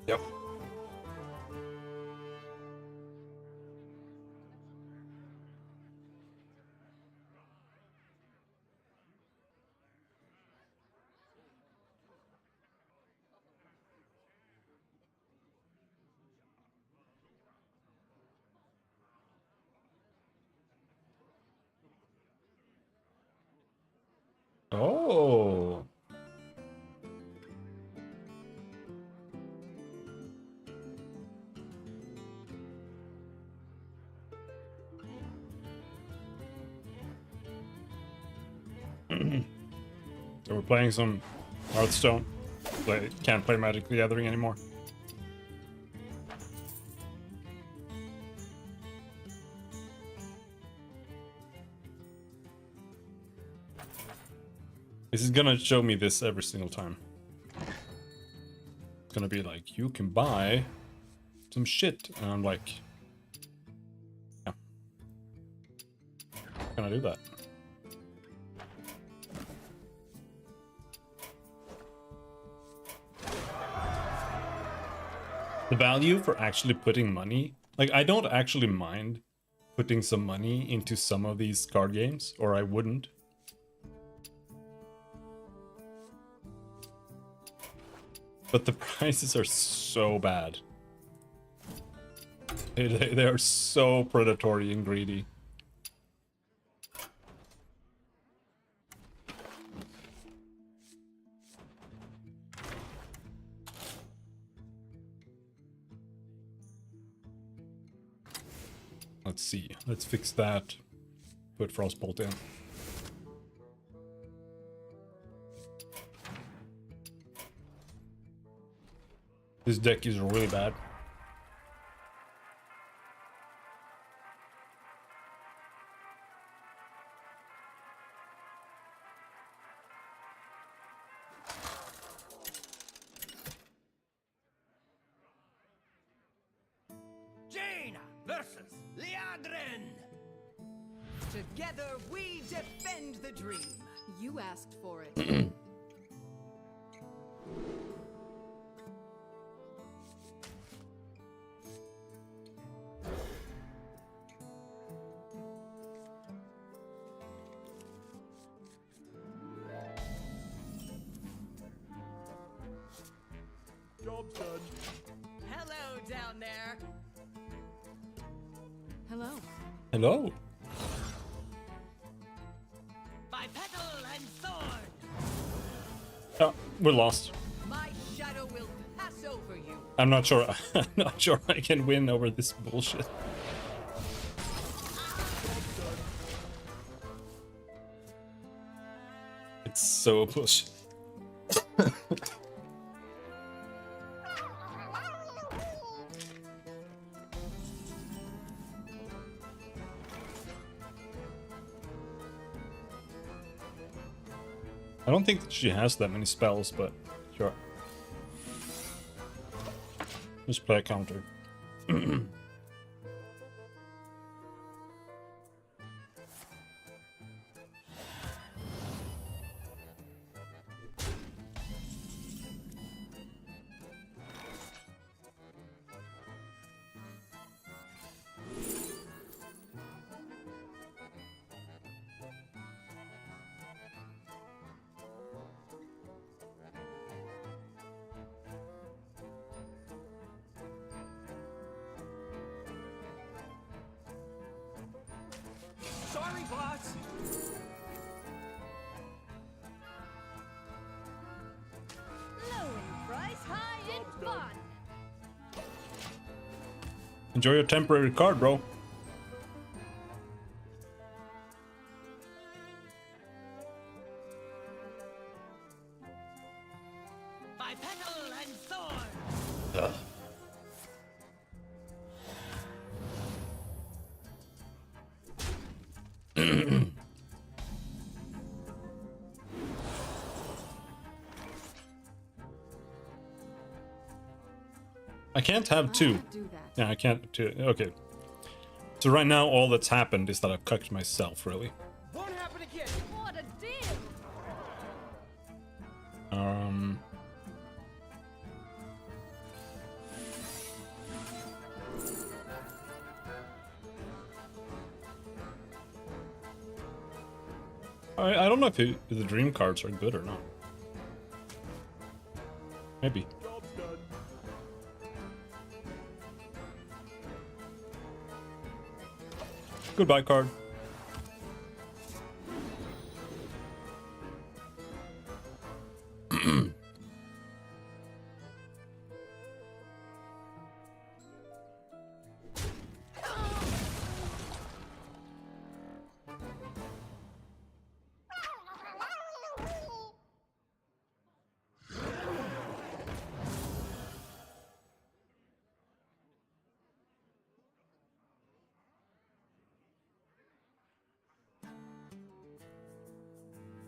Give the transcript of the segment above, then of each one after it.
Yep. Oh. So we're playing some Hearthstone. Can't play Magic the Gathering anymore. This is gonna show me this every single time. It's gonna be like, you can buy some shit. And I'm like, yeah. How can I do that? The value for actually putting money, like I don't actually mind putting some money into some of these card games, or I wouldn't. But the prices are so bad. They are so predatory and greedy. Let's see. Let's fix that. Put Frostbolt in. This deck is really bad. Jaina versus Liadrin. Together we defend the dream. You asked for it. Job's done. Hello down there. Hello. Hello. By petal and sword. Oh, we're lost. My shadow will pass over you. I'm not sure. I'm not sure I can win over this bullshit. It's so bullshit. I don't think she has that many spells, but sure. Just play a counter. Sorry, boss. Lowering price, high in fun. Enjoy your temporary card, bro. By petal and sword. I can't have two. Do that. Yeah, I can't. Two. Okay. So right now, all that's happened is that I've cucked myself, really. Won't happen again. What a deal! I don't know if the dream cards are good or not. Maybe. Goodbye card.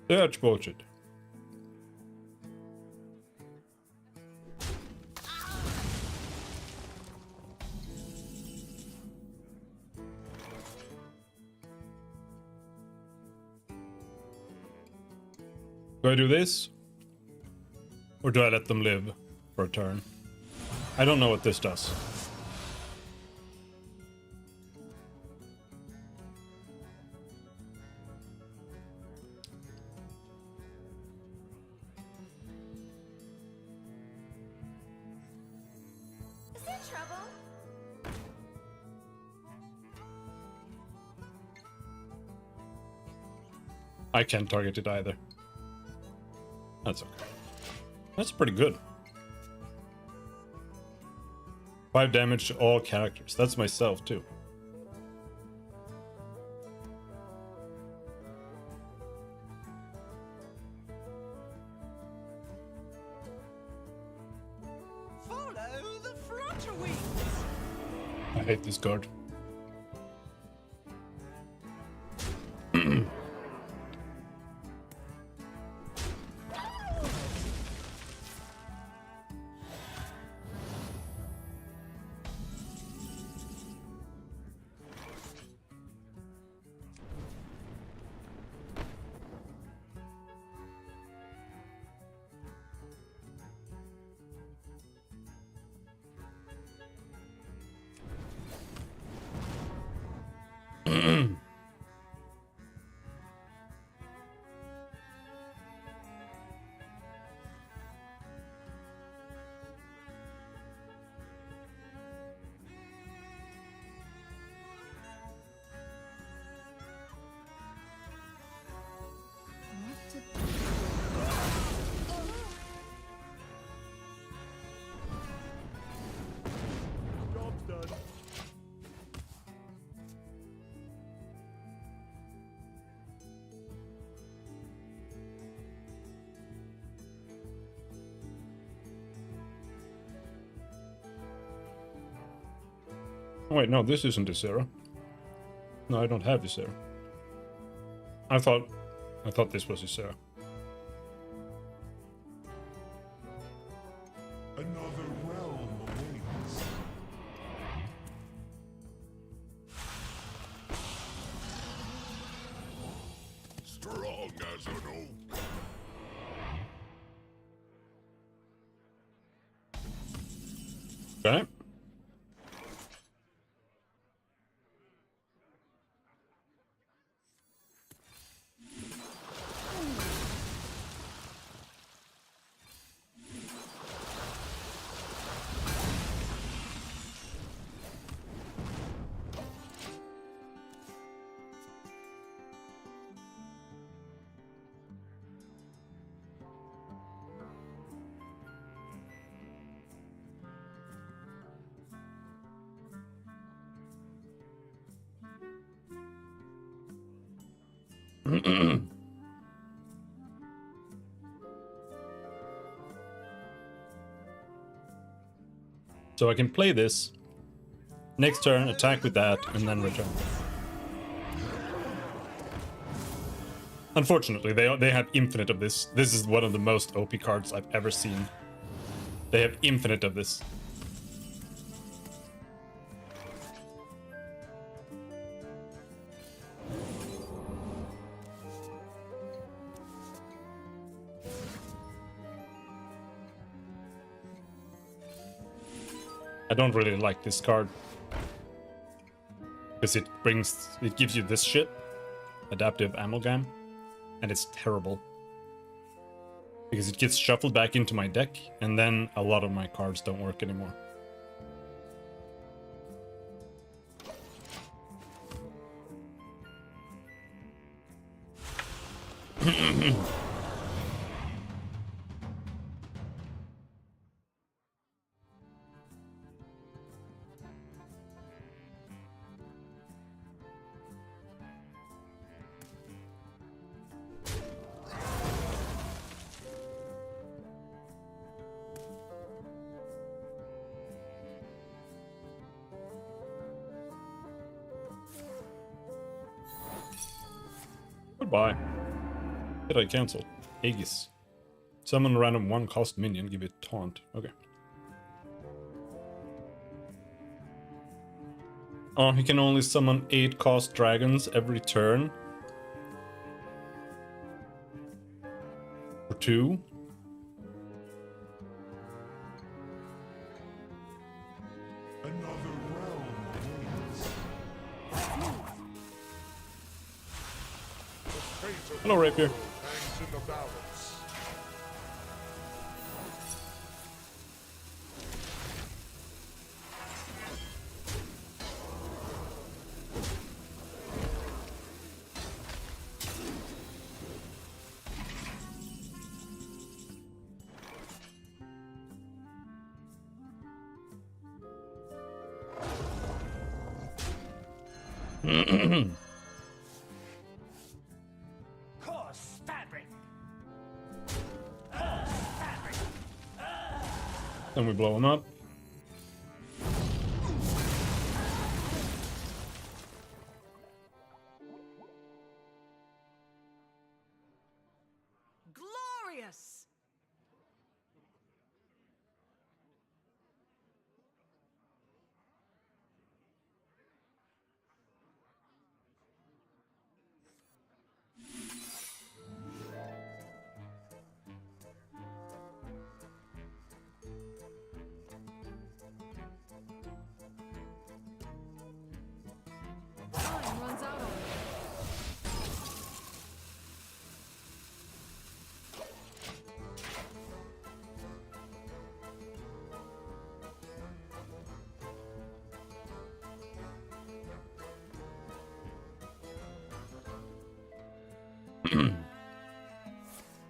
That's bullshit. Do I do this? Or do I let them live for a turn? I don't know what this does. Is there trouble? I can't target it either. That's okay. That's pretty good. 5 damage to all characters. That's myself too. Follow the flutter wings. I hate this card. What to Job's done. Oh, wait, no, this isn't Ysera. No, I don't have Ysera. I thought this was Ysera. Another realm awaits. Strong as an oak. Okay. So I can play this. Next turn, attack with that, and then return. Unfortunately, they have infinite of this. This is one of the most OP cards I've ever seen. They have infinite of this. I don't really like this card. Because it gives you this shit. Adaptive Amalgam. and it's terrible. Because it gets shuffled back into my deck, and then a lot of my cards don't work anymore. Goodbye. Did I cancel? Aegis. Summon a random 1-cost minion, give it taunt. Okay. Oh, he can only summon 8-cost dragons every turn. For 2. Another realm awaits. The fate of Hello, the Rapier. world hangs in the balance. Coarse fabric. Then we blow him up. Glorious. Time runs out on me.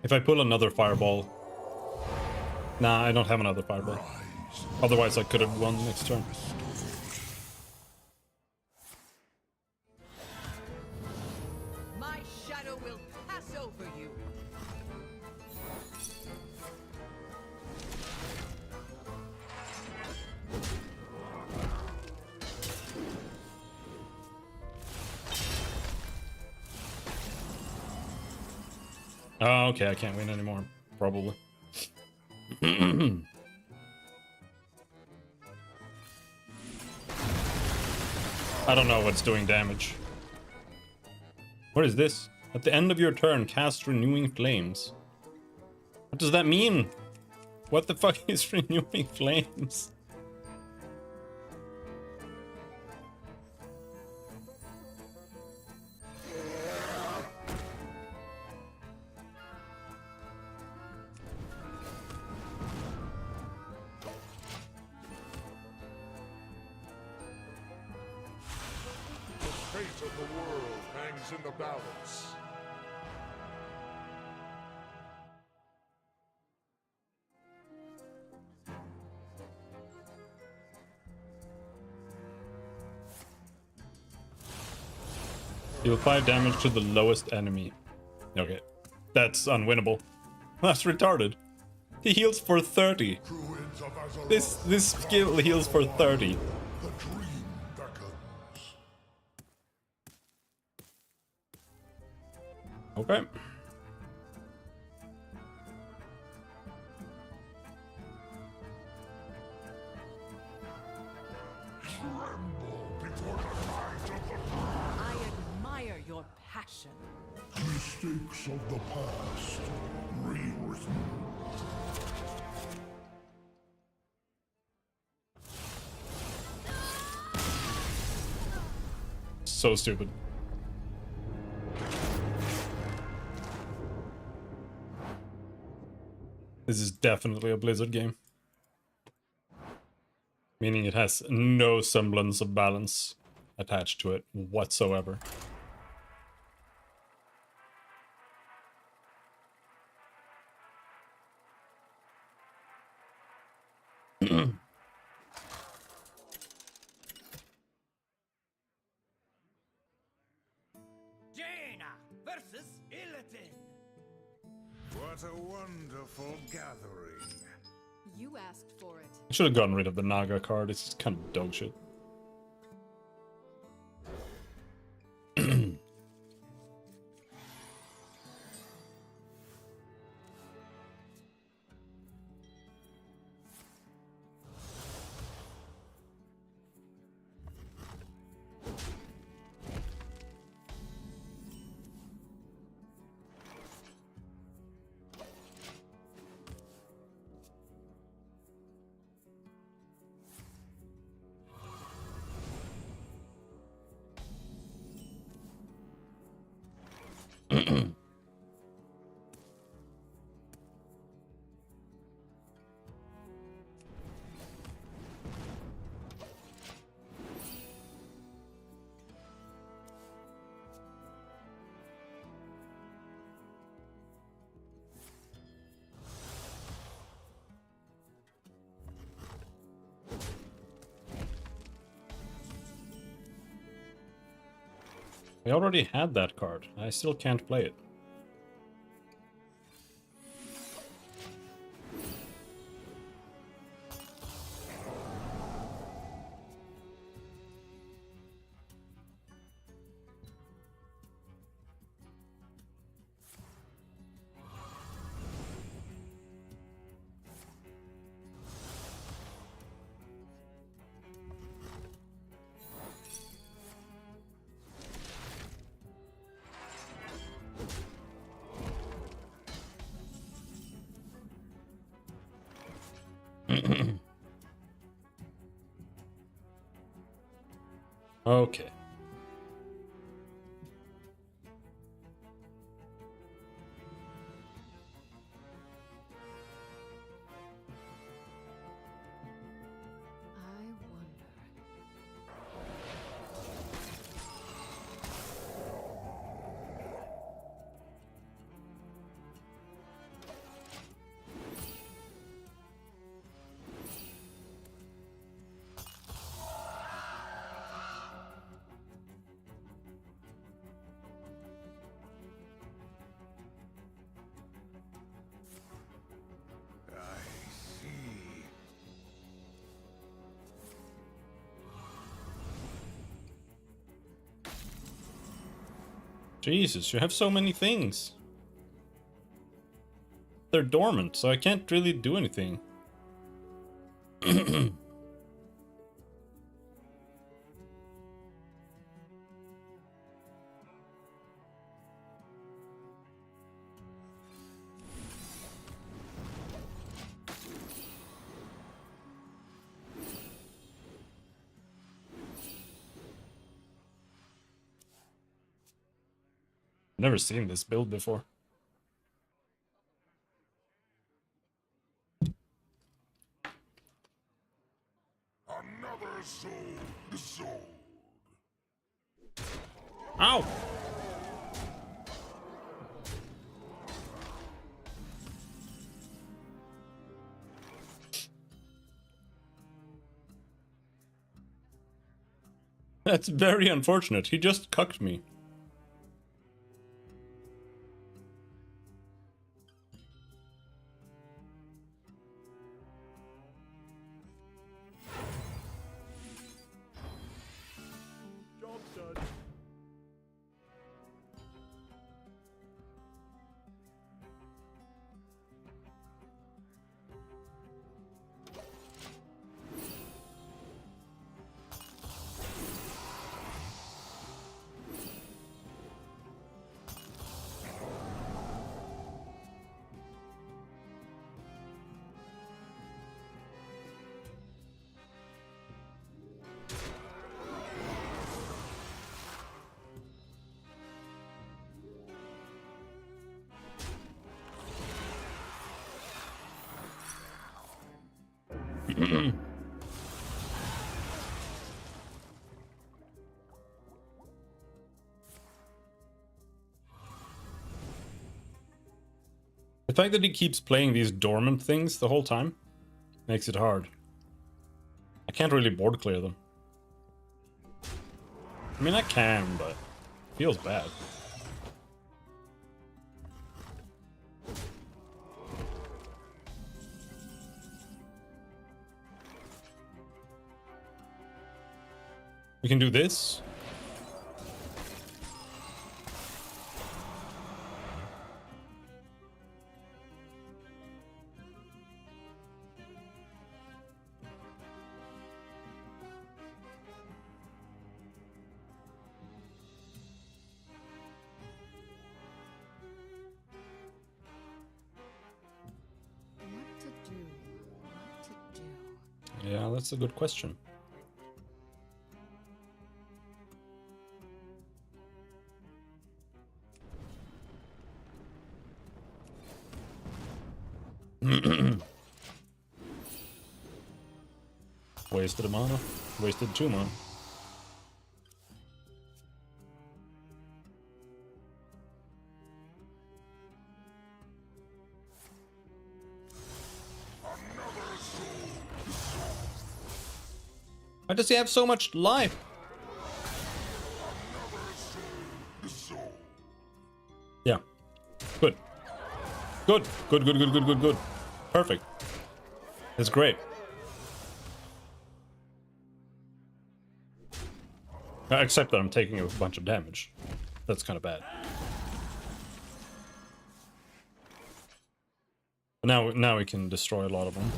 If I pull another fireball... Nah, I don't have another fireball. Otherwise I could have won next turn. My shadow will pass over you. Oh, okay, I can't win anymore. Probably. I don't know what's doing damage. What is this? At the end of your turn, cast Renewing Flames. What does that mean? What the fuck is Renewing Flames? The fate of the world hangs in the balance. Deal 5 damage to the lowest enemy. Okay. That's unwinnable. That's retarded. He heals for 30. Druids of Exile. This skill heals for 30. The dream beckons. Okay. Tremble before the might of the I admire your passion. mistakes of the past. Rewritten. So stupid. This is definitely a Blizzard game. Meaning it has no semblance of balance attached to it whatsoever. Jaina versus Illidan. What a wonderful gathering. You asked for it. I should have gotten rid of the Naga card, it's kind of dog shit. I already had that card. I still can't play it. Okay. I wonder. I see. Jesus, you have so many things. They're dormant, so I can't really do anything. Never seen this build before. Another soul sold. Ow! That's very unfortunate. He just cucked me. Job's done. The fact that he keeps playing these dormant things the whole time makes it hard. I can't really board clear them. I mean, I can, but it feels bad. We can do this. What to do? What to do? Yeah, that's a good question. Wasted a mana. Wasted 2 mana. Why does he have so much life? Yeah. Good. Good. Good, good, good, good, good, good. Perfect. It's great. Except that I'm taking a bunch of damage. That's kind of bad. But now we can destroy a lot of them.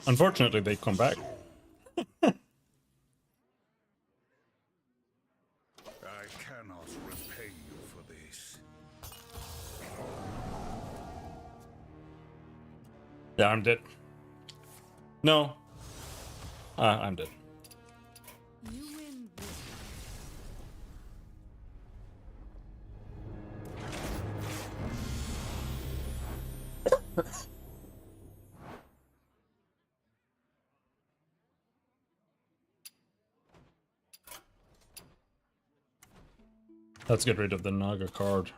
Unfortunately, they come back. I cannot repay you for this. Yeah, I'm dead. No. I'm dead. You win this. Let's get rid of the Naga card.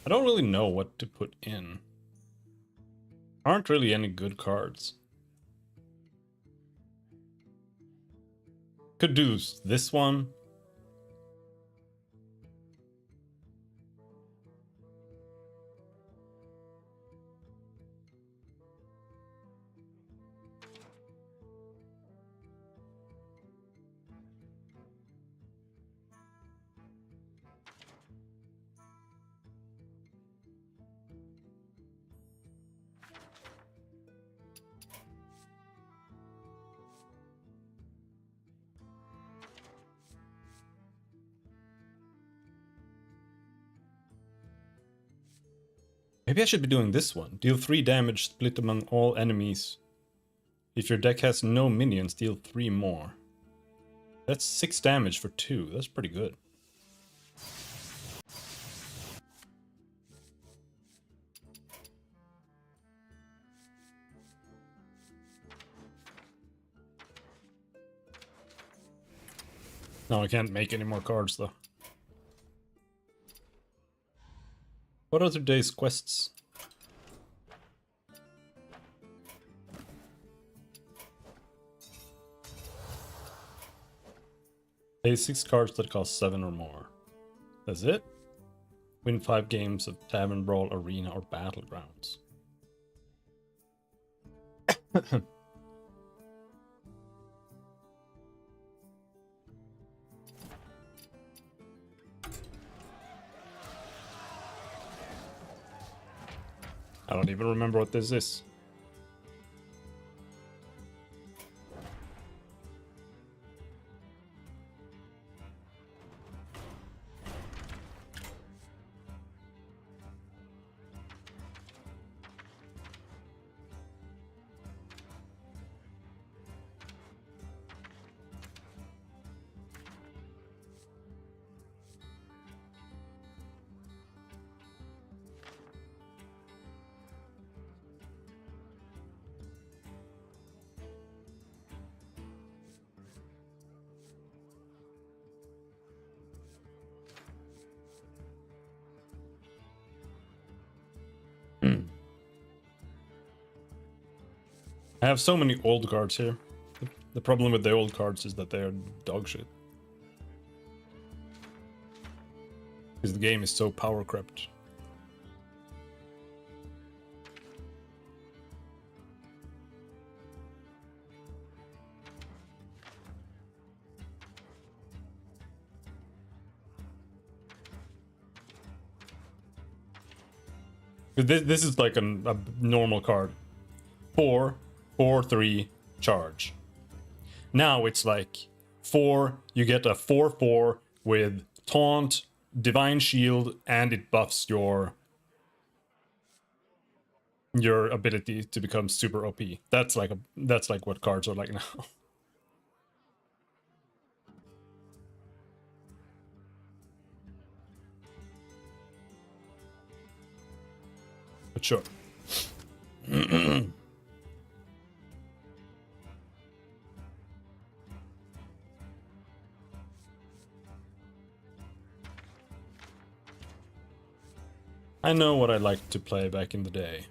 I don't really know what to put in. Aren't really any good cards. Could do this one. Maybe I should be doing this one. Deal 3 damage split among all enemies. If your deck has no minions, deal 3 more. That's 6 damage for 2. That's pretty good. No, I can't make any more cards though. What are today's quests? Play 6 cards that cost 7 or more. That's it? Win 5 games of Tavern Brawl, Arena, or Battlegrounds. I don't even remember what this is. I have so many old cards here. The problem with the old cards is that they are dog shit. Because the game is so power crept. This is like a normal card. 4, 4, 3, charge. Now it's like 4, you get a 4/4 with taunt, divine shield, and it buffs your ability to become super OP. That's like what cards are like now. But sure. I know what I liked to play back in the day.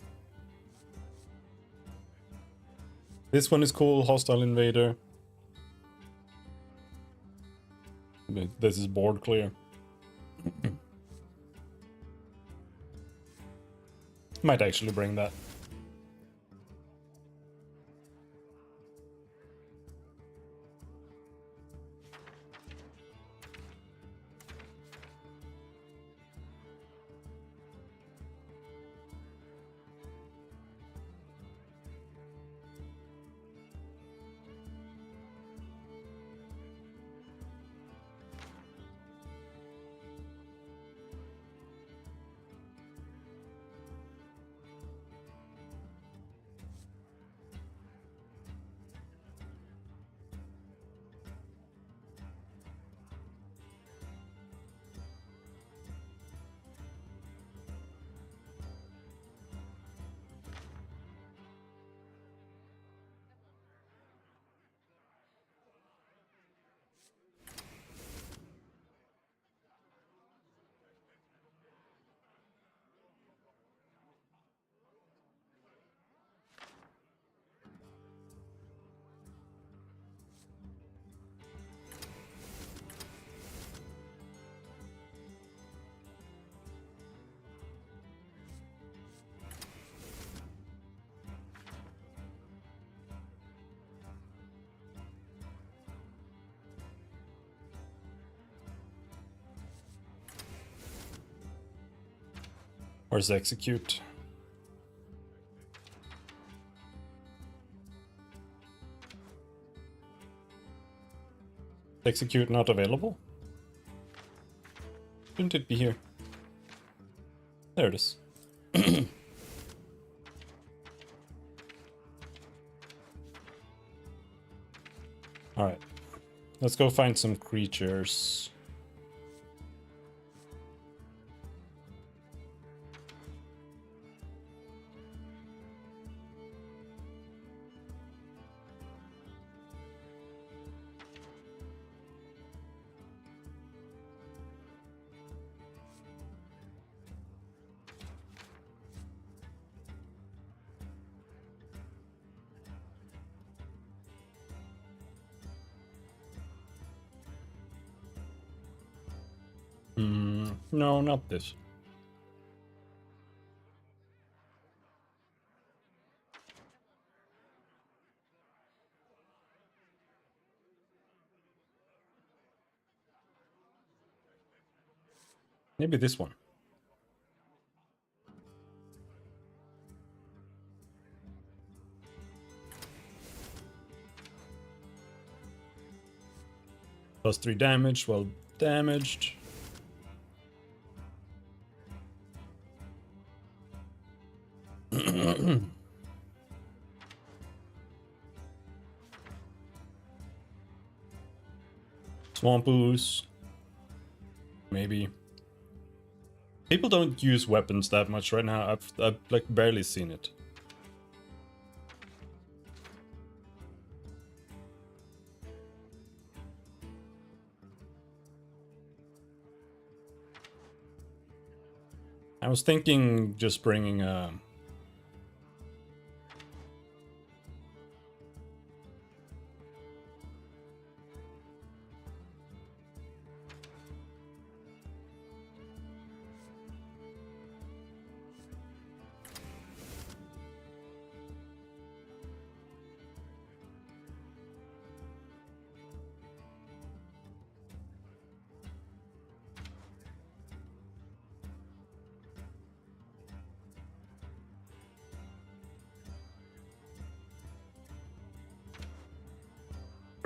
This one is cool, Hostile Invader. This is board clear. Might actually bring that. Where's execute? Execute not available? Shouldn't it be here? There it is. Alright. Let's go find some creatures. No, not this. Maybe this one. +3 damage, well damaged. Swamp ooze. Maybe. People don't use weapons that much right now. I've like barely seen it. I was thinking just bringing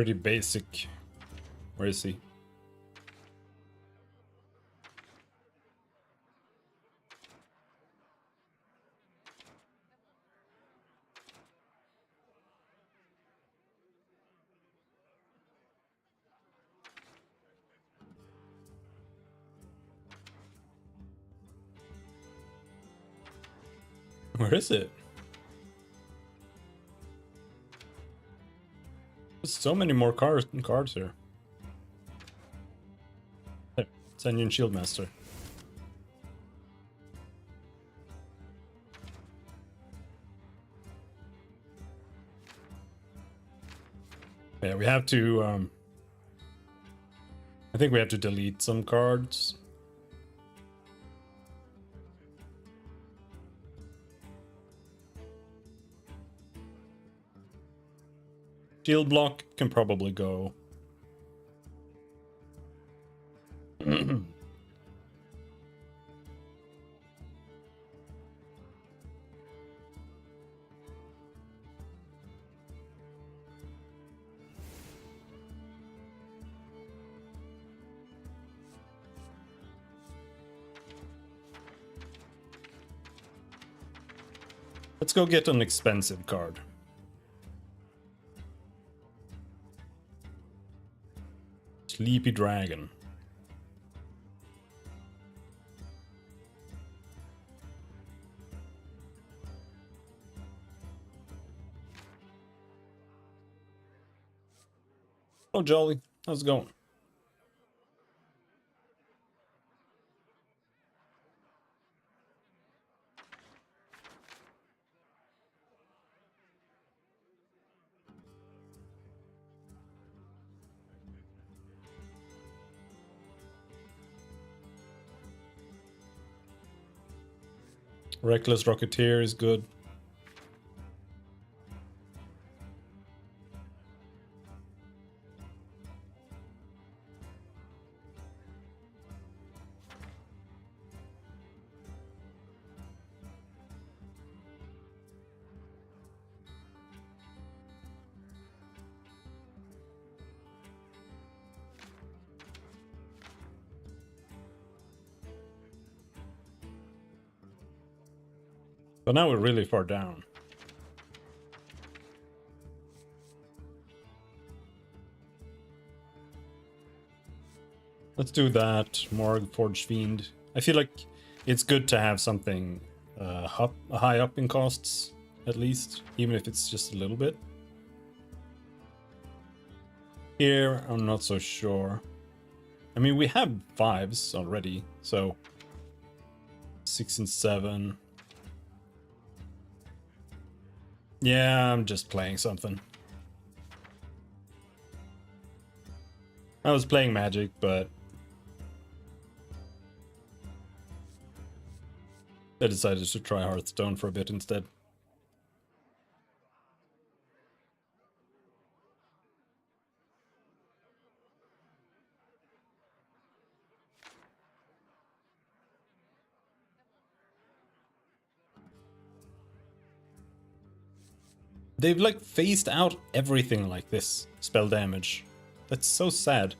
Pretty basic. Where is he? Where is it? There's so many more cards here. Hey, Sanyan Shieldmaster. Yeah, we have to, I think we have to delete some cards. Shield block can probably go. Let's go get an expensive card. Sleepy Dragon. Oh, Jolly. How's it going? Reckless Rocketeer is good. But now we're really far down. Let's do that. Morgue, Forge Fiend. I feel like it's good to have something high up in costs, at least, even if it's just a little bit. Here, I'm not so sure. I mean, we have 5s already, so 6 and 7. Yeah, I'm just playing something. I was playing Magic, but I decided to try Hearthstone for a bit instead. They've like phased out everything like this spell damage. That's so sad.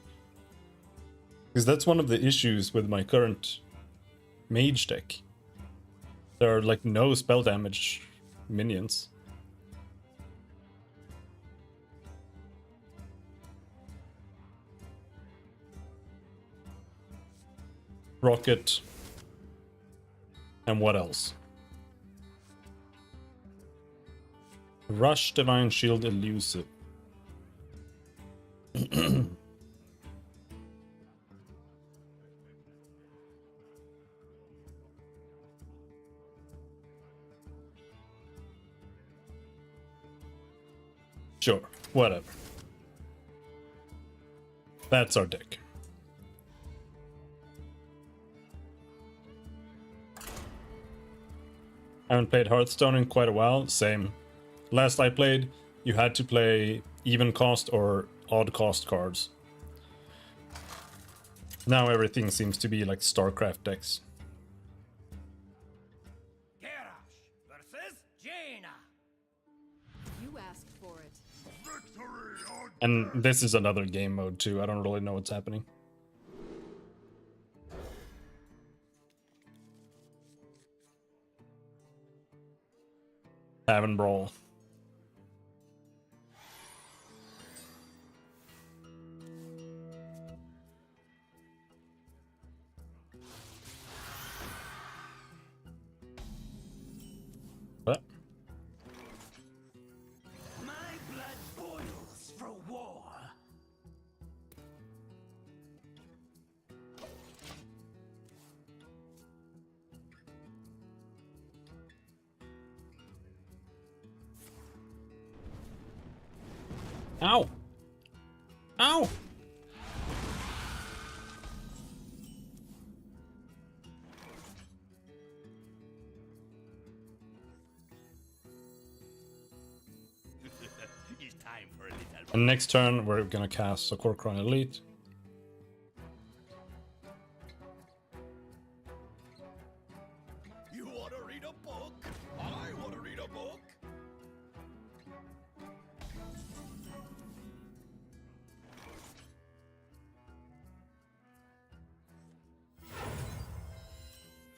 Because that's one of the issues with my current mage deck. There are like no spell damage minions. Rocket. And what else? Rush, Divine Shield, Elusive. Sure, whatever. That's our deck. I haven't played Hearthstone in quite a while. Same. Last I played, you had to play even cost or odd cost cards. Now everything seems to be like StarCraft decks. Garrosh versus Jaina. You asked for it. Victory, And this is another game mode too. I don't really know what's happening. Tavern Brawl. What? My blood boils for war. Ow! Ow! It's time for a little. And next turn, we're gonna cast Sokorkron Elite. You want to read a book? I want to read a book.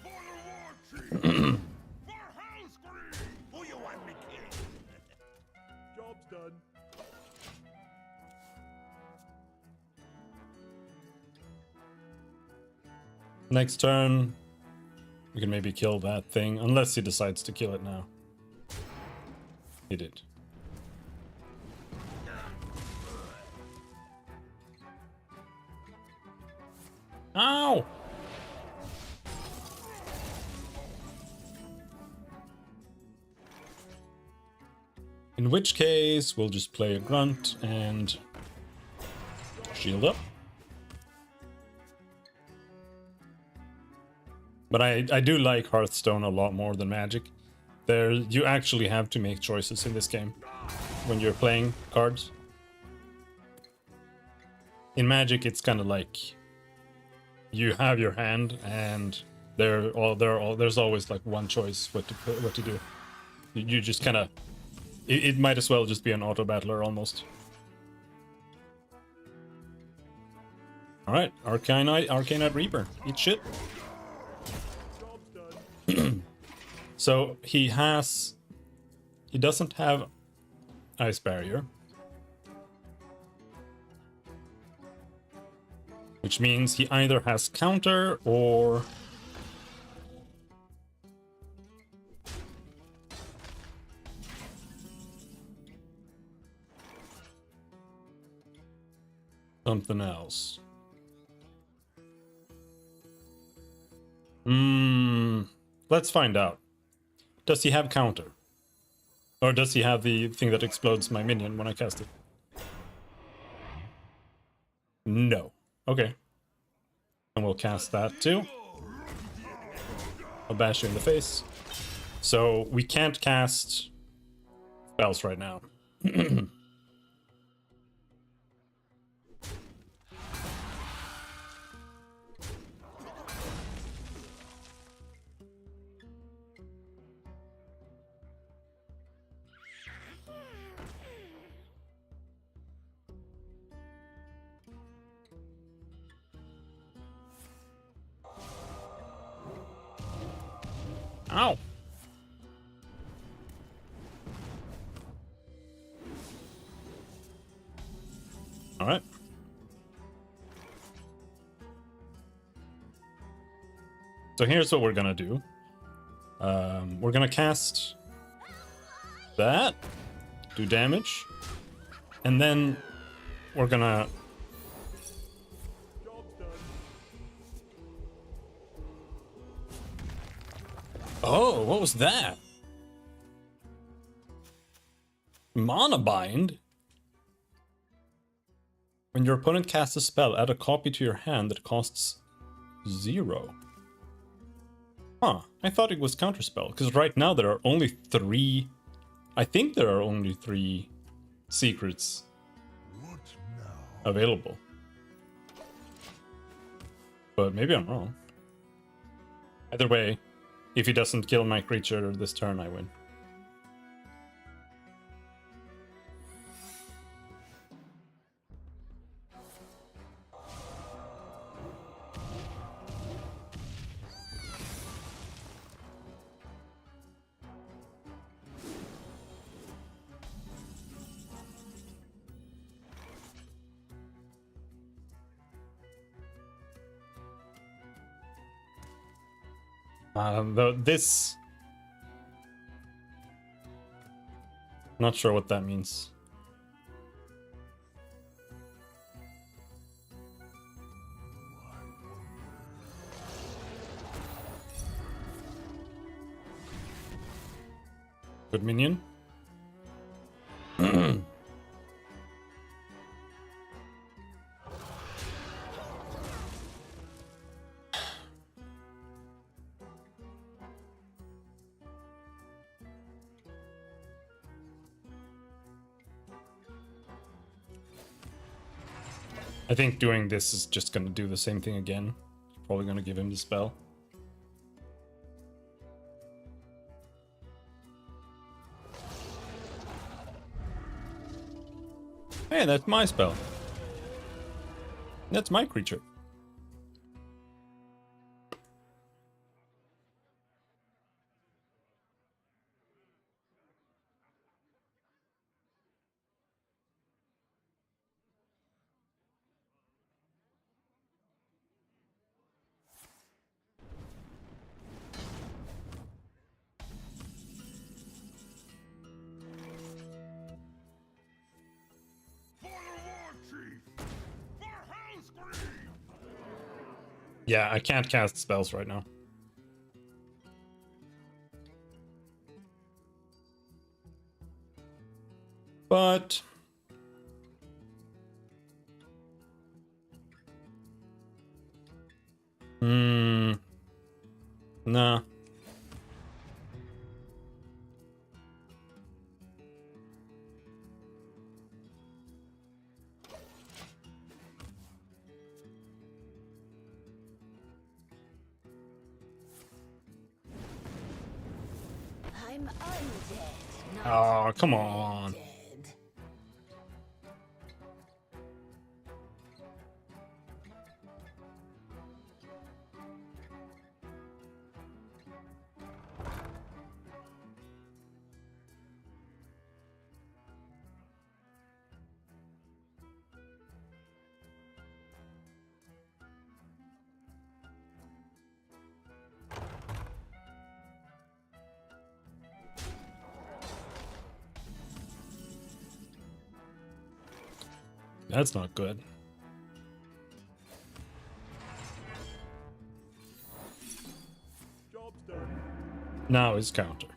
For the war chief! For Hellscream! Who you want me kill? Job's done. Next turn, we can maybe kill that thing, unless he decides to kill it now. He did. Ow! In which case, we'll just play a grunt and shield up. But I do like Hearthstone a lot more than Magic. You actually have to make choices in this game when you're playing cards. In Magic, it's kind of like you have your hand, and there's always like one choice what to do. You just kind of it might as well just be an auto battler almost. All right, Arcanite Reaper, eat shit. So he doesn't have Ice Barrier, which means he either has counter or something else. Let's find out. Does he have counter? Or does he have the thing that explodes my minion when I cast it? No. Okay. And we'll cast that too. I'll bash you in the face. So we can't cast spells right now. Ow! All right. So here's what we're gonna do. We're gonna cast that, do damage, and then we're gonna Oh, what was that? Mana Bind? When your opponent casts a spell, add a copy to your hand that costs 0. Huh, I thought it was counterspell, because right now there are only 3... I think there are only 3 secrets available. But maybe I'm wrong. Either way, if he doesn't kill my creature this turn, I win. This... Not sure what that means. Good minion. I think doing this is just gonna do the same thing again. Probably gonna give him the spell. Hey, that's my spell. That's my creature. For the War Chief! For Hellscream! Yeah, I can't cast spells right now. But... Nah. I'm undead. Oh, come on. Dead. That's not good. Job's done. Now his counter.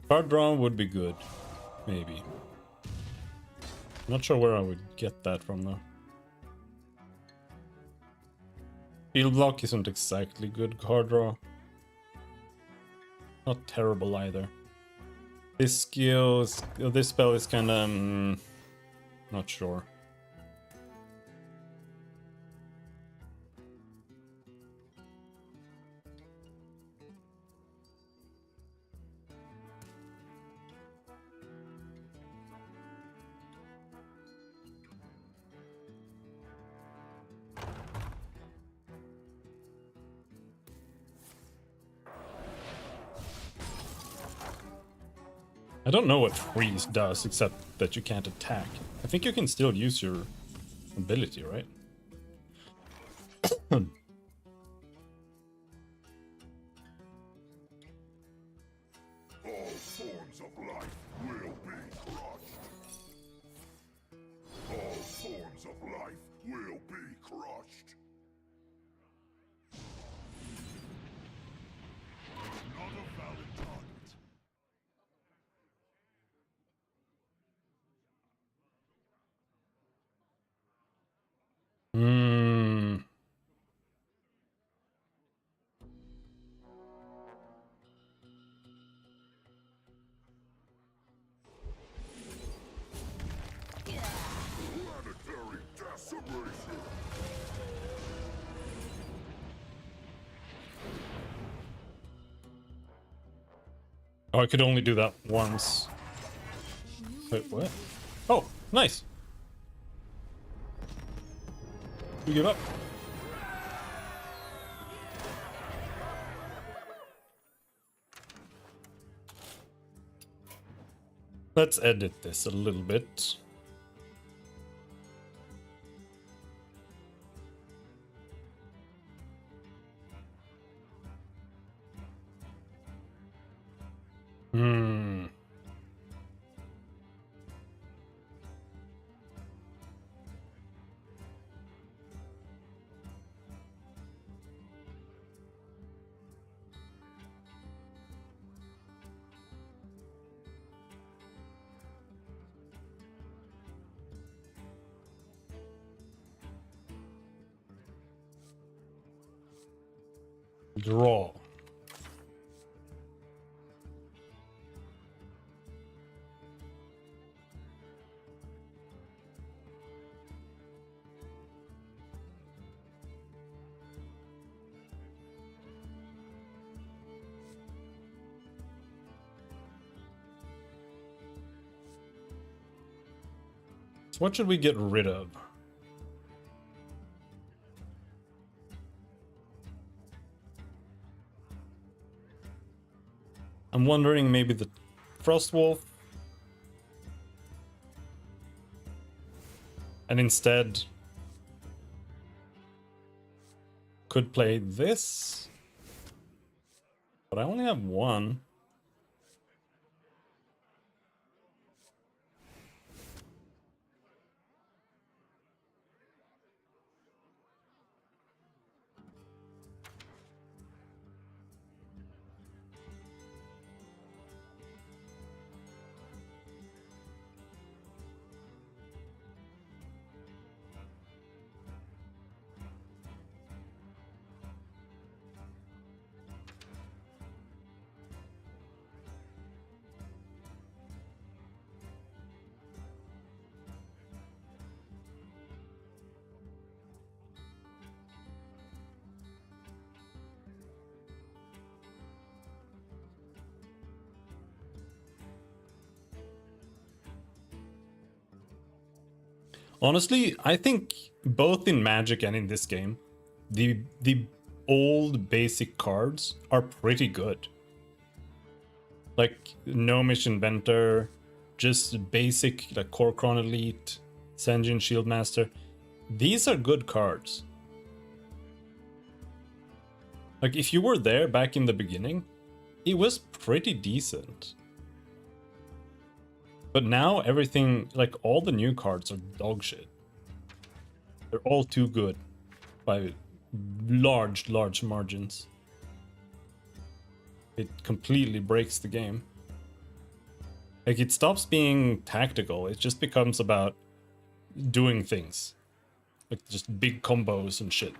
Card draw would be good. Maybe. Not sure where I would get that from though. Field block isn't exactly good card draw. Not terrible either. This skill is, this spell is kind of not sure. I don't know what freeze does, except that you can't attack. I think you can still use your ability, right? All forms of life will be crushed. All forms of life will be crushed. Not a valid target. Hmm. Planetary decimation. Oh, I could only do that once. Wait, what? Oh, nice. You give up. Let's edit this a little bit. Hmm. Draw. So what should we get rid of? I'm wondering maybe the Frostwolf. And instead could play this. But I only have one. Honestly, I think both in Magic and in this game, the old basic cards are pretty good. Like Gnomish Inventor, just basic like Korkron Elite, Senjin Shieldmaster. These are good cards. Like if you were there back in the beginning, it was pretty decent. But now everything, like all the new cards are dog shit. They're all too good by large margins. It completely breaks the game. Like it stops being tactical. It just becomes about doing things. Like just big combos and shit.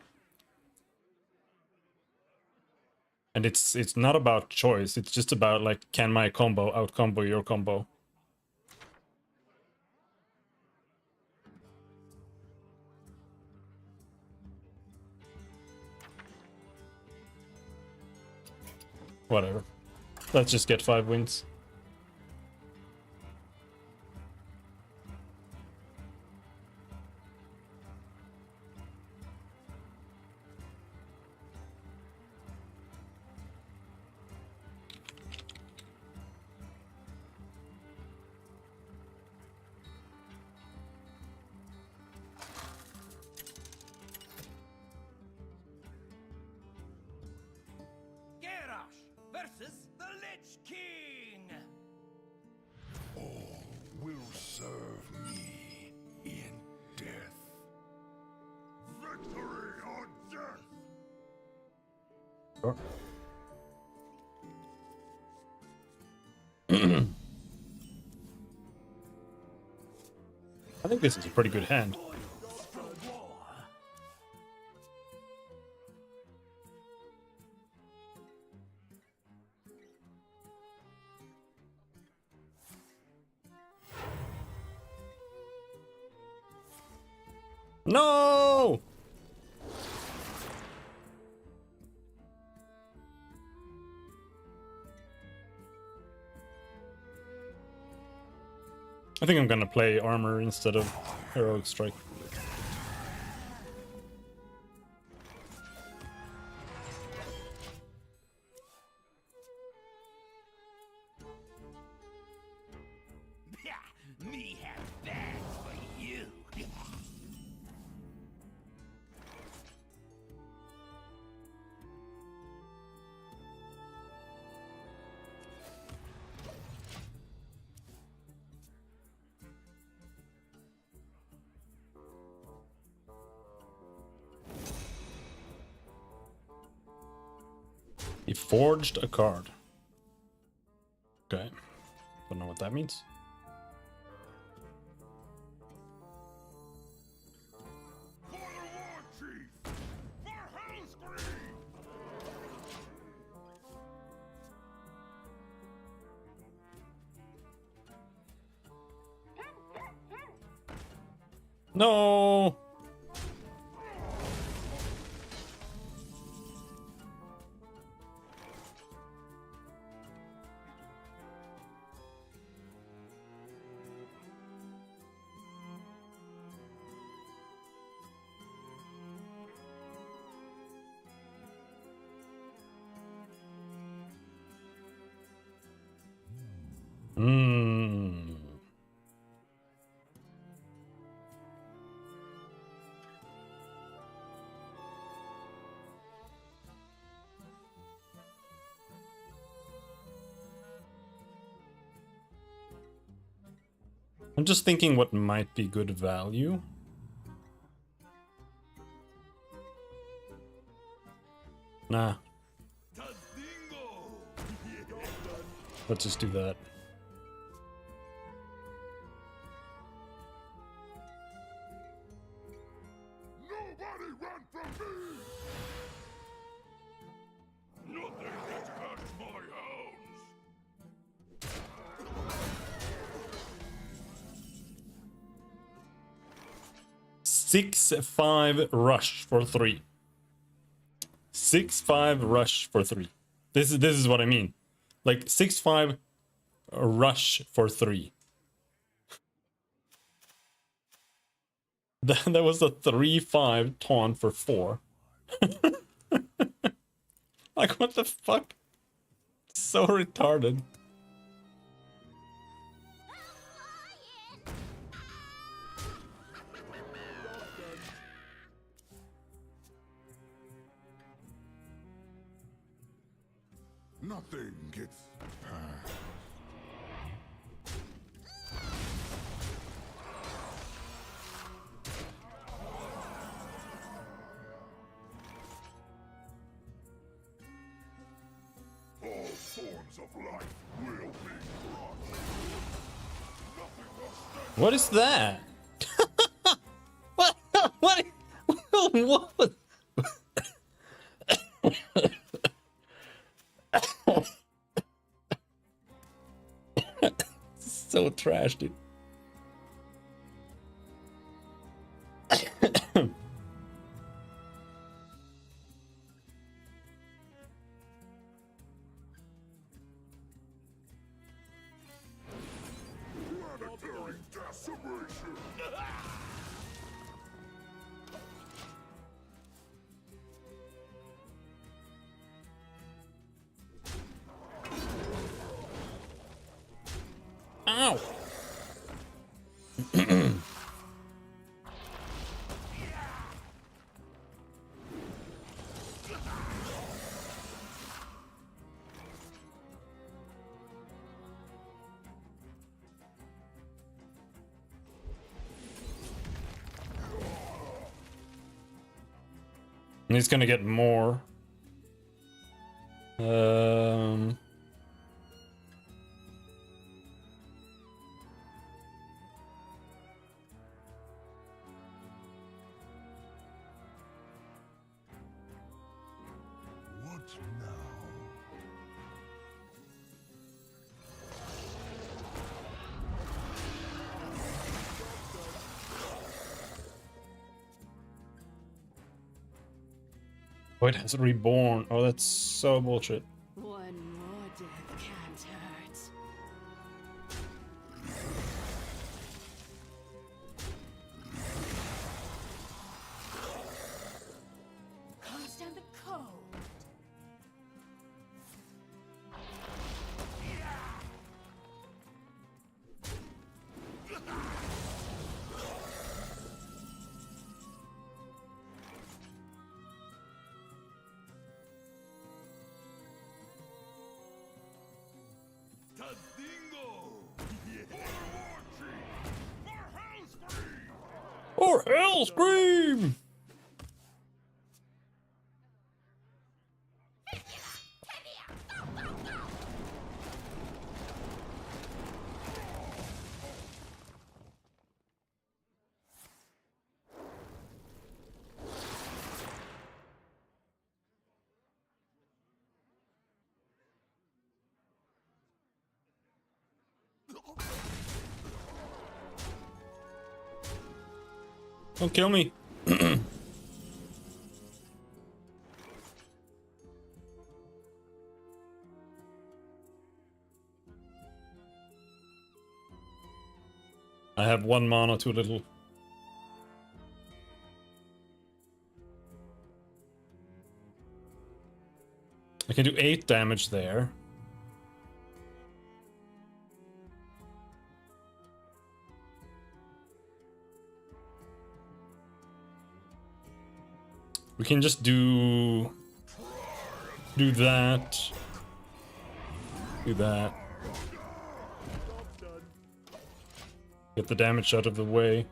And it's not about choice. It's just about like, can my combo out combo your combo? Whatever. Let's just get 5 wins. Versus the Lich King! All will serve me in death. Victory or death! Sure. I think this is a pretty good hand. No! I think I'm gonna play armor instead of heroic strike. Me have that for you. He forged a card. Okay. Don't know what that means. For the war chief! For Hellscream! No. Hmm. I'm just thinking what might be good value. Nah. Let's just do that. Nobody run from me! Nothing gets past my hounds! 6-5 rush for 3. 6-5 rush for 3. This is what I mean. Like 6-5 rush for 3. That was a 3-5 taunt for 4. Like what the fuck? So retarded. Nothing gets past. All forms of life will be crushed. Nothing will stand. What is that? What? What? What? So trash, dude. Planetary decimation. Ow! And he's gonna get more. What now? Oh, it has reborn. Oh, that's so bullshit. One more death can't hurt. Can't stand the cold. Dingo! Or hell scream! Don't kill me. I have 1 mana too little. I can do 8 damage there. We can just do that. Do that. Get the damage out of the way.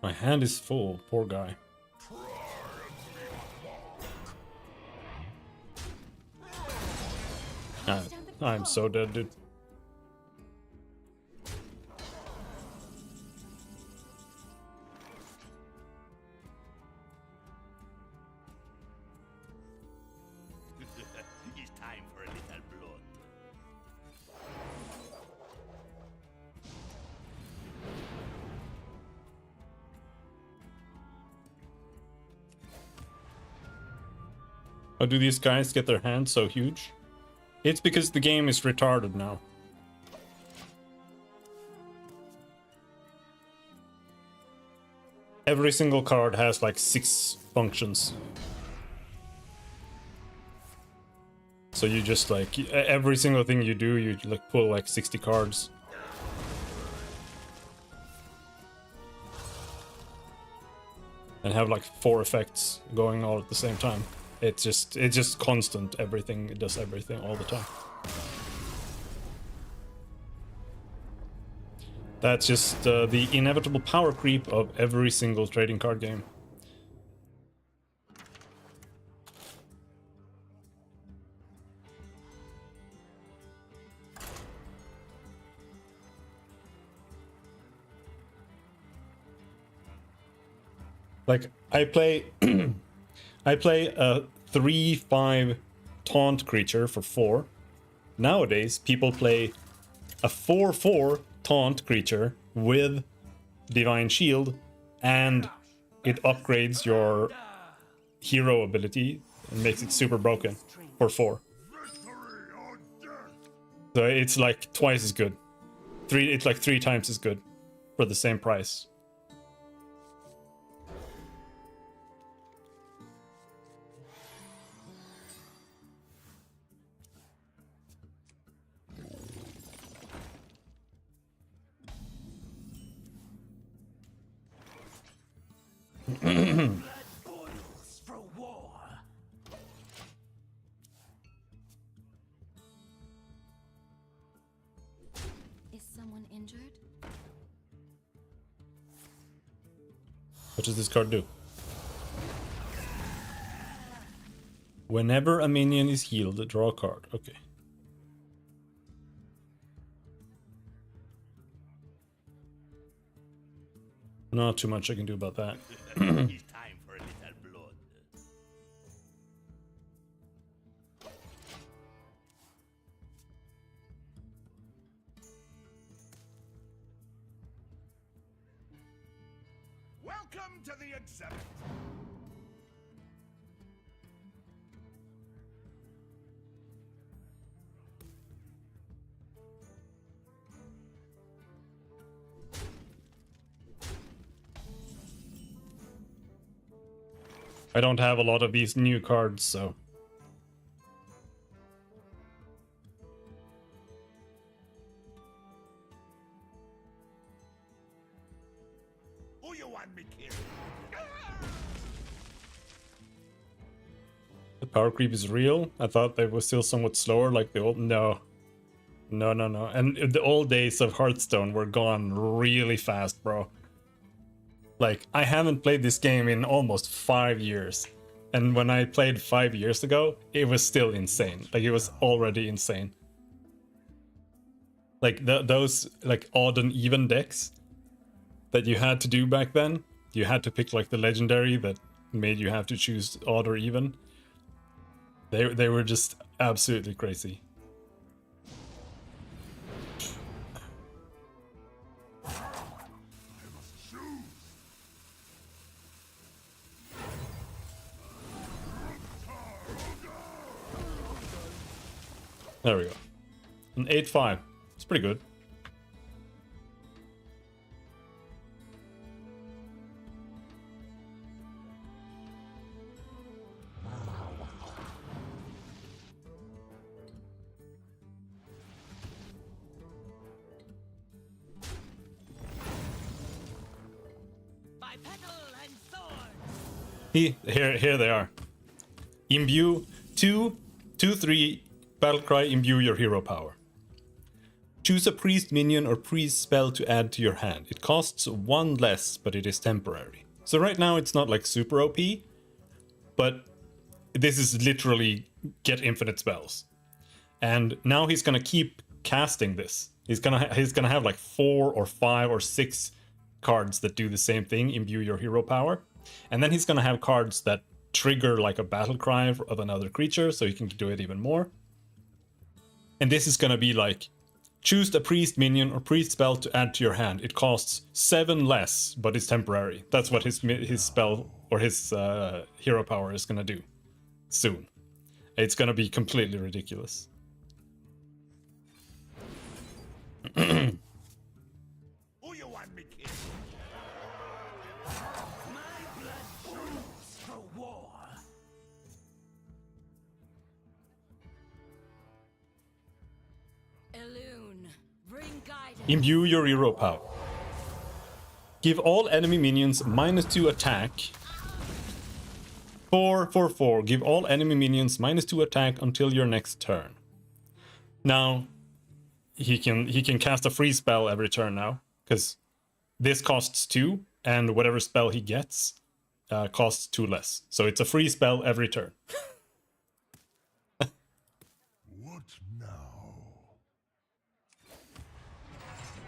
My hand is full, poor guy. I'm so dead, dude. It's time for a little blood. How do these guys get their hands so huge? It's because the game is retarded now. Every single card has like 6 functions. So you just like, every single thing you do, you like pull like 60 cards. And have like 4 effects going all at the same time. It's just constant everything. It does everything all the time. That's just the inevitable power creep of every single trading card game. Like I play I play a 3/5 taunt creature for 4. Nowadays, people play a 4/4 taunt creature with Divine Shield, and it upgrades your hero ability and makes it super broken for 4. So it's like twice as good. It's like 3 times as good for the same price. Boils for war. Is someone injured? What does this card do? Whenever a minion is healed, draw a card. Okay. Not too much I can do about that. It's time for a little blood. Welcome to the exhibit. I don't have a lot of these new cards, so... Who you want me kill? The power creep is real? I thought they were still somewhat slower, like the old... No. No, no, no. And the old days of Hearthstone were gone really fast, bro. Like, I haven't played this game in almost 5 years. And when I played 5 years ago, it was still insane. Like, it was already insane. Like, those, like, odd and even decks that you had to do back then. You had to pick, like, the legendary that made you have to choose odd or even. They were just absolutely crazy. There we go. An 8-5. It's pretty good. By petal and sword. Here they are. Imbue 2/3 Battlecry, imbue your hero power. Choose a priest minion or priest spell to add to your hand. It costs 1 less, but it is temporary. So right now it's not like super OP, but this is literally get infinite spells. And now he's gonna keep casting this. He's gonna have like 4 or 5 or 6 cards that do the same thing, imbue your hero power. And then he's gonna have cards that trigger like a battle cry of another creature, so you can do it even more. And this is gonna be like, choose a priest minion or priest spell to add to your hand. It costs 7 less, but it's temporary. That's what his spell or his hero power is gonna do soon. It's gonna be completely ridiculous. Who you want me kill? My blood brews for war. Elune, bring guidance. Imbue your hero power. Give all enemy minions -2 attack. 4/4. Give all enemy minions -2 attack until your next turn. Now, he can cast a free spell every turn now, because this costs 2, and whatever spell he gets costs 2 less. So it's a free spell every turn. What now?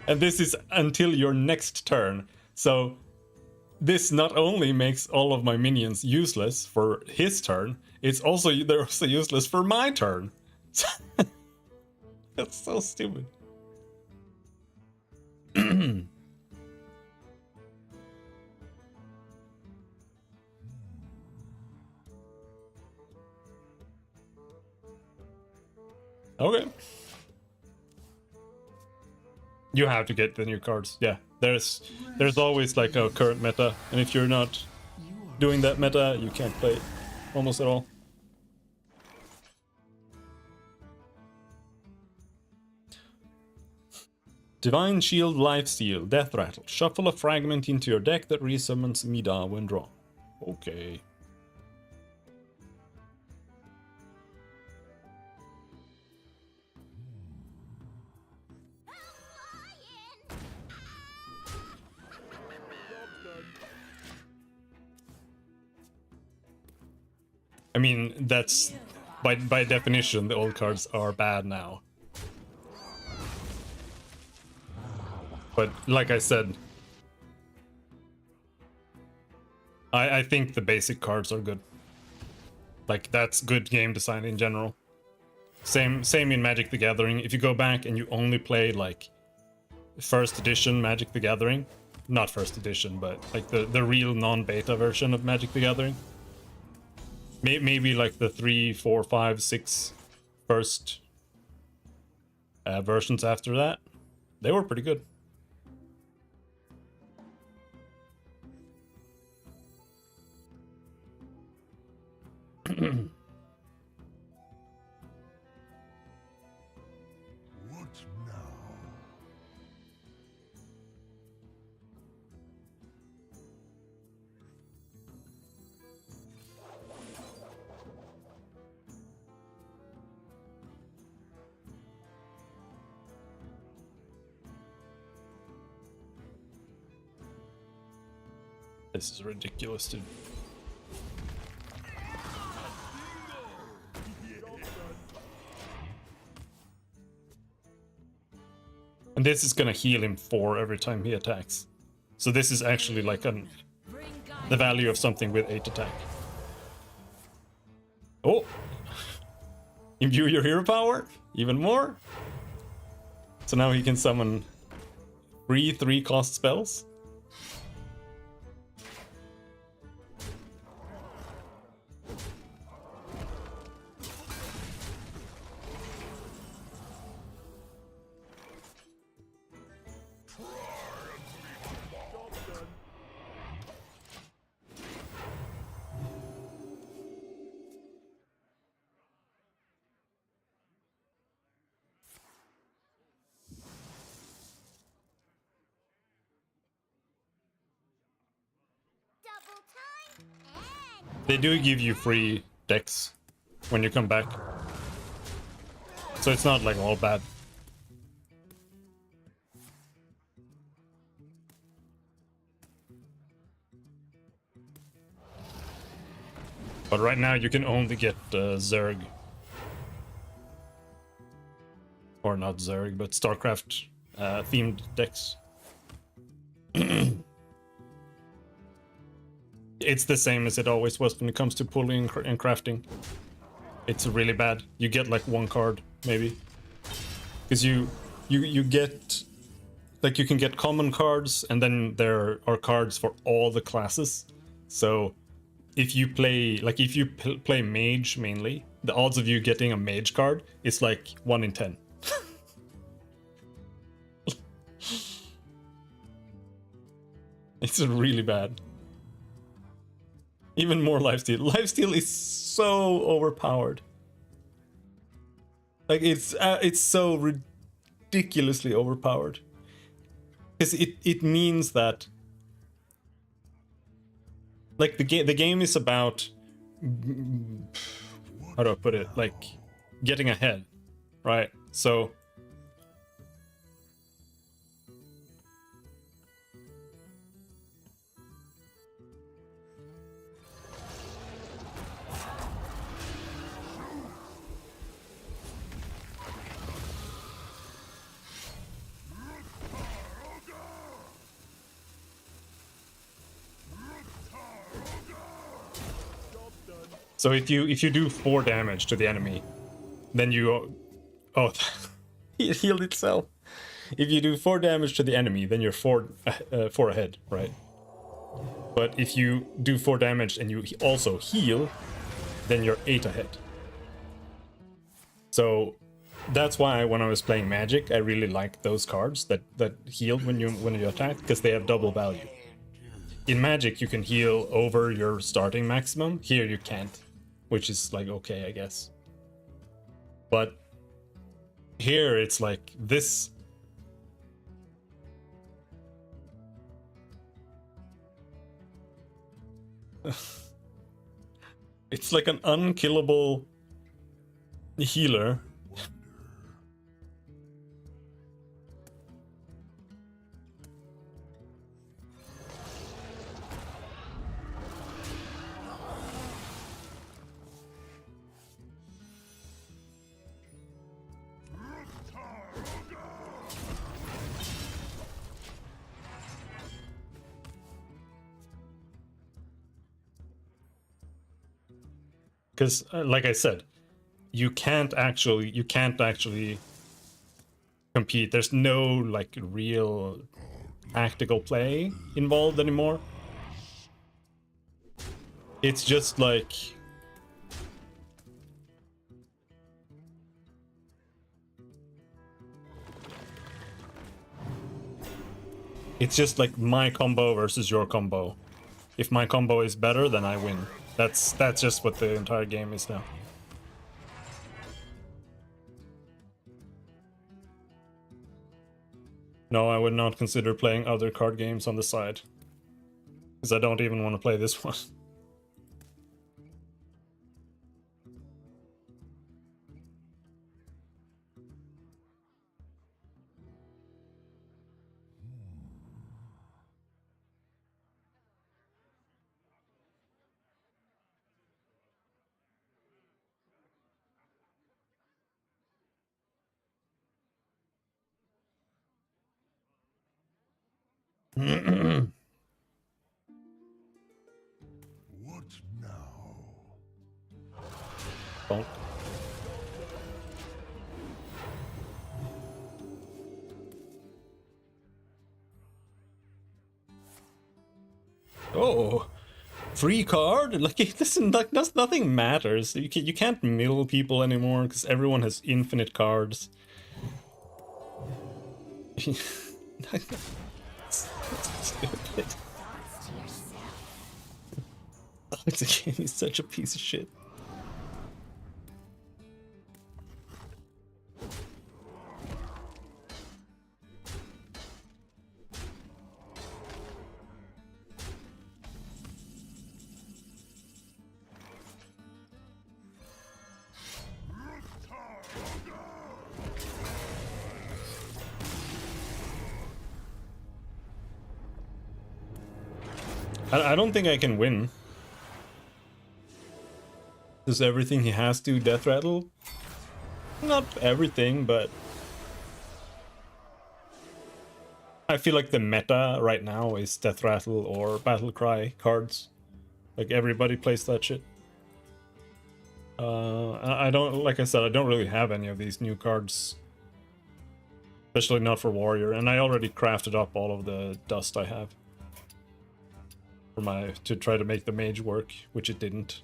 And this is until your next turn. So this not only makes all of my minions useless for his turn, they're also useless for my turn. That's so stupid. Okay. You have to get the new cards. Yeah, there's always like a current meta, and if you're not doing that meta, you can't play it almost at all. Divine Shield, Lifesteal, Death Rattle. Shuffle a fragment into your deck that resummons Mida when drawn. Okay. I mean, that's by definition the old cards are bad now. But like I said, I think the basic cards are good. Like, that's good game design in general. Same in Magic the Gathering. If you go back and you only play like first edition Magic the Gathering, not first edition, but like the real non-beta version of Magic the Gathering. Maybe like the 3, 4, 5, 6 first versions after that. They were pretty good. What now? This is ridiculous, dude. And this is gonna heal him 4 every time he attacks. So this is actually like the value of something with 8 attack. Oh! Imbue your hero power even more. So now he can summon 3 3-cost spells. They do give you free decks when you come back. So it's not like all bad. But right now you can only get Zerg. Or not Zerg, but StarCraft themed decks. It's the same as it always was when it comes to pulling and crafting. It's really bad. You get like 1 card, maybe. Because you get... Like, you can get common cards, and then there are cards for all the classes. So, if you play... Like, if you play mage, mainly, the odds of you getting a mage card is like 1 in 10. It's really bad. Even more lifesteal. Lifesteal is so overpowered. Like it's so ridiculously overpowered. Because it means that like the game is about, how do I put it? Like getting ahead, right? So So if you do 4 damage to the enemy, then you... Oh, it healed itself. If you do 4 damage to the enemy, then you're 4 ahead, right? But if you do 4 damage and you also heal, then you're 8 ahead. So that's why when I was playing Magic, I really liked those cards that healed when you attack, because they have double value. In Magic, you can heal over your starting maximum. Here you can't, which is like okay, I guess. But here it's like this. It's like an unkillable healer. Because, like I said, you can't actually compete. There's no like real tactical play involved anymore. It's just like my combo versus your combo. If my combo is better, then I win. That's just what the entire game is now. No, I would not consider playing other card games on the side. Because I don't even want to play this one. What now? Bonk. Oh, free card? Like, listen, like nothing matters. You can't mill people anymore because everyone has infinite cards. That's stupid. He's such a piece of shit. I don't think I can win. Does everything he has do death rattle? Not everything, but I feel like the meta right now is death rattle or battle cry cards. Like everybody plays that shit. I don't, like I said, I don't really have any of these new cards. Especially not for warrior, and I already crafted up all of the dust I have. For to try to make the mage work, which it didn't.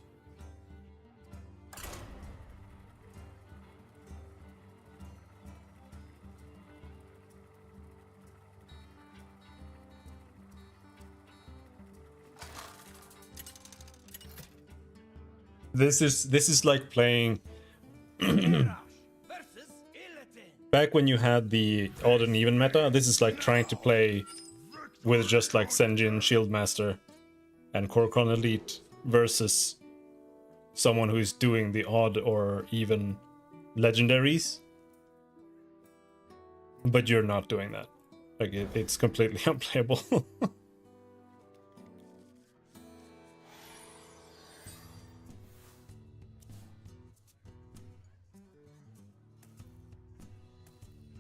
This is like playing back when you had the odd and even meta. This is like trying to play with just like Senjin Shieldmaster and Kor'kron Elite versus someone who is doing the odd or even legendaries, but you're not doing that. Like it's completely unplayable.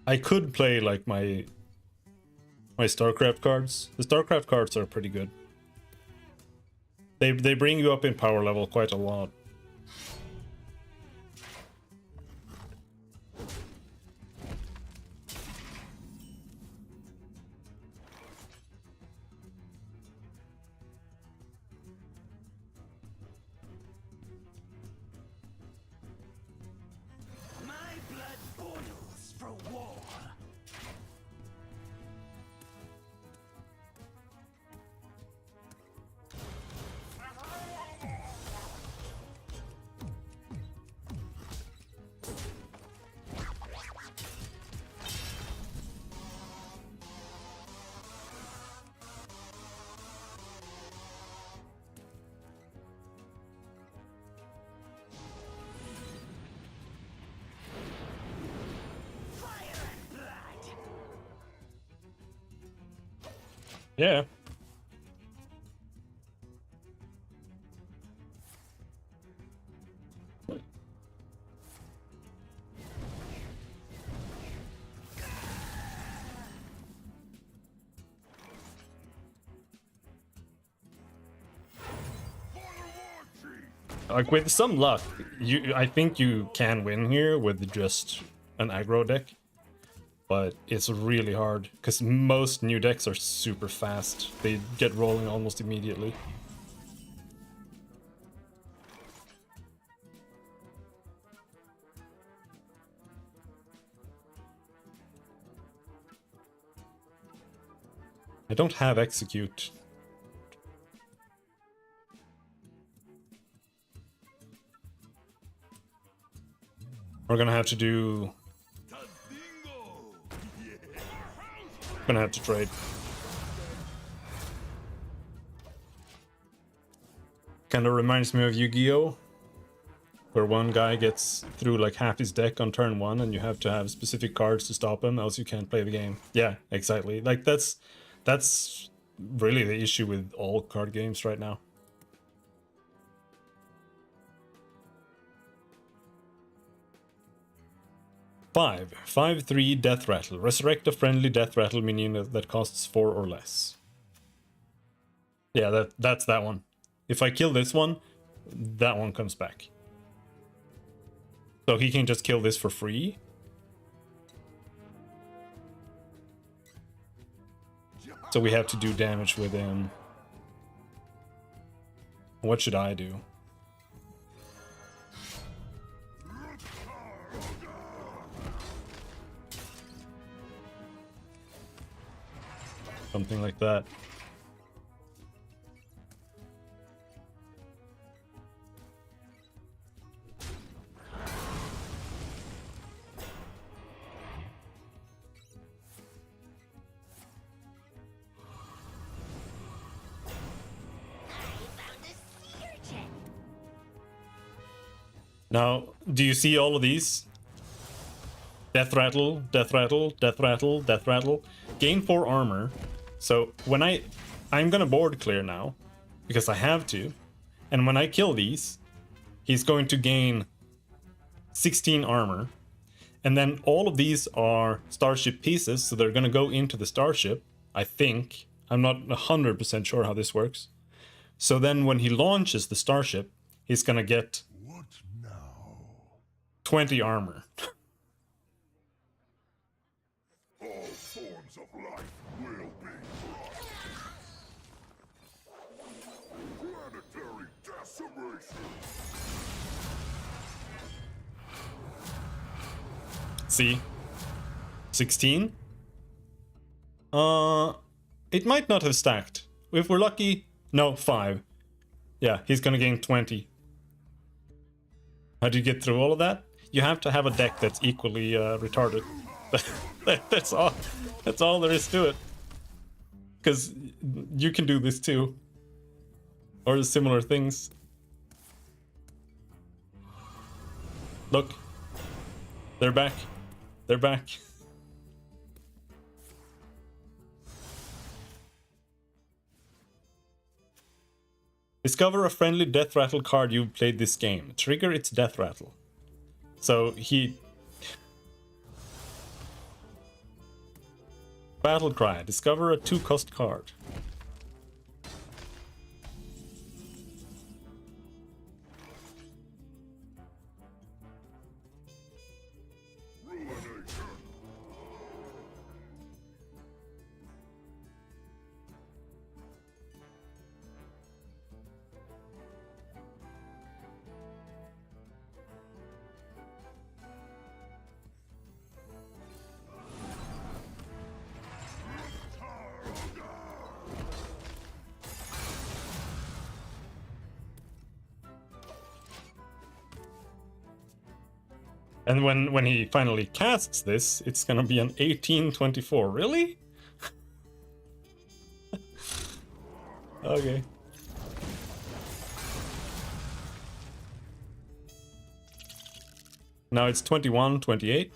I could play like my StarCraft cards. The StarCraft cards are pretty good. They bring you up in power level quite a lot. My blood boils for war. Yeah. Like with some luck, I think you can win here with just an aggro deck. But it's really hard, because most new decks are super fast. They get rolling almost immediately. I don't have execute. We're gonna have to do... Gonna have to trade. Kinda reminds me of Yu-Gi-Oh! Where one guy gets through like half his deck on turn 1 and you have to have specific cards to stop him, else you can't play the game. Yeah, exactly. Like that's really the issue with all card games right now. Five 5/3 Death Rattle. Resurrect a friendly Death Rattle minion that costs 4 or less. Yeah, that's that one. If I kill this one, that one comes back. So he can just kill this for free. So we have to do damage with him. What should I do? Something like that. Now, do you see all of these? Death Rattle, Death Rattle, Death Rattle, Death Rattle. Gain 4 armor. So when I'm gonna board clear now, because I have to. And when I kill these, he's going to gain 16 armor. And then all of these are starship pieces, so they're gonna go into the starship, I think. I'm not 100% sure how this works. So then when he launches the starship, he's gonna get 20 armor. All forms of life will be crushed. Planetary decimation. See? 16? It might not have stacked. If we're lucky, no, 5. Yeah, he's gonna gain 20. How do you get through all of that? You have to have a deck that's equally retarded. That's all. That's all there is to it. Because you can do this too, or similar things. Look, they're back. They're back. Discover a friendly Death Rattle card you've played this game. Trigger its Death Rattle. So he... Battle Cry. Discover a 2-cost card. And when he finally casts this, it's gonna be an 1824. Really? Okay. Now it's 2128.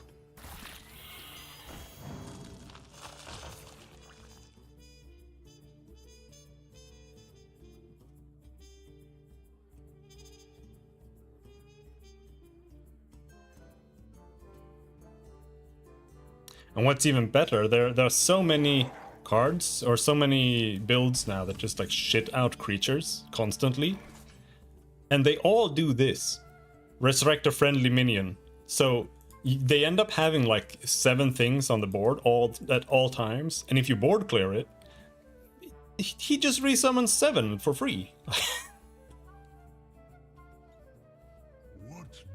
And what's even better, there are so many cards or so many builds now that just like shit out creatures constantly. And they all do this. Resurrect a friendly minion. So they end up having like 7 things on the board at all times. And if you board clear it, he just resummons 7 for free.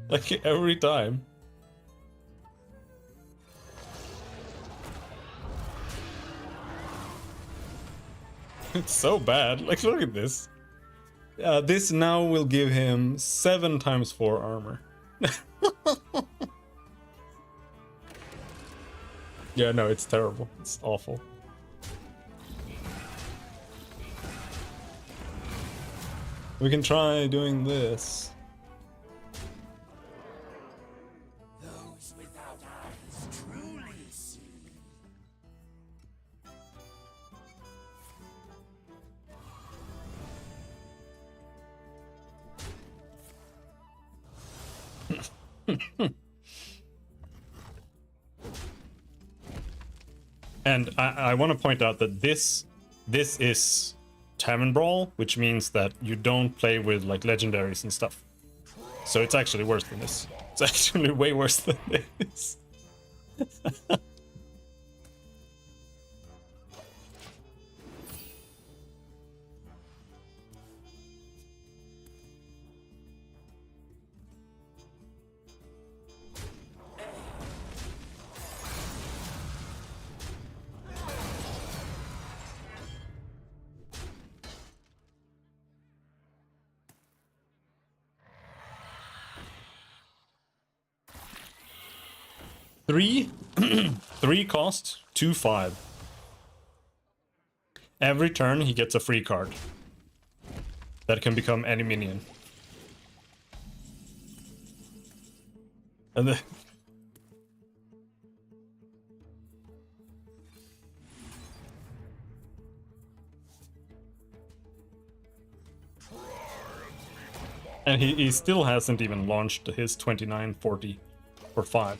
Like every time. It's so bad. Like, look at this. This now will give him 7 times 4 armor. Yeah, no, it's terrible. It's awful. We can try doing this. Those without eyes truly see. And I want to point out that this is Tavern Brawl, which means that you don't play with like legendaries and stuff. So it's actually worse than this. It's actually way worse than this. Three, 3 cost, 2/5. Every turn he gets a free card that can become any minion. And then and he still hasn't even launched his 2940 for 5.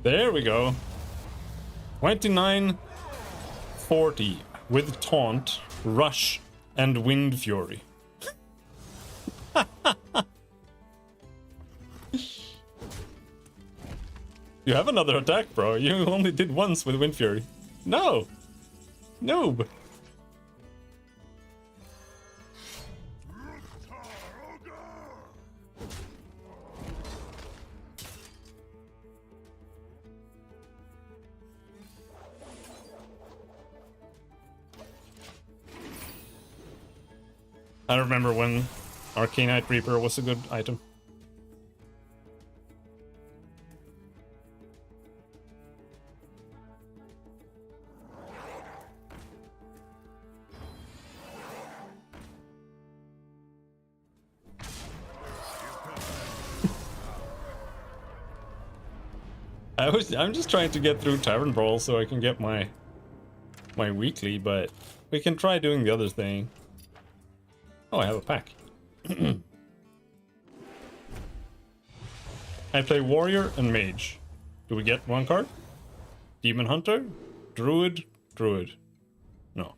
There we go. 2940 with Taunt, Rush, and Wind Fury. You have another attack, bro. You only did once with Wind Fury. No! Noob! I remember when Arcanite Reaper was a good item. I'm just trying to get through Tavern Brawl so I can get my weekly, but we can try doing the other thing. Oh, I have a pack. I play Warrior and Mage. Do we get one card? Demon Hunter? Druid? Druid. No.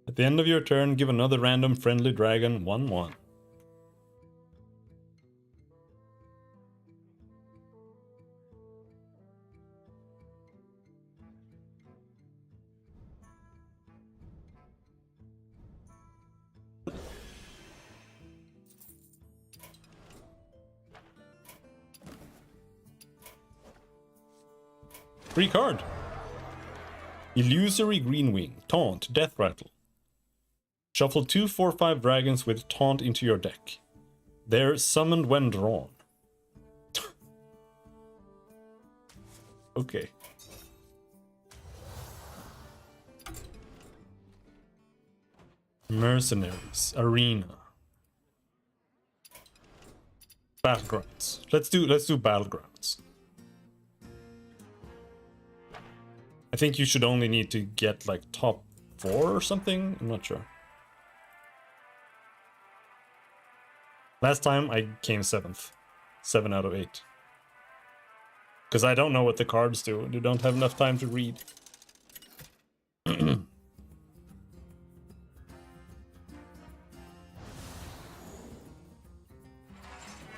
At the end of your turn, give another random friendly dragon 1/1. Free card. Illusory Greenwing, Taunt, Death Rattle. Shuffle 2 4/5 dragons with Taunt into your deck. They're summoned when drawn. Okay. Mercenaries, Arena. Battlegrounds. Let's do Battlegrounds. I think you should only need to get like top 4 or something. I'm not sure. Last time I came 7th. 7 out of 8. Because I don't know what the cards do and you don't have enough time to read.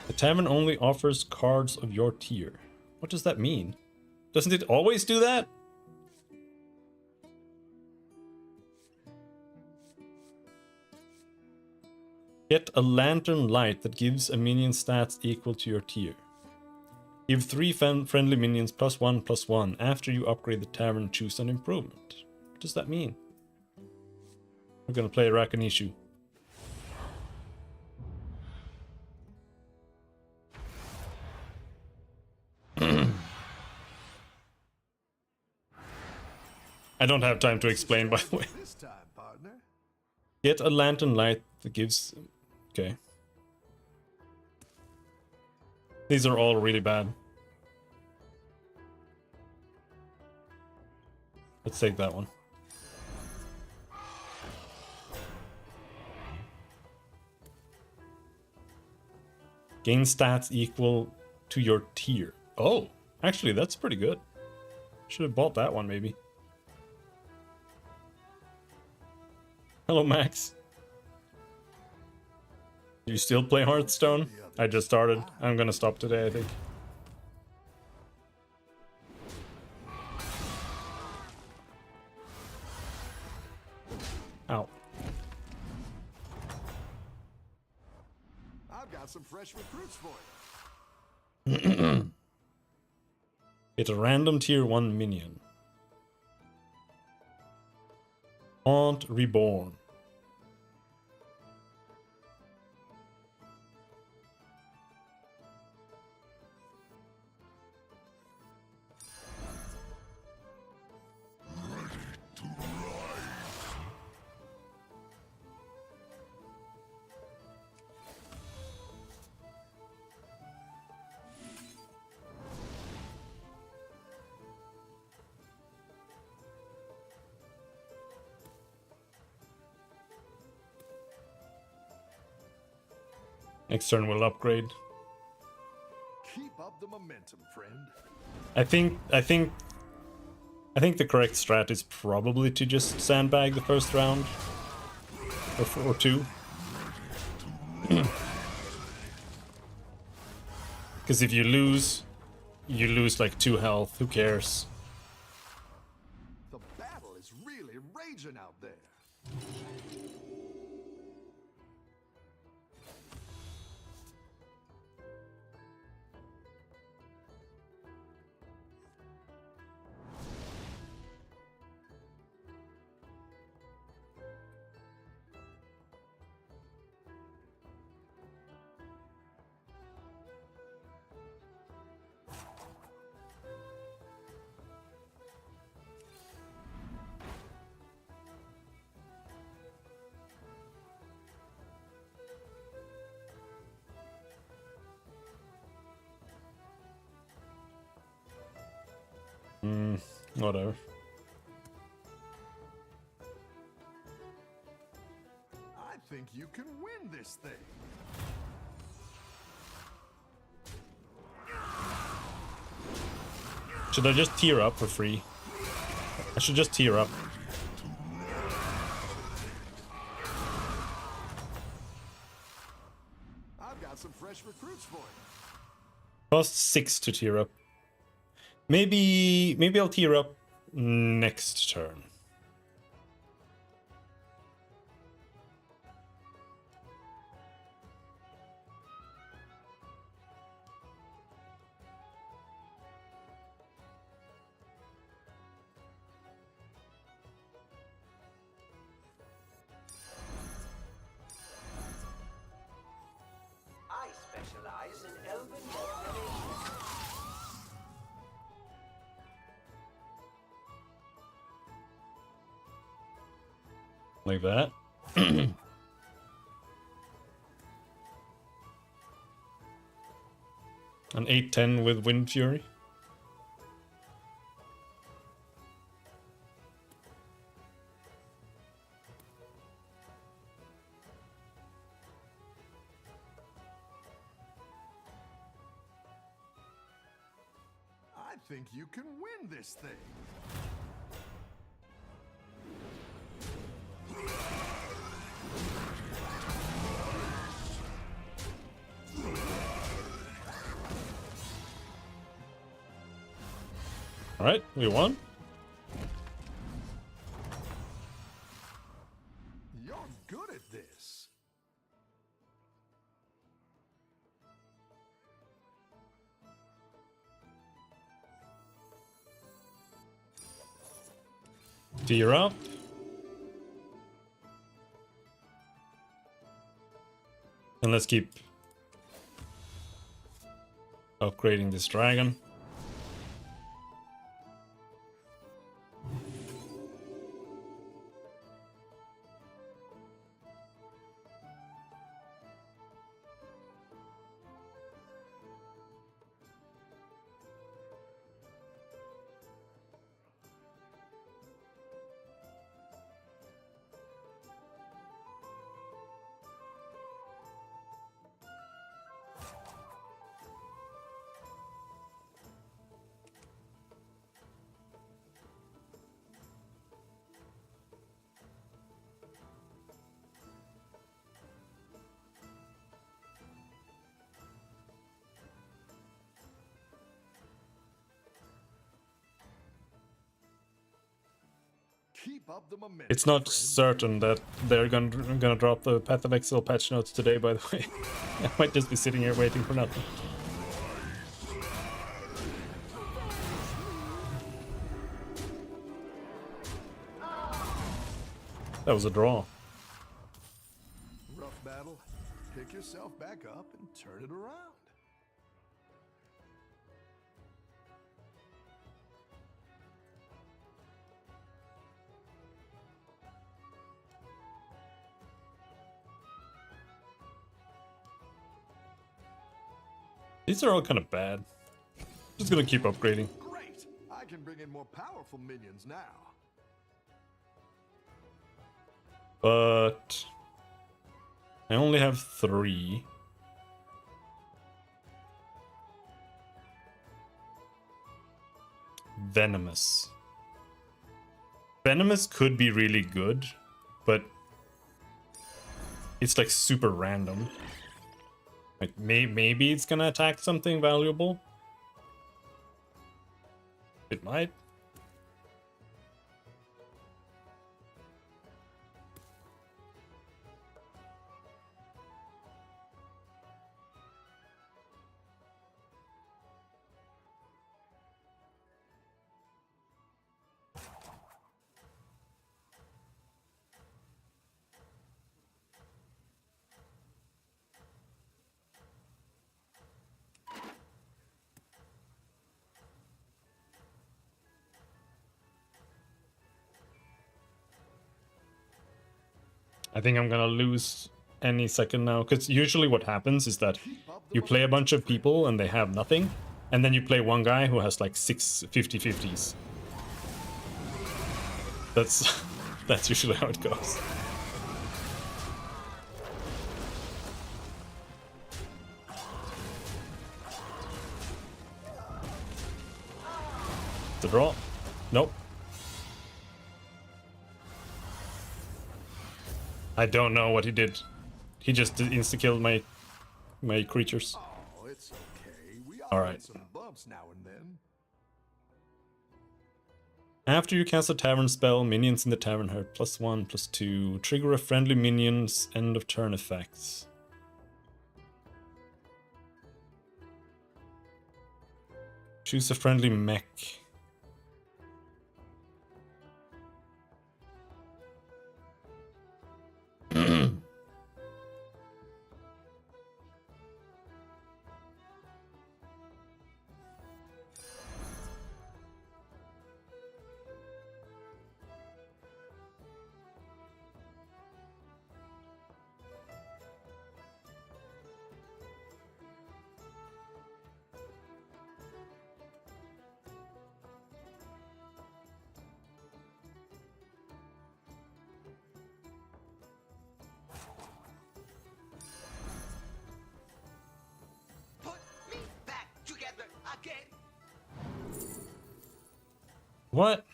The tavern only offers cards of your tier. What does that mean? Doesn't it always do that? Get a lantern light that gives a minion stats equal to your tier. Give 3 friendly minions +1/+1. After you upgrade the tavern, choose an improvement. What does that mean? We're gonna play Rakanishu. I don't have time to explain, by the way. This time, partner. Get a lantern light that gives... Okay. These are all really bad. Let's take that one. Gain stats equal to your tier. Oh, actually, that's pretty good. Should have bought that one, maybe. Hello, Max. Do you still play Hearthstone? I just started. I'm gonna stop today, I think. Ow. I've got some fresh recruits for you. Get a random tier 1 minion. Haunt Reborn. Next turn will upgrade. Keep up the momentum, friend. I think the correct strat is probably to just sandbag the first round. Or two. Because if you lose like 2 health, who cares? The battle is really raging out there. Whatever. I think you can win this thing. Should I just tier up for free? I should just tier up. I've got some fresh recruits for you. Costs 6 to tier up. Maybe I'll tier up next turn. I specialize in elven declaration. Like that. An 8/10 with Wind Fury. I think you can win this thing. Alright, we won. You're good at this. Tear up. And let's keep upgrading this dragon. Keep up the momentum. It's not friend. certain that they're gonna drop the Path of Exile patch notes today, by the way. I might just be sitting here waiting for nothing. That was a draw. Rough battle. Pick yourself back up and turn it around. These are all kind of bad. Just gonna keep upgrading. Great. I can bring in more powerful minions now. But I only have 3. Venomous. Venomous could be really good, but it's like super random. Like maybe it's gonna attack something valuable. It might. I think I'm gonna lose any second now, because usually what happens is that you play a bunch of people and they have nothing, and then you play one guy who has like 6 50-50s. That's usually how it goes. The draw? Nope. I don't know what he did. He just insta-killed my creatures. Oh, it's okay. We all All get right. some bumps now and then. After you cast a tavern spell, minions in the tavern have +1/+2. Trigger a friendly minion's end of turn effects. Choose a friendly mech. Put me back together again. What?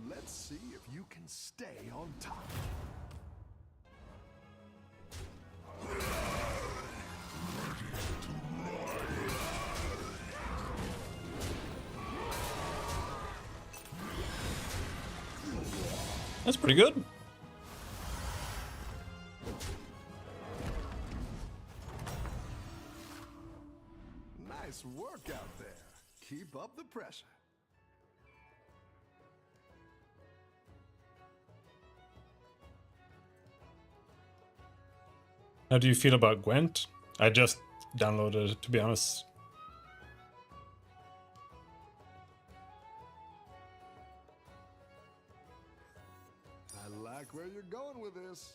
Let's see if you can stay on top. That's pretty good. Nice work out there. Keep up the pressure. How do you feel about Gwent? I just downloaded it, to be honest. I like where you're going with this.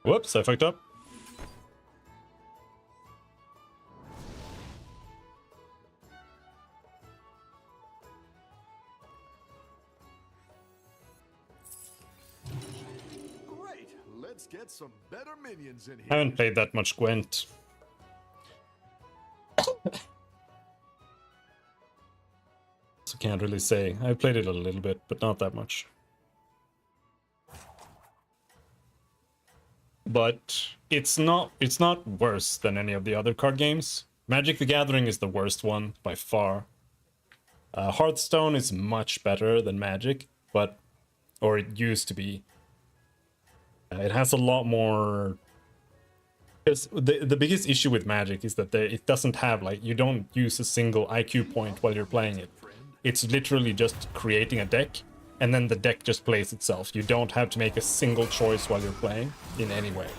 Whoops, I fucked up. Great. Let's get some better minions in I here. haven't played that much Gwent. So can't really say. I played it a little bit, but not that much. But it's not worse than any of the other card games. Magic the Gathering is the worst one by far. Hearthstone is much better than Magic, or it used to be. It has a lot more. Because the biggest issue with Magic is that it doesn't have, like, you don't use a single IQ point while you're playing it. It's literally just creating a deck, and then the deck just plays itself. You don't have to make a single choice while you're playing in any way.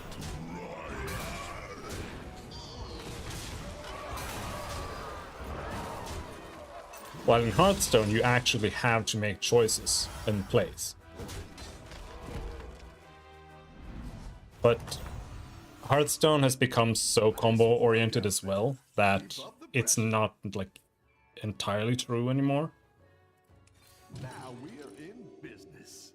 While in Hearthstone, you actually have to make choices and plays. But Hearthstone has become so combo-oriented as well that it's not, like, entirely true anymore. Now we are in business.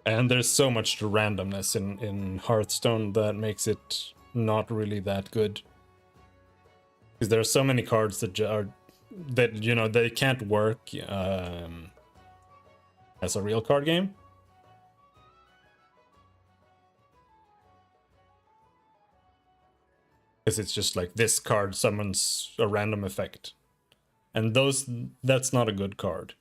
And there's so much randomness in Hearthstone that makes it not really that good. Because there are so many cards that you know, they can't work as a real card game. Because it's just like this card summons a random effect. And that's not a good card.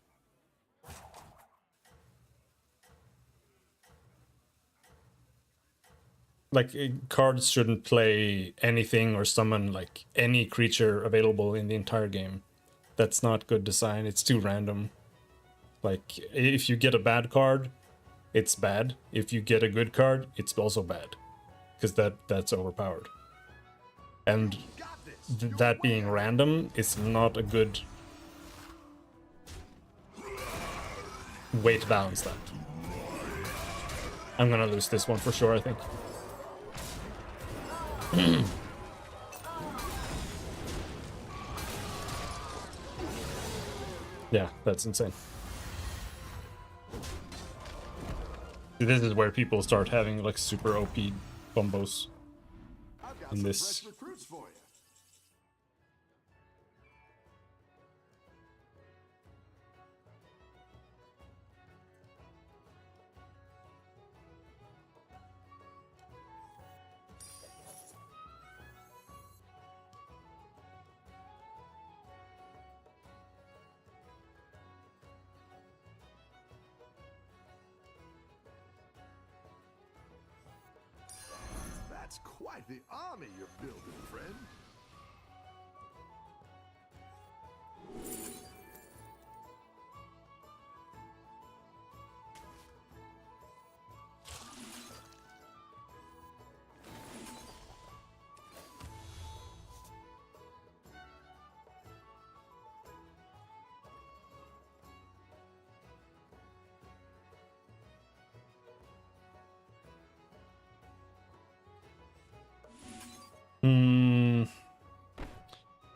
Like, cards shouldn't play anything or summon, like, any creature available in the entire game. That's not good design. It's too random. Like, if you get a bad card, it's bad. If you get a good card, it's also bad. Because that's overpowered. And that being random is not a good way to balance that. I'm gonna lose this one for sure, I think. Yeah, that's insane. This is where people start having, like, super OP combos I've got in some this. fresh recruits for you. That's quite the army you're building, friend.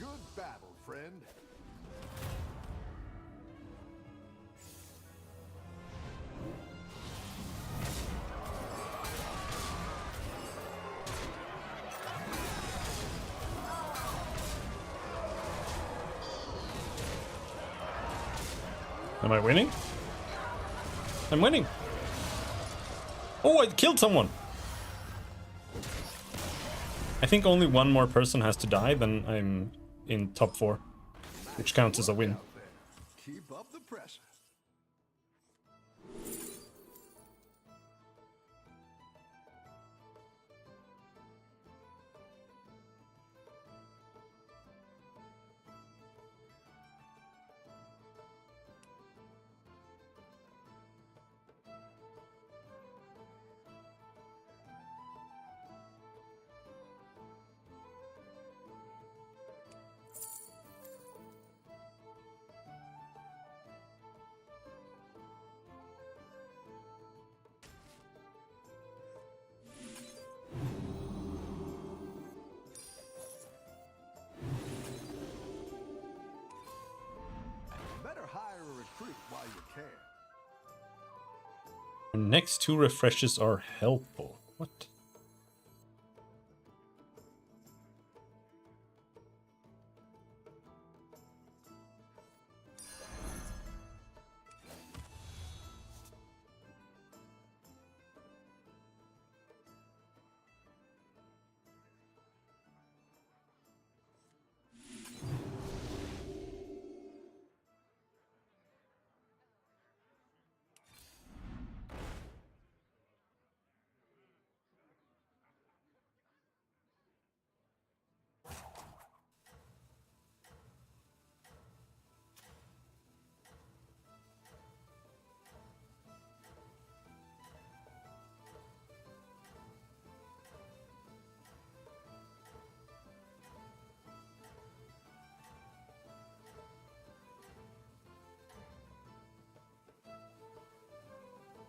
good battle, friend. Am I winning? I'm winning. Oh, I killed someone. I think only one more person has to die, then I'm in top 4, which counts as a win. Out there. Keep up the pressure. Better hire a recruit while you can. Next 2 refreshes are helpful. What?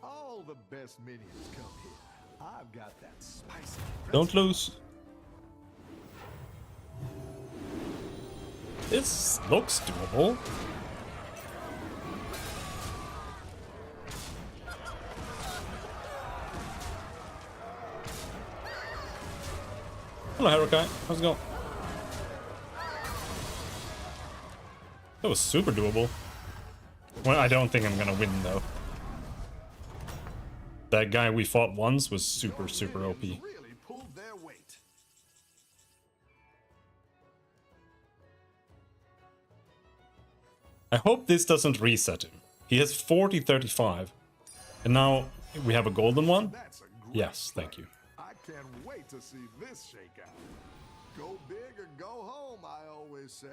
All the best minions come here. I've got that spicy. Don't lose. This looks doable. Hello, Harukai. How's it going? That was super doable. Well, I don't think I'm gonna win, though. That guy we fought once was super OP. Really pulled their weight. I hope this doesn't reset him. He has 40-35. And now we have a golden one? That's a great Yes, thank you. I can't wait to see this shake out. Go big or go home, I always say.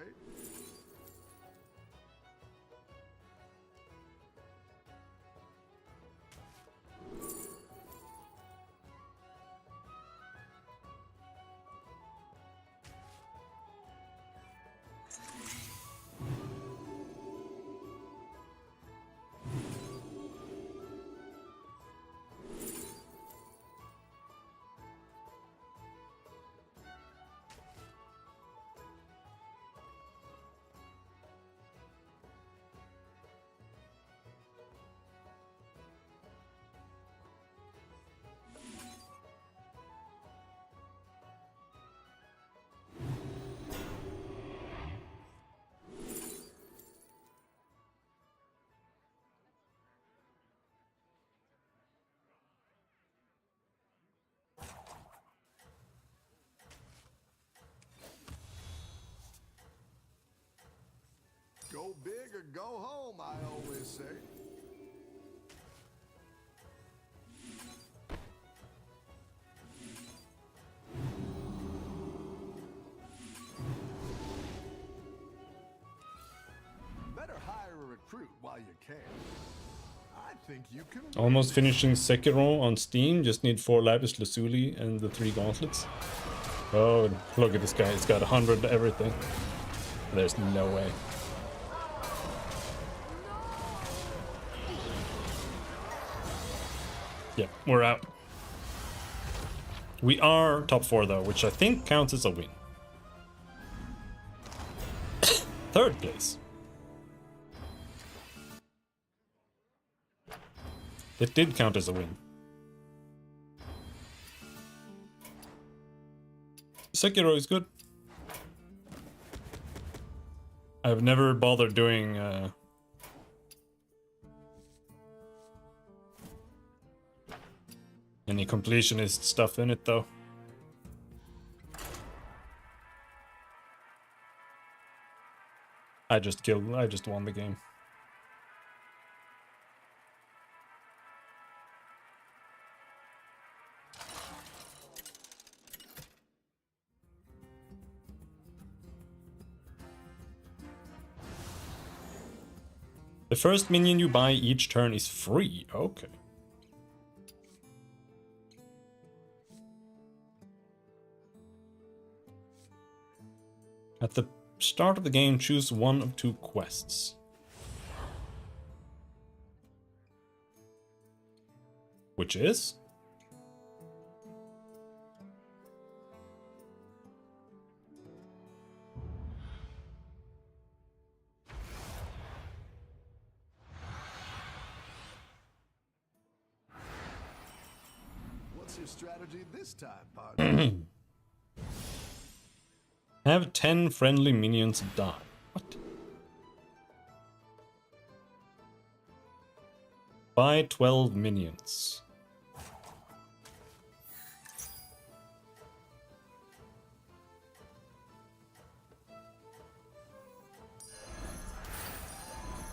Go big or go home, I always say. Better hire a recruit while you can. I think you can. Almost finishing Sekiro on Steam. Just need 4 Lapis Lazuli and the 3 gauntlets. Oh, look at this guy. He's got 100 everything. There's no way. Yeah, we're out. We are top 4 though, which I think counts as a win. third place. It did count as a win. Sekiro is good. I've never bothered doing any completionist stuff in it though. I just won the game. The first minion you buy each turn is free. Okay. At the start of the game, choose one of two quests. Which is? What's your strategy this time, partner? Have 10 friendly minions die. What? Buy 12 minions.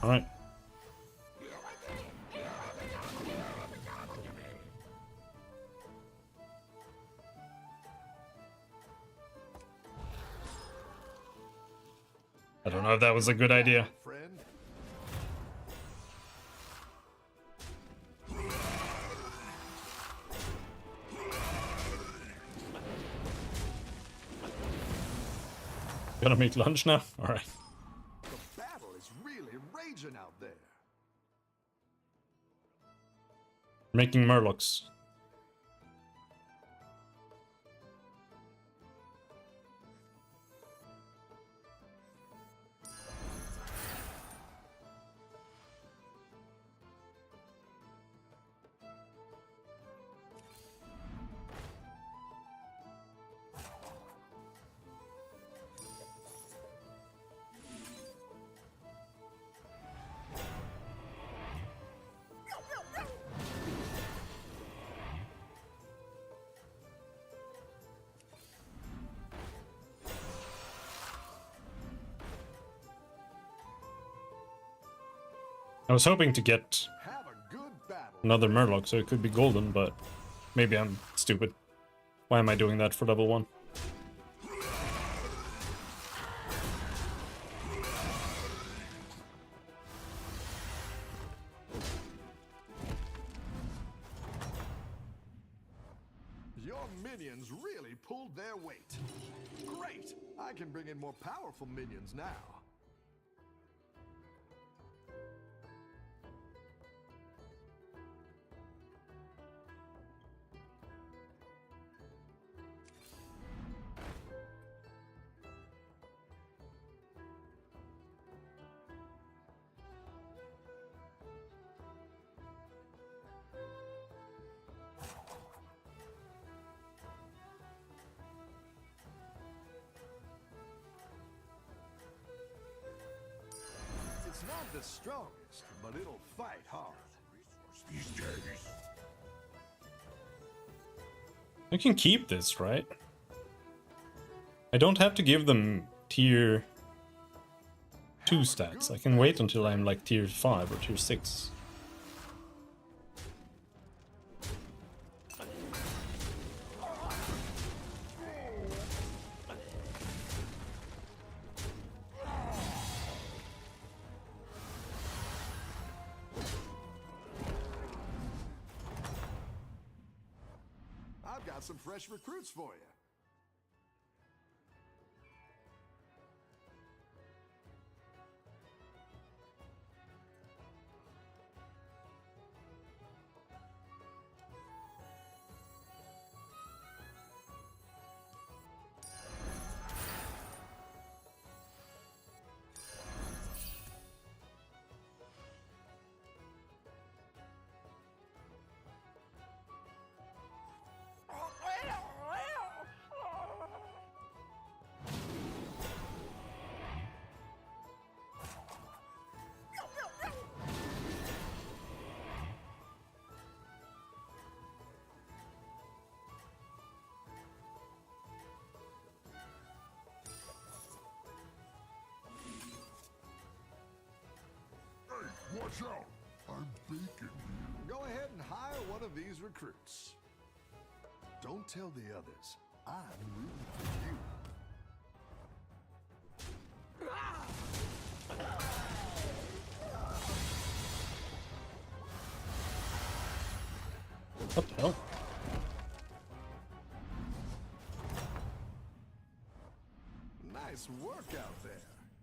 Alright. I don't know if that was a good idea. Friend? Gonna make lunch now? Alright. The battle is really raging out there. Making murlocs. I was hoping to get Have a good battle. another murloc so it could be golden, but maybe I'm stupid. Why am I doing that for level 1? Your minions really pulled their weight. Great! I can bring in more powerful minions now. It's not the strongest, but it'll fight hard. These days. I can keep this, right? I don't have to give them tier 2 stats. I can wait until I'm like tier 5 or tier 6. I've got some fresh recruits for you. Watch out! I'm beacon you. Go ahead and hire one of these recruits. Don't tell the others. I'm rooting for you. What the hell? Nice work out there.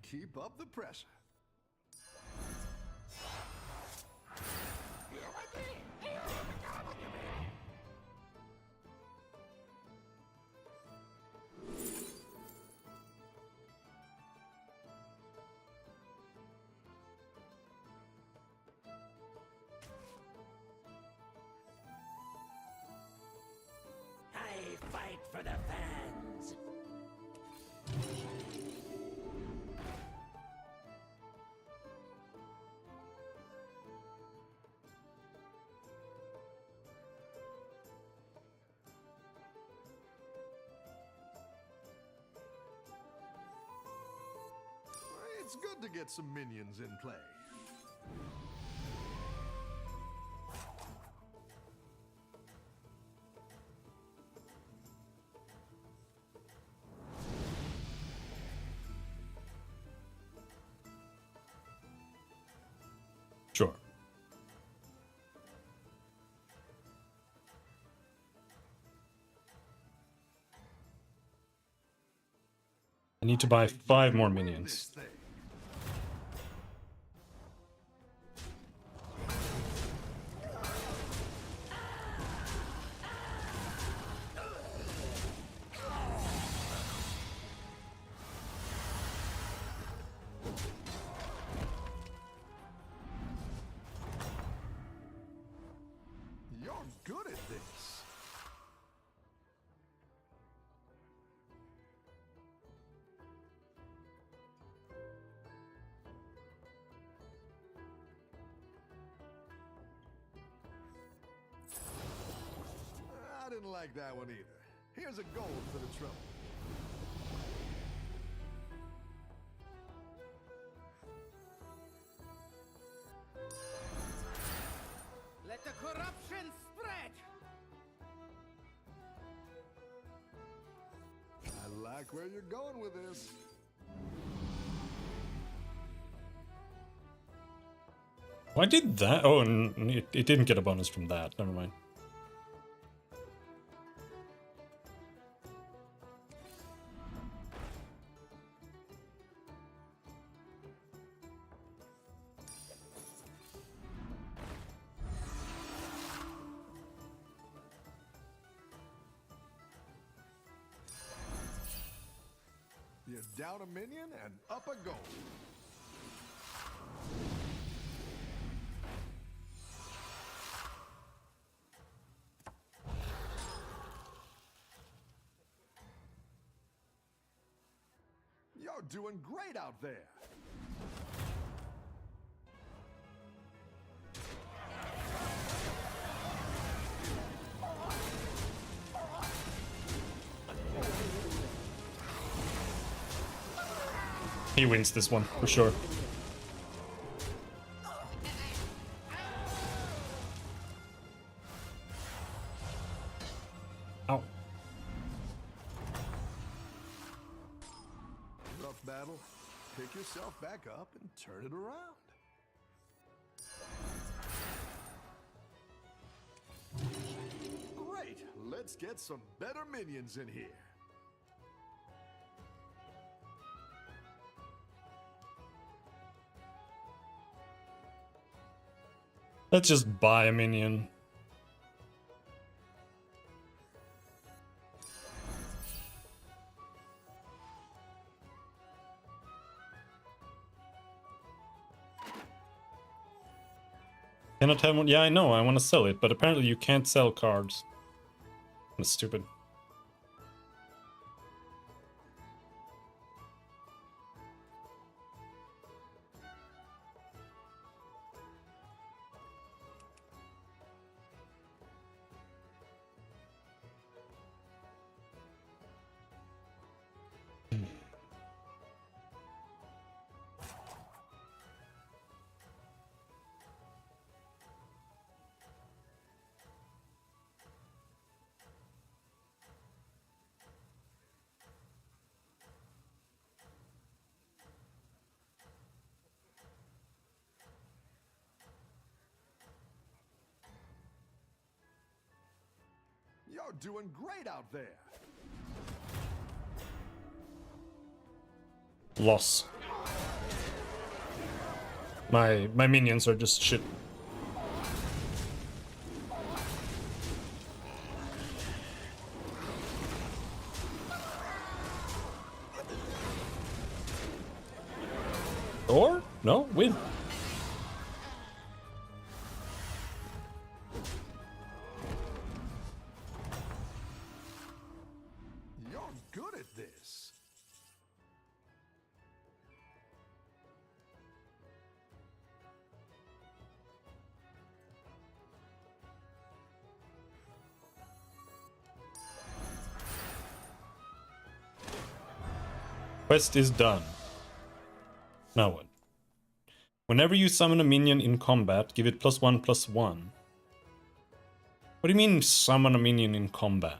Keep up the pressure. I fight for the fans. It's good to get some minions in play. Sure. I need to buy 5 more minions. This thing. You're good at this. I didn't like that one either. Here's a gold for the trouble. Let the corruption spread. I like where you're going with this. Why did that? Oh, it didn't get a bonus from that. Never mind. You're down a minion and up a gold. You're doing great out there. He wins this one, for sure. Ow. Rough battle. Pick yourself back up and turn it around. Great. Let's get some better minions in here. Let's just buy a minion. Cannot have one. Yeah, I know. I want to sell it, but apparently you can't sell cards. That's stupid. You're doing great out there. Loss. My minions are just shit. Or no, win. You're good at this. Quest is done. Now what? Whenever you summon a minion in combat, give it +1/+1. What do you mean summon a minion in combat?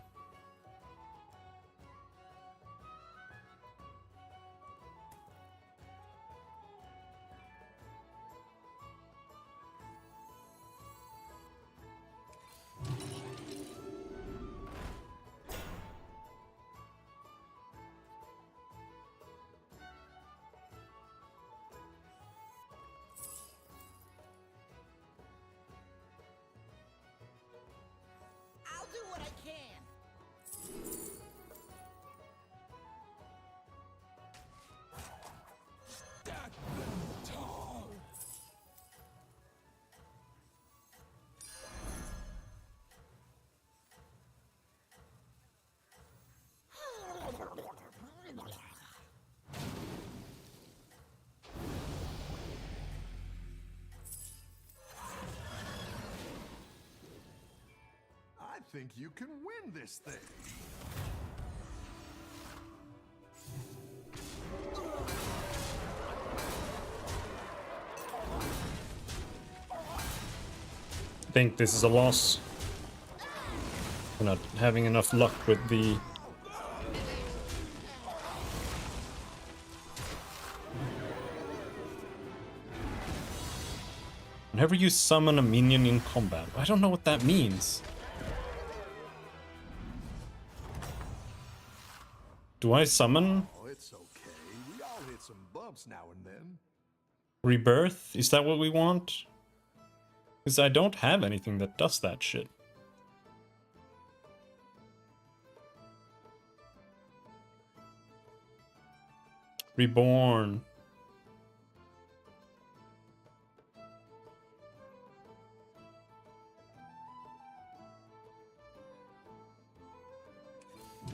I'll do what I can. I think you can win this thing. I think this is a loss. We're not having enough luck with the... Whenever you summon a minion in combat. I don't know what that means. Do I summon Oh, it's okay. We all hit some bumps now and then. Rebirth? Is that what we want? Because I don't have anything that does that shit. Reborn.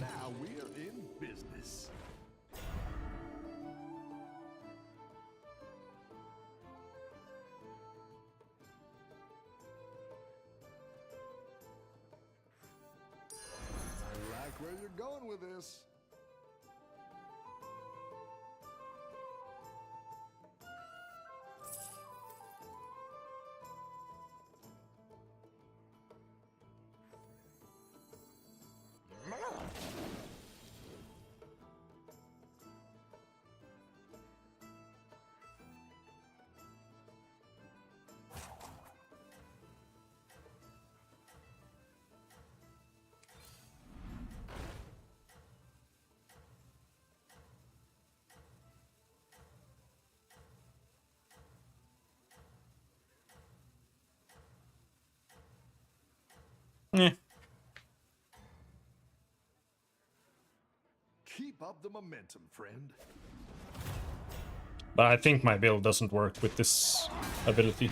Now we're in business. I like where you're going with this. Eh. Keep up the momentum, friend. But I think my build doesn't work with this ability.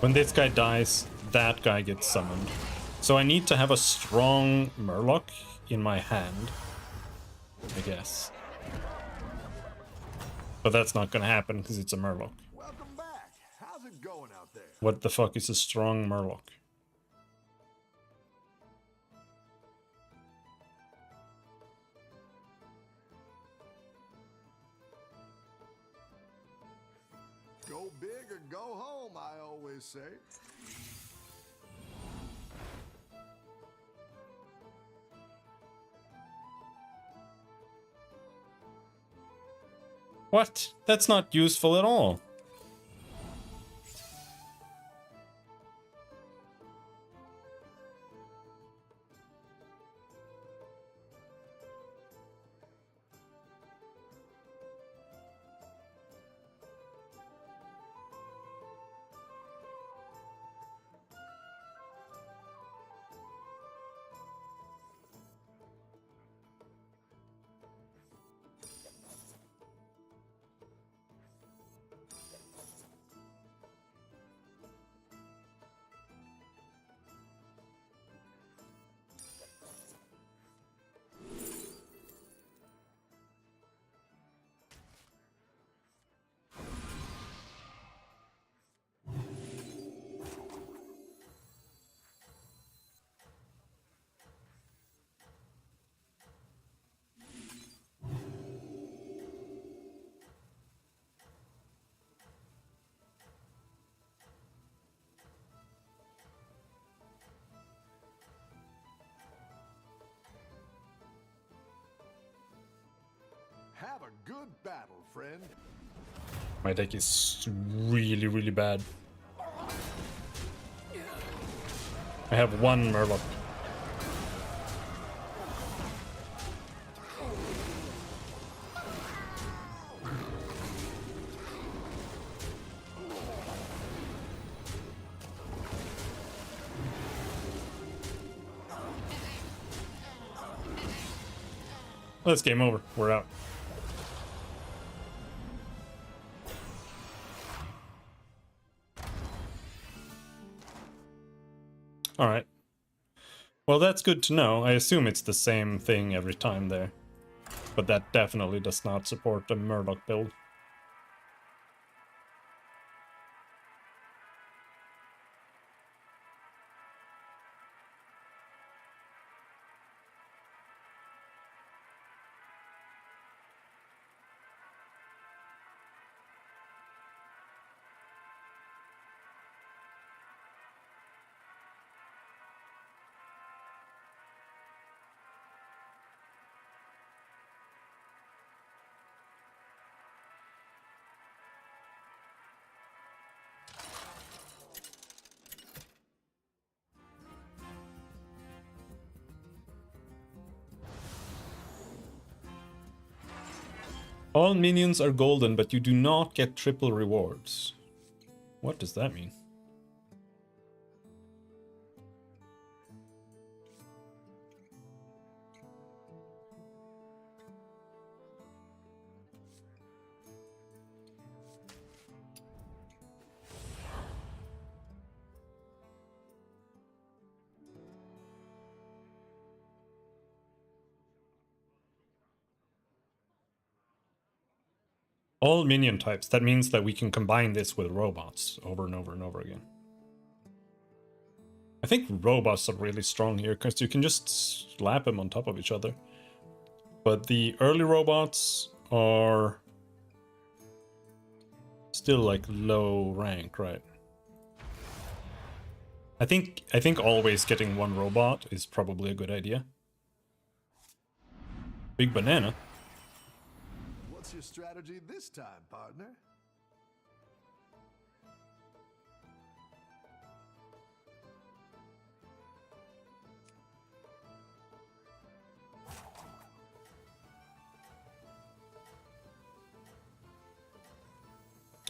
When this guy dies, that guy gets summoned. So I need to have a strong Murloc in my hand, I guess. But that's not gonna happen because it's a Murloc. Welcome back. How's it going out there? What the fuck is a strong Murloc? Go big or go home, I always say. What? That's not useful at all. Have a good battle, friend. My deck is really, really bad. I have one Murloc. That's game over. We're out. All right. Well, that's good to know. I assume it's the same thing every time there. But that definitely does not support the Murloc build. All minions are golden, but you do not get triple rewards. What does that mean? All minion types. That means that we can combine this with robots over and over and over again. I think robots are really strong here because you can just slap them on top of each other. But the early robots are still like low rank, right? I think always getting one robot is probably a good idea. Big banana. What's your strategy this time, partner?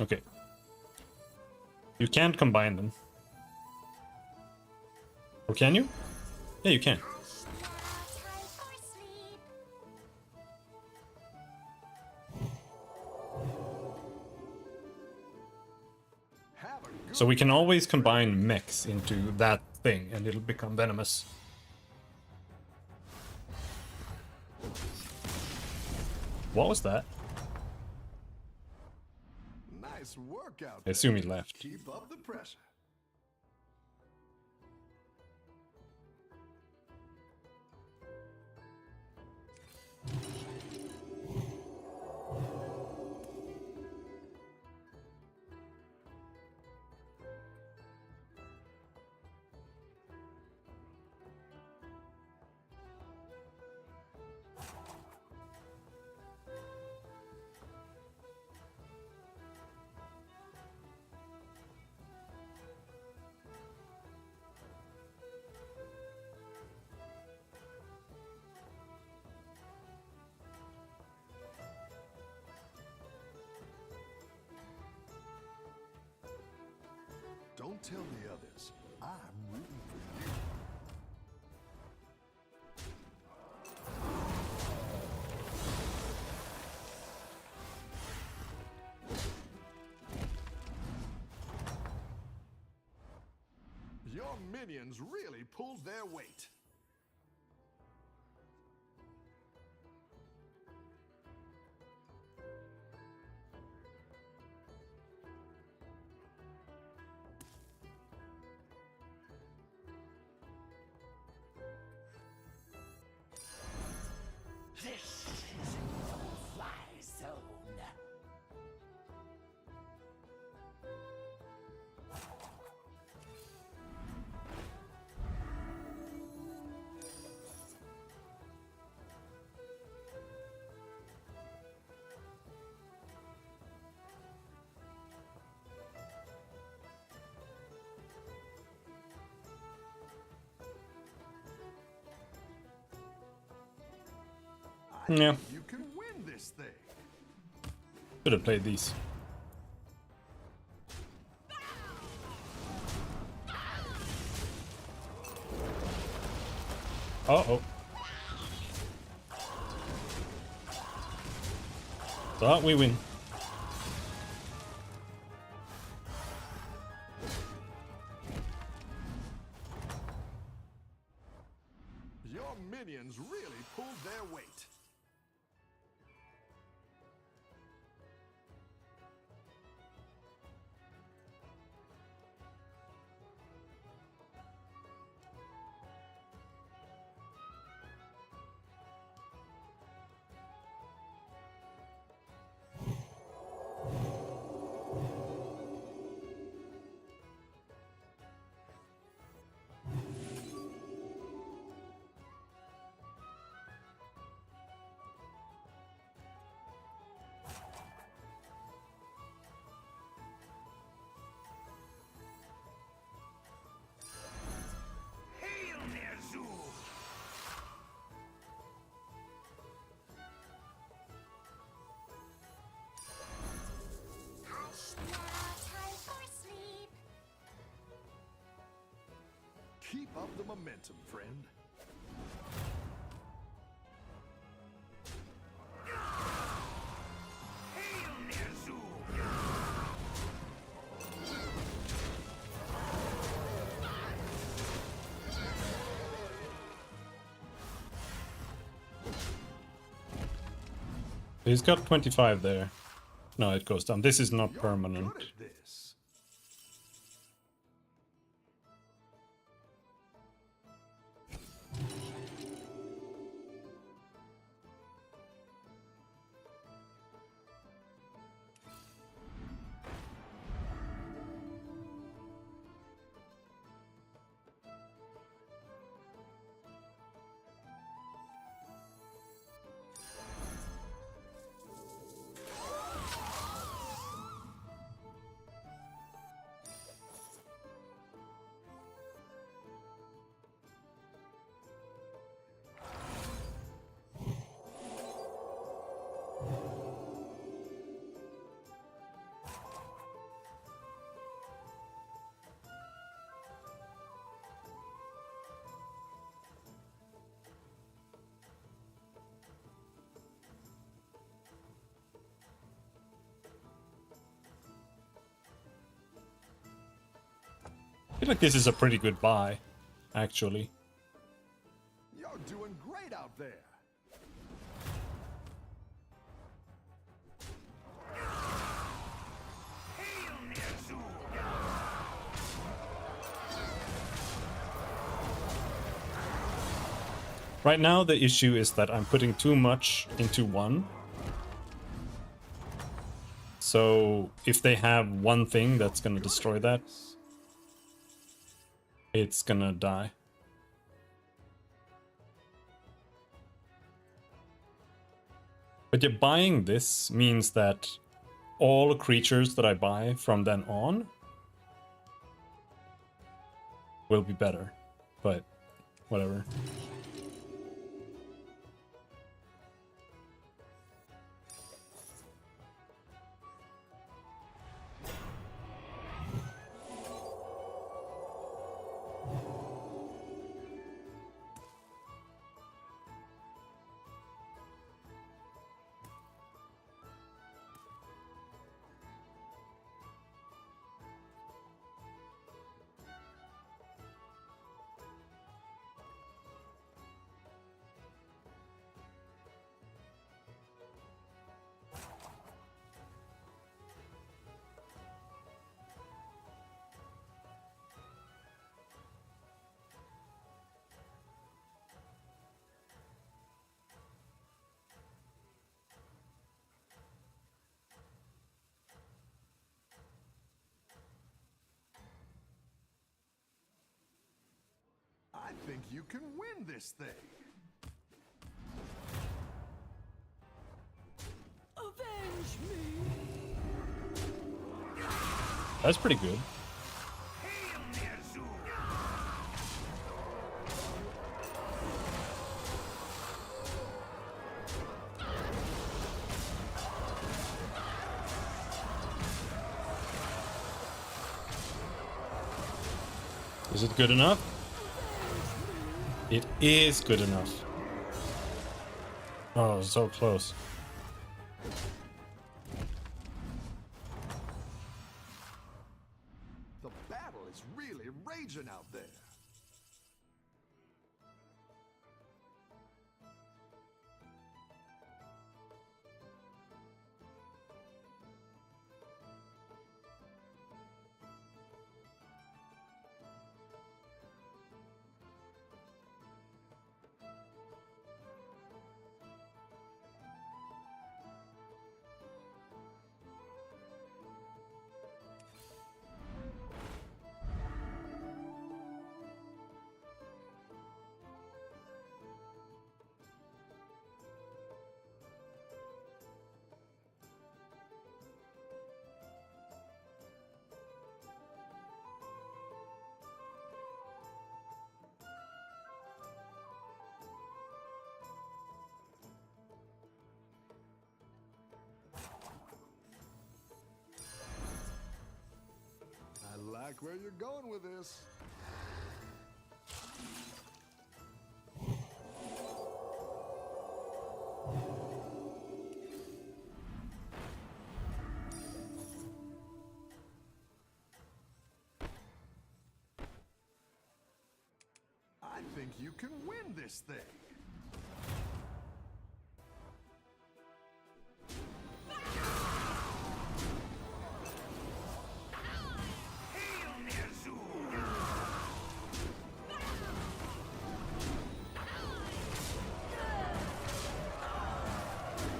Okay. You can't combine them. Or can you? Yeah, you can. So we can always combine mechs into that thing and it'll become venomous. What was that? Nice workout. I assume he left. Keep up the pressure. Don't tell the others. I'm rooting for you. Your minions really pulled their weight. This is a no-fly zone. Yeah, You can win this thing. should have played these. Uh-oh. But we win. Your minions really pulled their weight. Hail Ner'zhul! Hush now, time for sleep. Keep up the momentum, friend. Hail Ner'zhul! He's got 25 there. No, it goes down. This is not You're permanent. good at this. I feel like this is a pretty good buy, actually. You're doing great out there. Hail Ner'zhul! Right now, the issue is that I'm putting too much into one. So if they have one thing that's gonna destroy that, it's gonna die. But yeah, buying this means that all creatures that I buy from then on will be better. But whatever. you can win this thing. Avenge me! That's pretty good. Is it good enough? It is good enough. Oh, so close. The battle is really raging out there. I like where you're going with this. I think you can win this thing.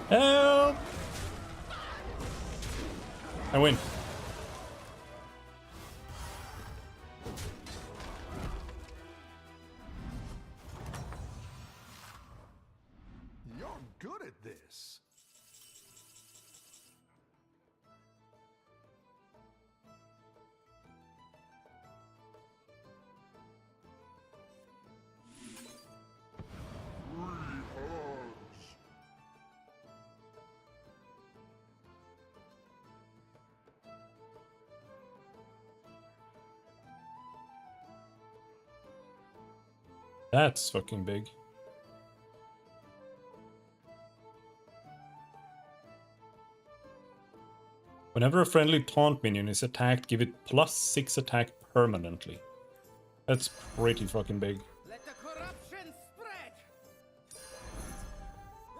Help! I win. You're good at this. That's fucking big. Whenever a friendly taunt minion is attacked, give it +6 attack permanently. That's pretty fucking big. Let the corruption spread!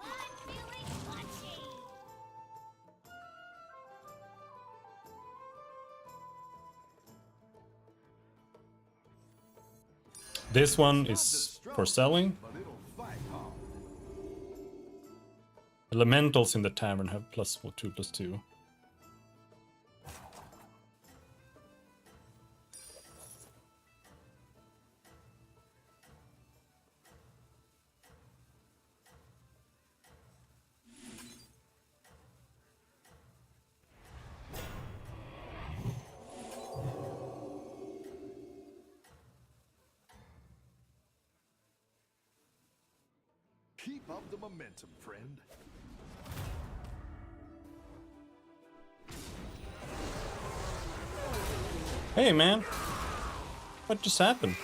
I'm feeling punchy. This one is for selling. But it'll fight hard. Elementals in the tavern have +2/+2. Keep up the momentum, friend. Hey man, what just happened?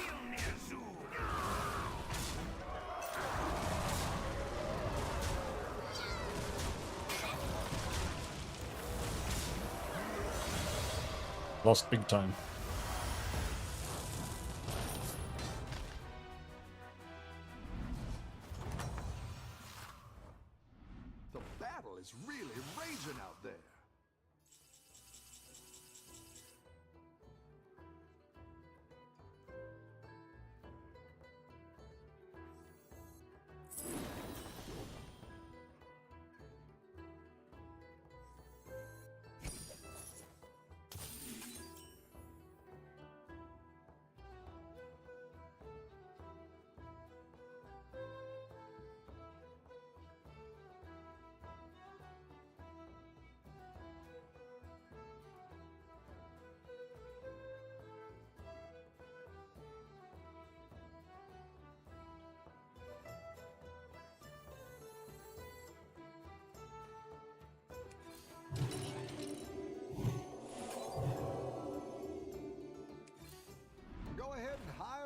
Lost big time. The battle is really raging out there.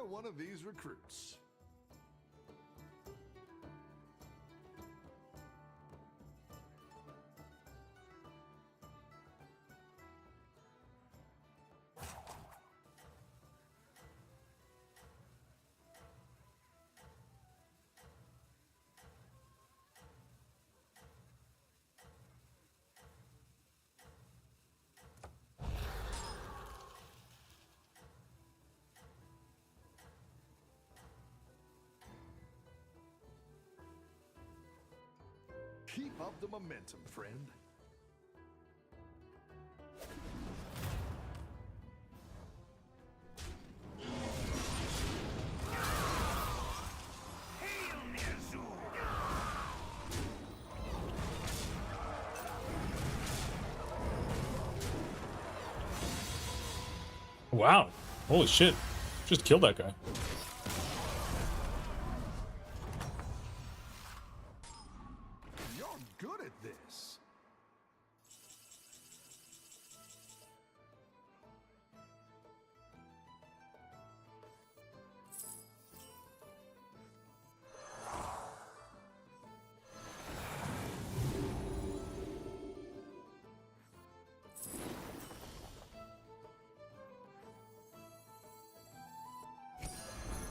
one of these recruits. Keep up the momentum, friend. Wow. Holy shit. Just killed that guy. You're good at this.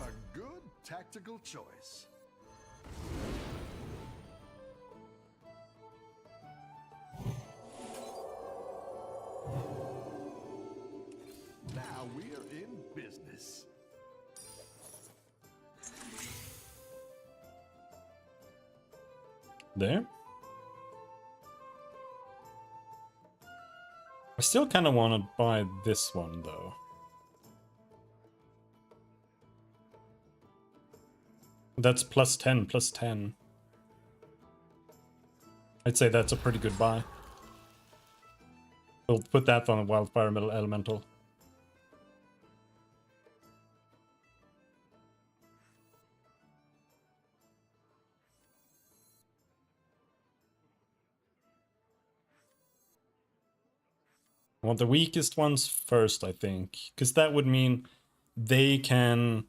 A good tactical choice. Now we're in business. There. I still kind of want to buy this one, though. That's plus 10, plus 10. I'd say that's a pretty good buy. We'll put that on a Wildfire Metal Elemental. I want the weakest ones first, I think. Because that would mean they can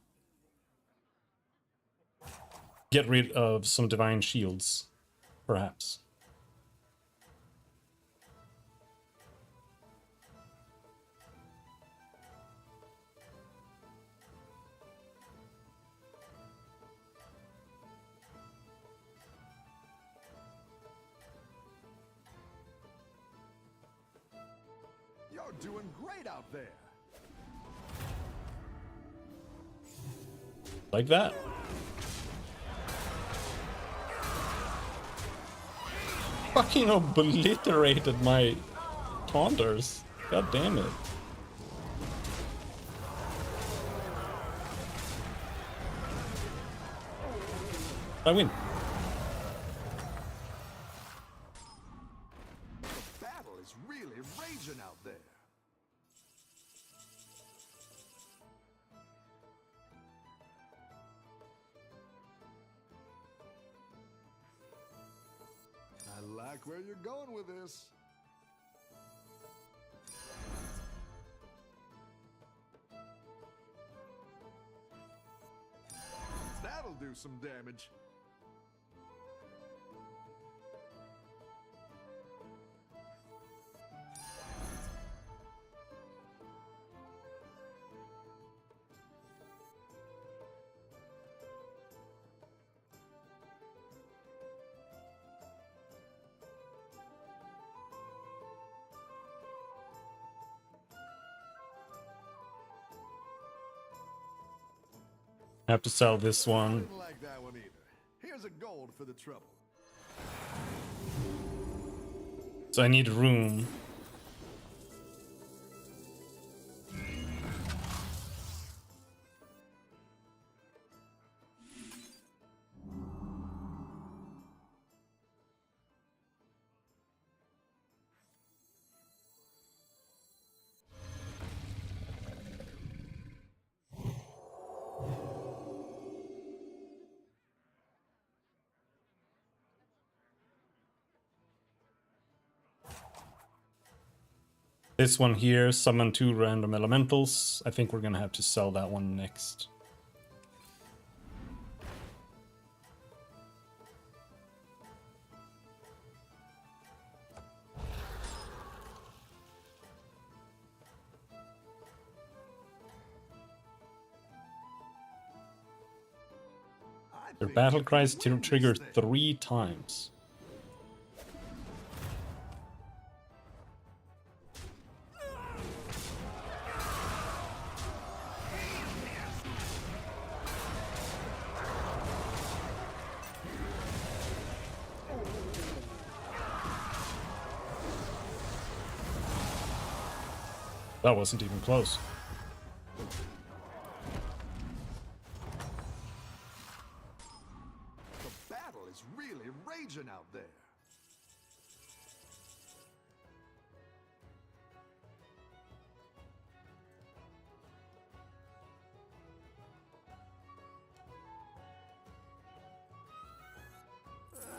get rid of some divine shields, perhaps. You're doing great out there. Like that. Fucking obliterated my taunters. God damn it. I win. The battle is really raging out there. I like where you're going with this. That'll do some damage. I have to sell this I one. didn't like that one either. Here's a gold for the trouble. So I need room. This one here, summon 2 random elementals. I think we're gonna have to sell that one next. Their thing battle if you cries win trigger this thing. 3 times. That wasn't even close. The battle is really raging out there.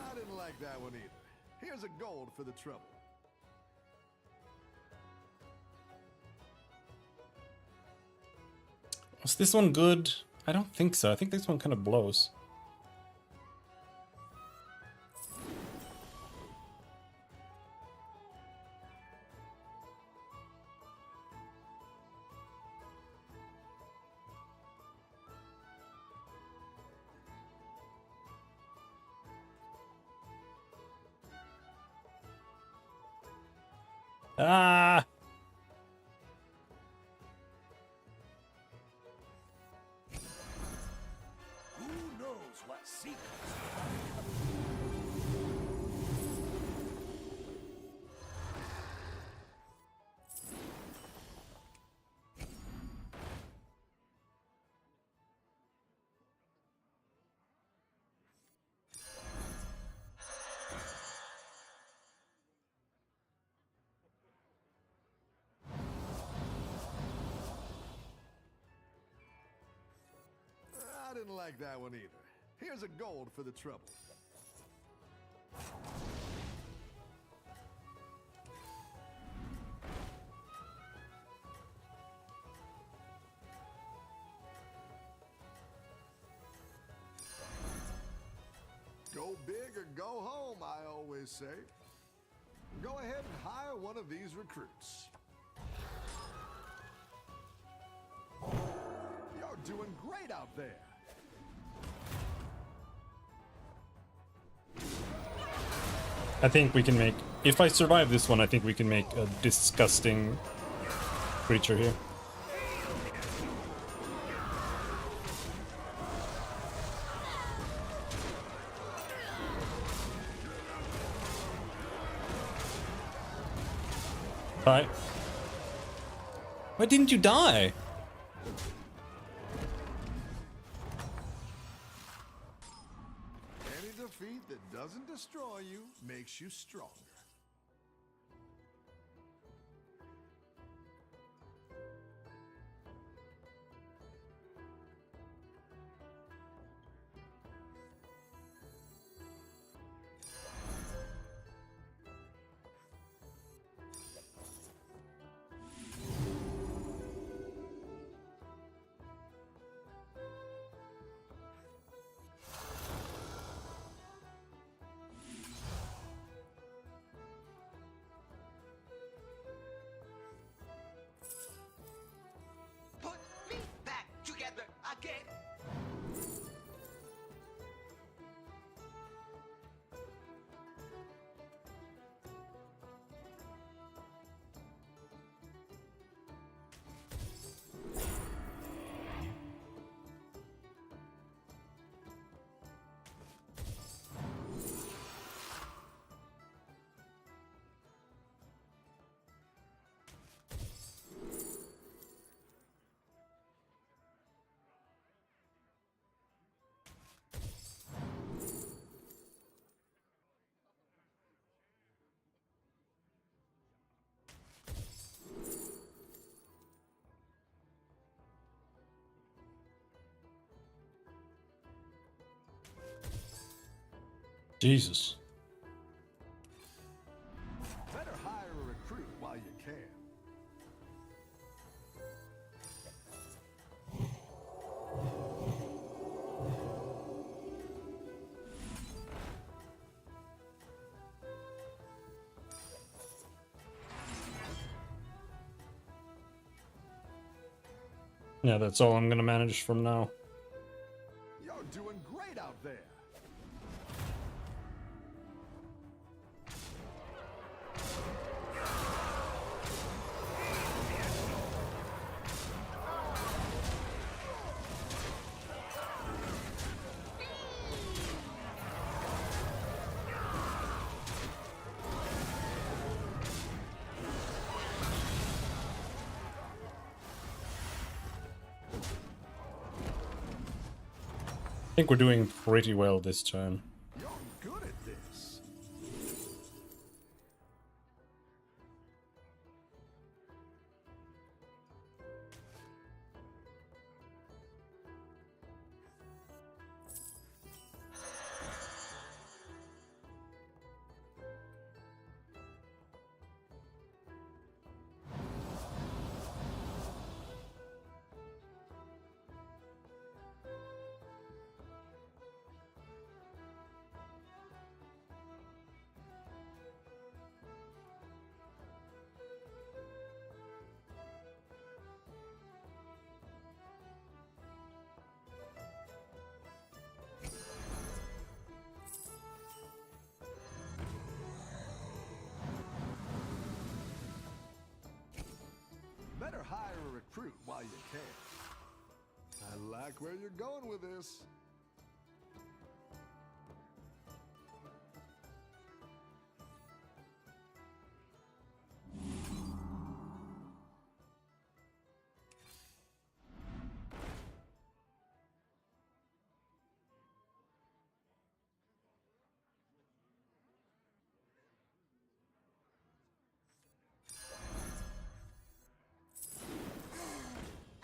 I didn't like that one either. Here's a gold for the trouble. Was this one good? I don't think so. I think this one kind of blows. Ah! Who knows what secrets? I didn't like that one either. Here's a gold for the trouble. Go big or go home, I always say. Go ahead and hire one of these recruits. You're doing great out there. I think we can make... If I survive this one, I think we can make a disgusting creature here. Die. Why didn't you die? Any defeat that doesn't destroy you makes you stronger. Put me back together again. Jesus. Better hire a recruit while you can. Yeah, that's all I'm gonna manage from now. You're doing great out there. think we're doing pretty well this turn. You're good at this. Better hire a recruit while you can. I like where you're going with this.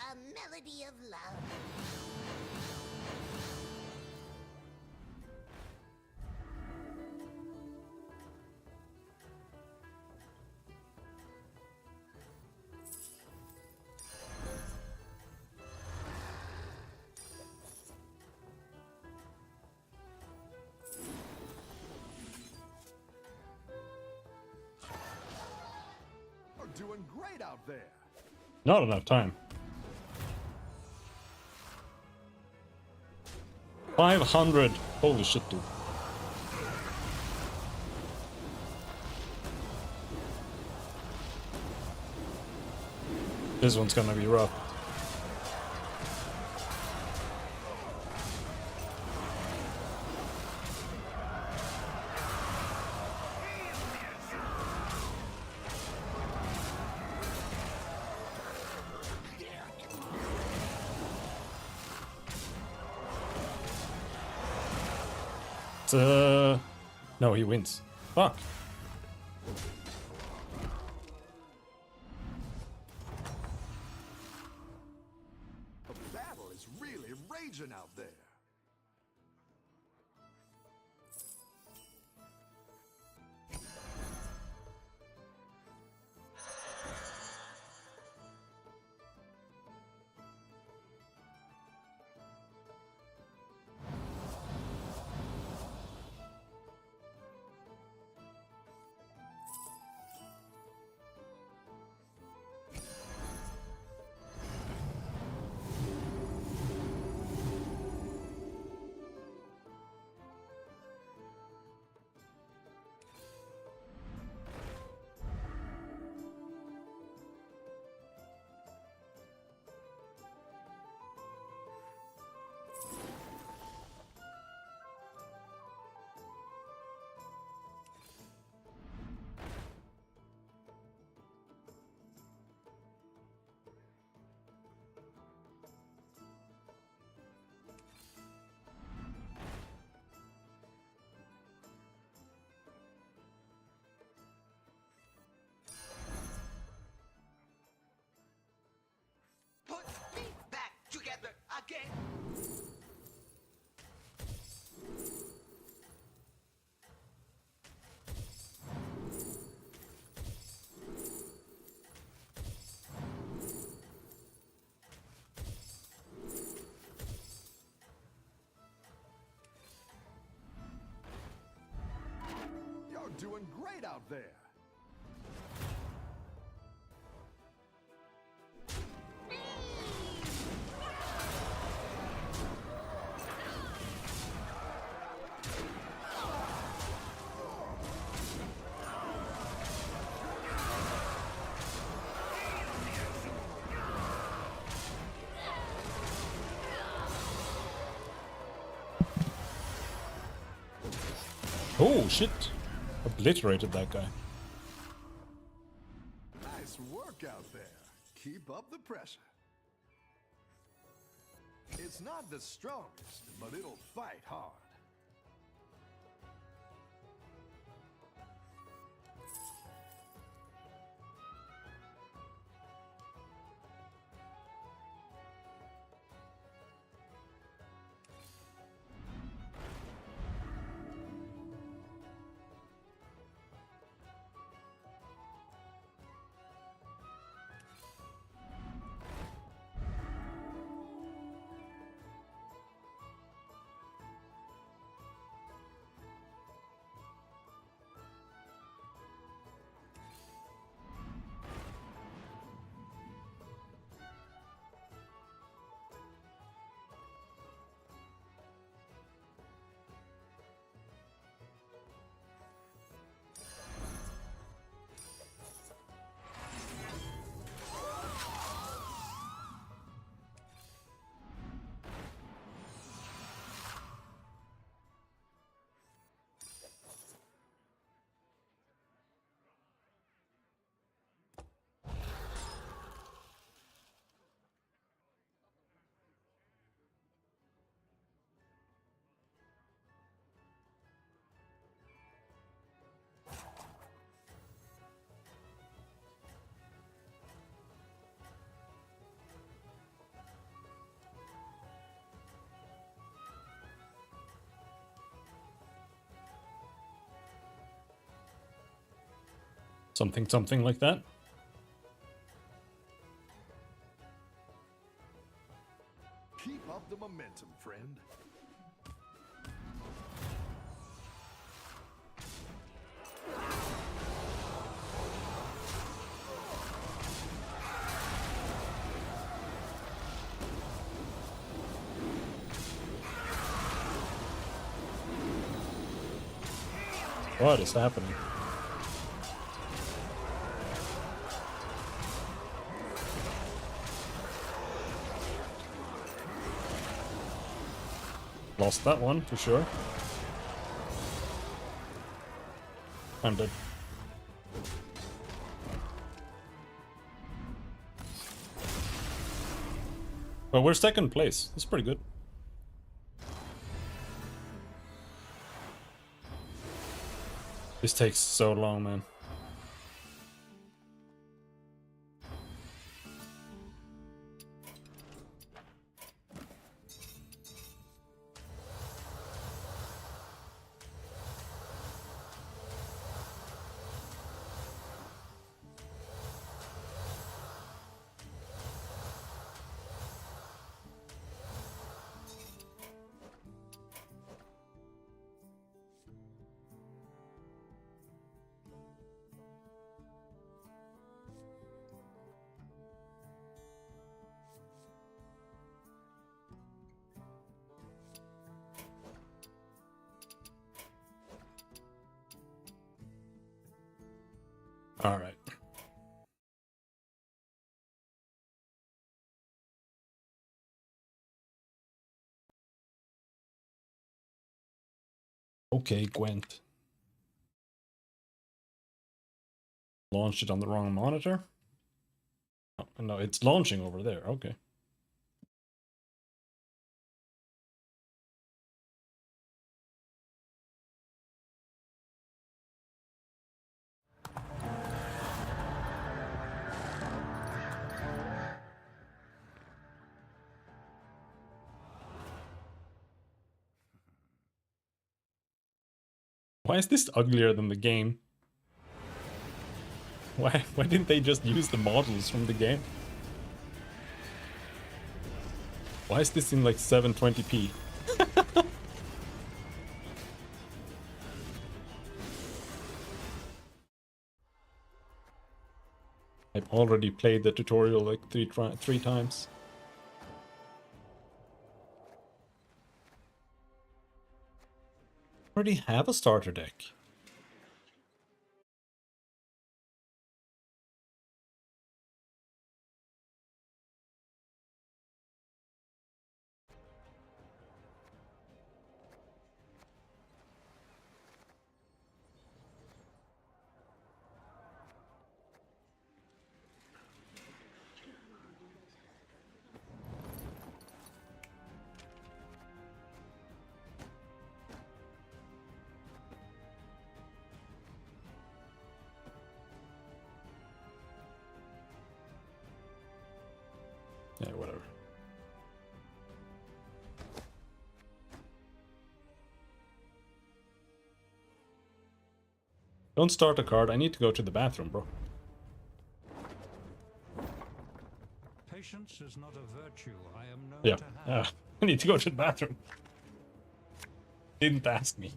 A melody of love. You're doing great out there. Not enough time. 500. Holy shit, dude. This one's gonna be rough. No, he wins. Fuck. The battle is really raging out there. Put me back together again. You're doing great out there. Oh, shit. Obliterated that guy. Nice work out there. Keep up the pressure. It's It's not the strongest, but it'll fight hard. Something like that. Keep up the momentum, friend. What is happening? Lost that one for sure. I'm dead. But we're second place. That's pretty good. This takes so long, man. All right. Okay, Gwent. Launched it on the wrong monitor? Oh, no, it's launching over there. Okay. Why is this uglier than the game? Why didn't they just use the models from the game? Why is this in like 720p? I've already played the tutorial like three times. I already have a starter deck. Yeah, whatever. Don't start a card. I need to go to the bathroom, bro. Patience is not a virtue I am known Yeah. to have. I need to go to the bathroom. Didn't ask me.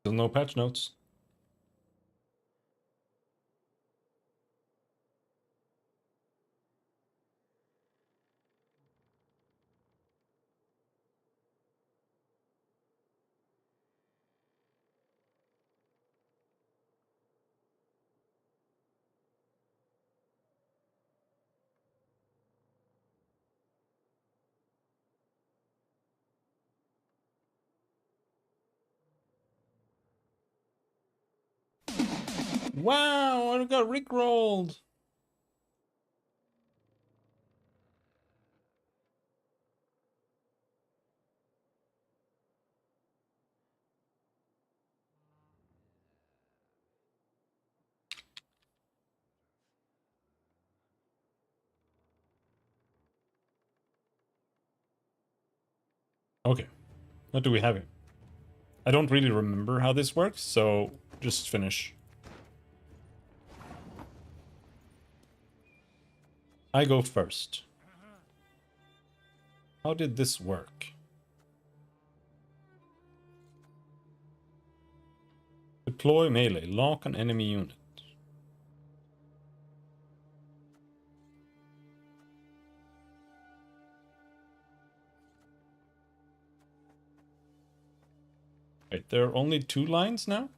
Still no patch notes. Wow, I got rickrolled. Okay, what do we have here? I don't really remember how this works, so just finish. I go first. How did this work? Deploy melee. Lock an enemy unit. Wait, there are only 2 lines now?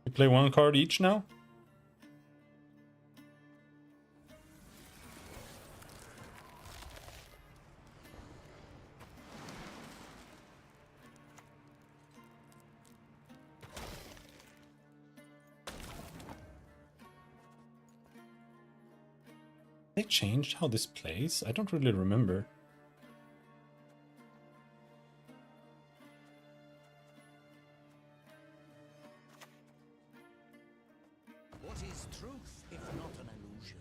We play 1 card each now? They changed how this plays? I don't really remember. What is truth if not an illusion?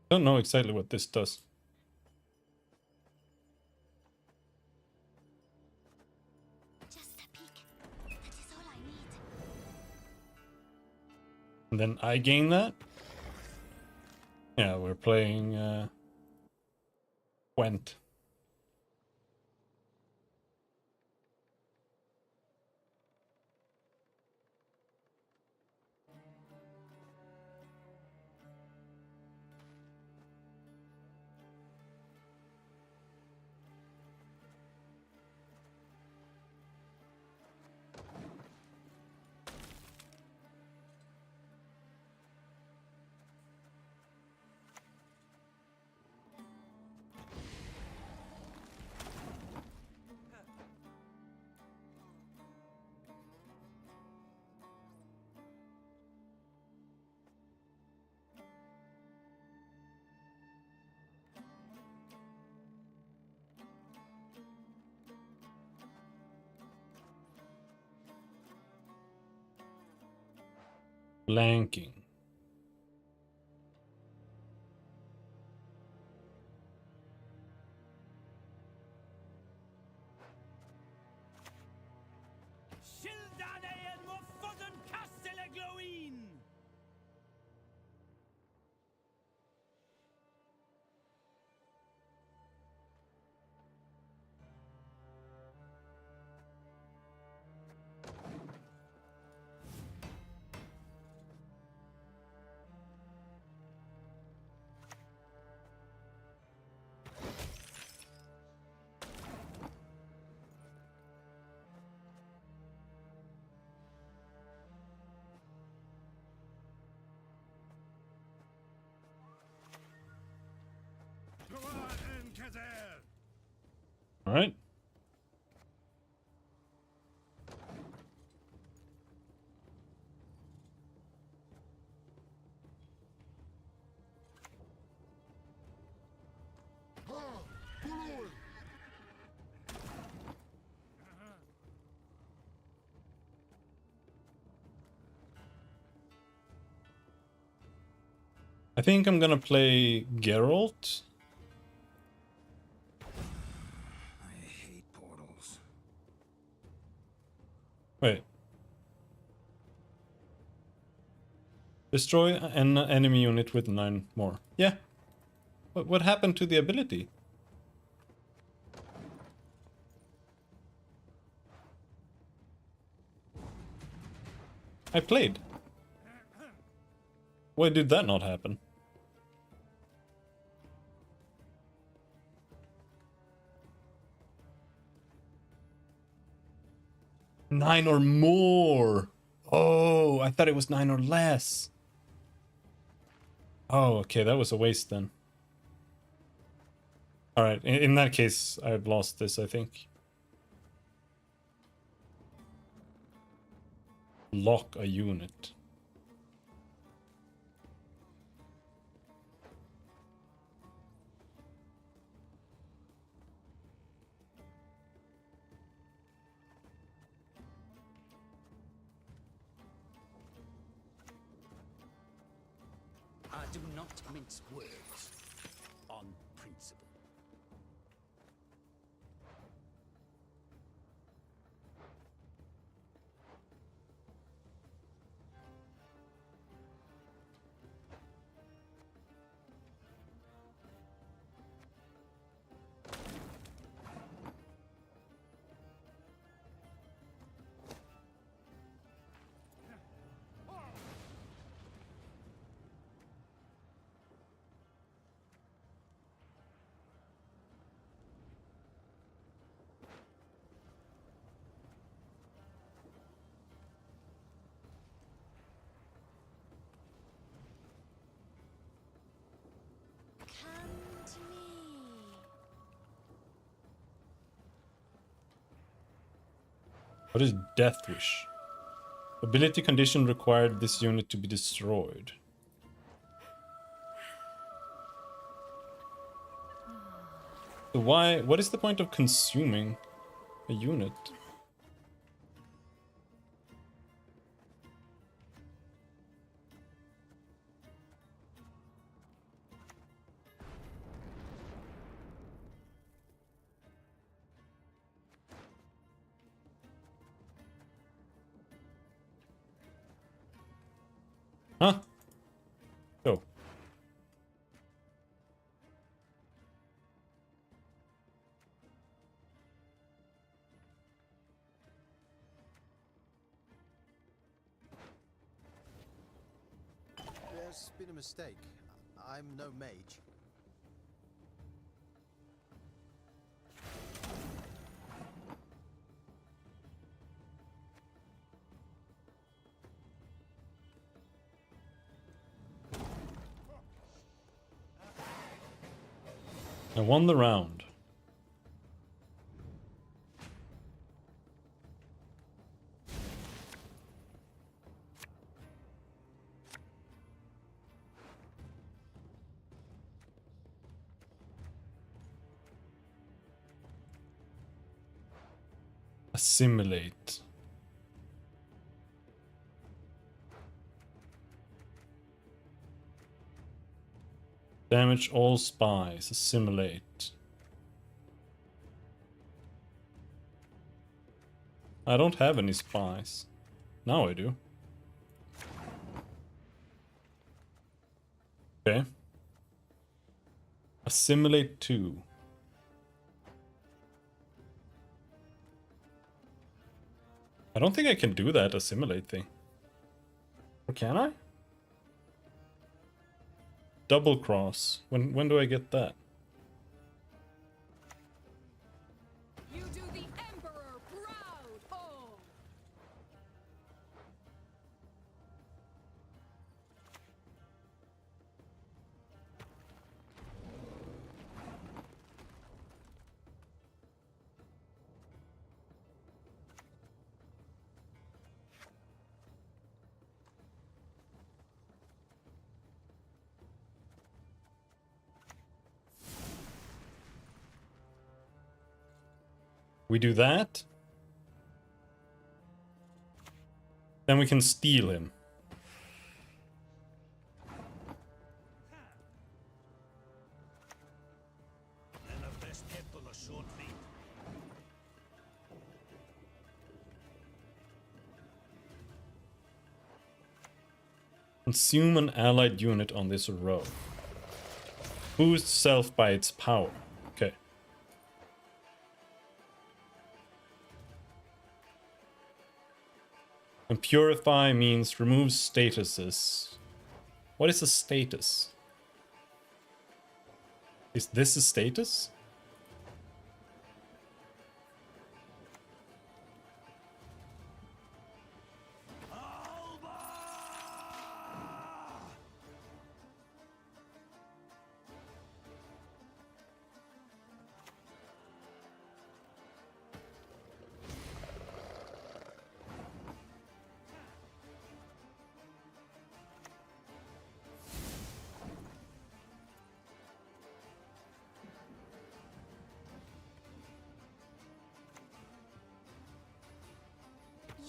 Don't know exactly what this does. Just a peek. That is all I need. And then I gain that? Yeah, we're playing Went. Blanking. All right. I think I'm gonna play Geralt. I hate portals. Wait. Destroy an enemy unit with 9 more. Yeah. What happened to the ability? I played. Why did that not happen? Nine or more. Oh, I thought it was 9 or less. Oh, okay, that was a waste then. Alright, in that case, I've lost this, I think. Lock a unit. I do not mince words on principle. Come to me. What is Death Wish? Ability condition required this unit to be destroyed. So what is the point of consuming a unit? Huh? Go. There's been a mistake. I'm no mage. I won the round. Assimilate. Damage all spies. Assimilate. I don't have any spies. Now I do. Okay. Assimilate 2. I don't think I can do that assimilate thing. Or can I? Double cross. When do I get that? You do the Emperor proud. Oh. We do that. Then we can steal him. Consume an allied unit on this row. Boost self by its power. Okay. And purify means remove statuses. What is a status? Is this a status?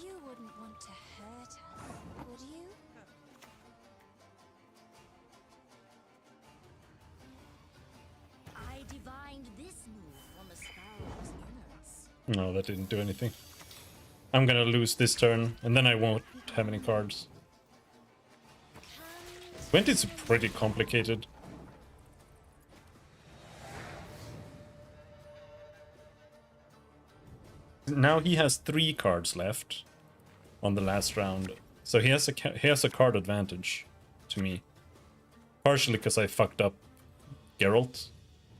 You wouldn't want to hurt us, would you? I divined this move from a sparrow's innards. No, that didn't do anything. I'm gonna lose this turn, and then I won't have any cards. 20 is pretty complicated. Now he has 3 cards left on the last round, so he has a card advantage to me. Partially because I fucked up Geralt.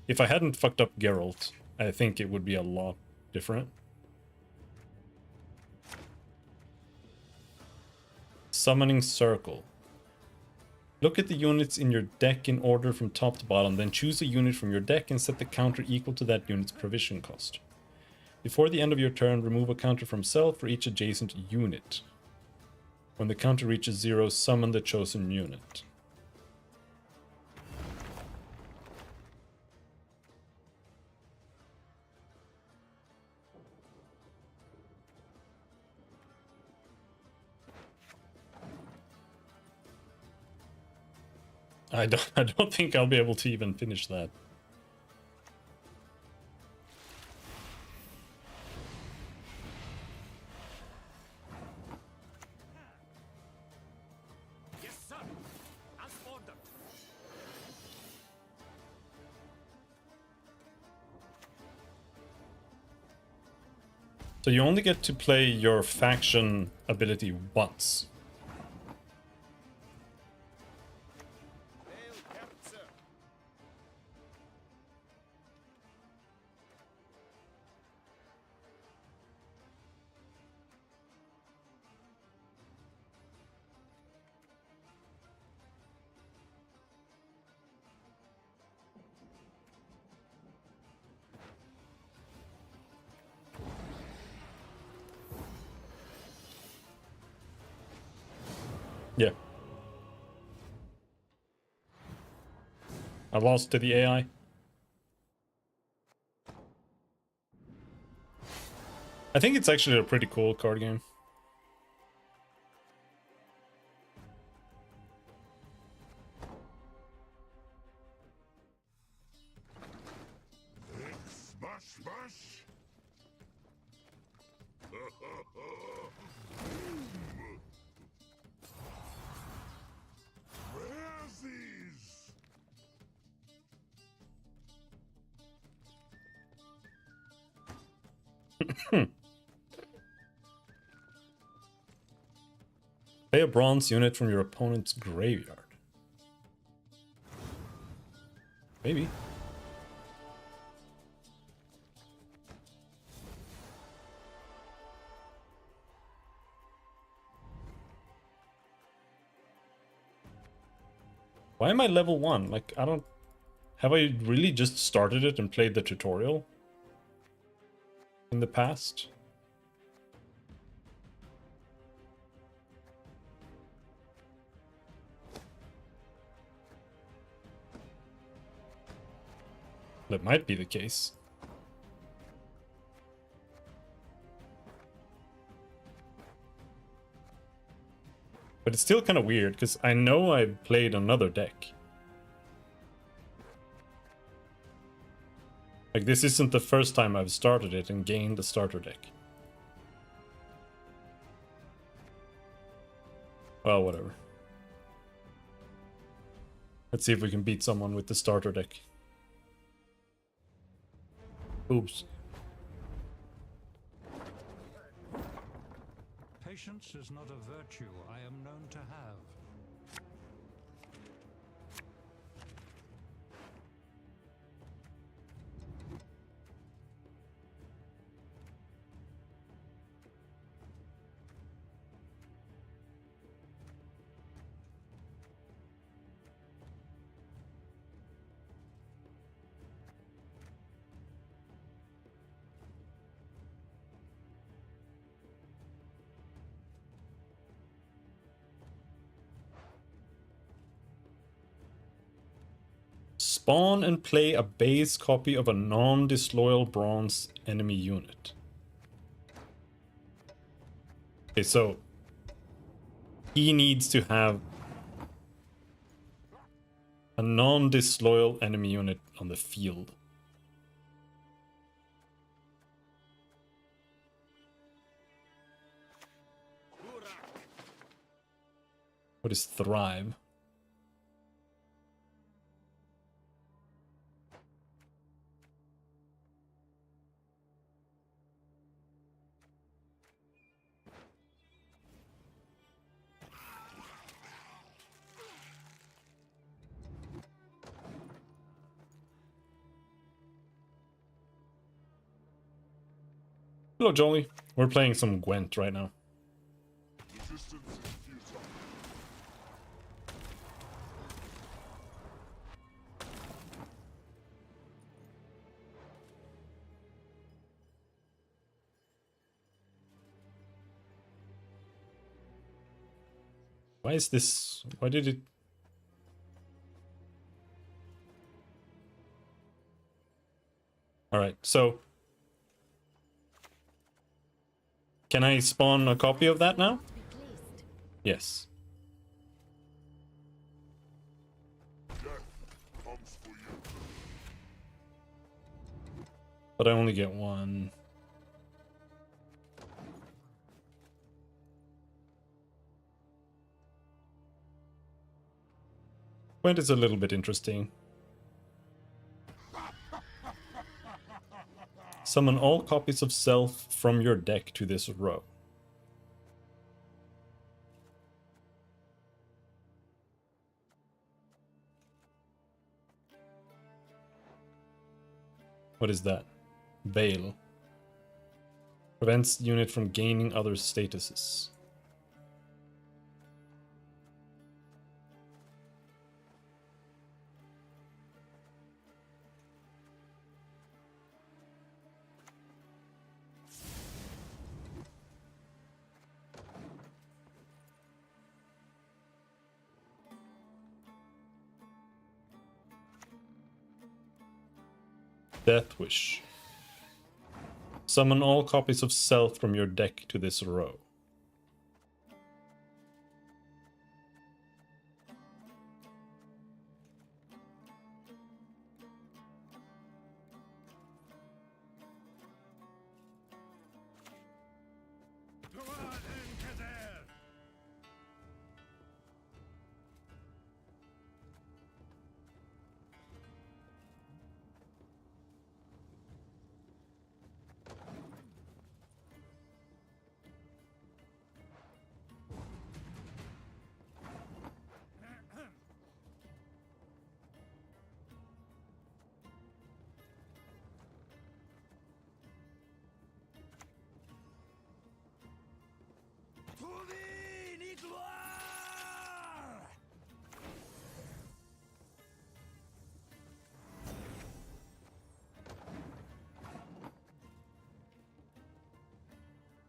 If I hadn't fucked up Geralt, I think it would be a lot different. Summoning Circle. Look at the units in your deck in order from top to bottom, then choose a unit from your deck and set the counter equal to that unit's provision cost. Before the end of your turn, remove a counter from self for each adjacent unit. When the counter reaches 0, summon the chosen unit. I don't think I'll be able to even finish that. Yes, sir. As ordered. So you only get to play your faction ability once. Yeah. I lost to the AI. I think it's actually a pretty cool card game. Smash, smash! Razzies! Play a bronze unit from your opponent's graveyard. Maybe. Why am I level 1? Like, I don't... Have I really just started it and played the tutorial? In the past? That might be the case. But it's still kind of weird, because I know I played another deck. Like, this isn't the first time I've started it and gained the starter deck. Well, whatever. Let's see if we can beat someone with the starter deck. Oops. Patience is not a virtue I am known to have. Spawn and play a base copy of a non-disloyal bronze enemy unit. Okay, so he needs to have a non-disloyal enemy unit on the field. What is Thrive? Hello, Jolly. We're playing some Gwent right now. Resistance is futile. Why is this? Why did it? All right, so can I spawn a copy of that now? Yes. Death comes for you. But I only get one. Gwent is a little bit interesting. Summon all copies of self from your deck to this row. What is that? Veil. Prevents unit from gaining other statuses. Death Wish. Summon all copies of self from your deck to this row.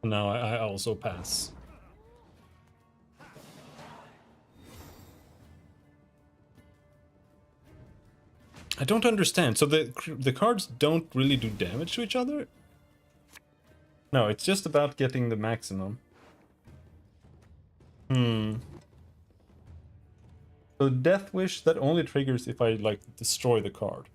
Now I also pass. I don't understand. So the cards don't really do damage to each other? No, it's just about getting the maximum. So Death Wish, that only triggers if I, like, destroy the card.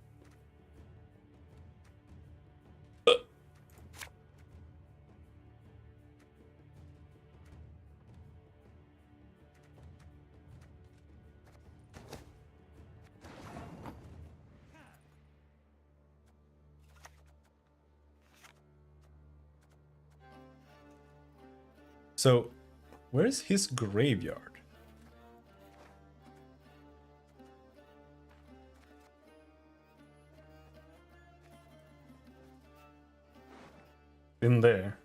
So, where's his graveyard? In there.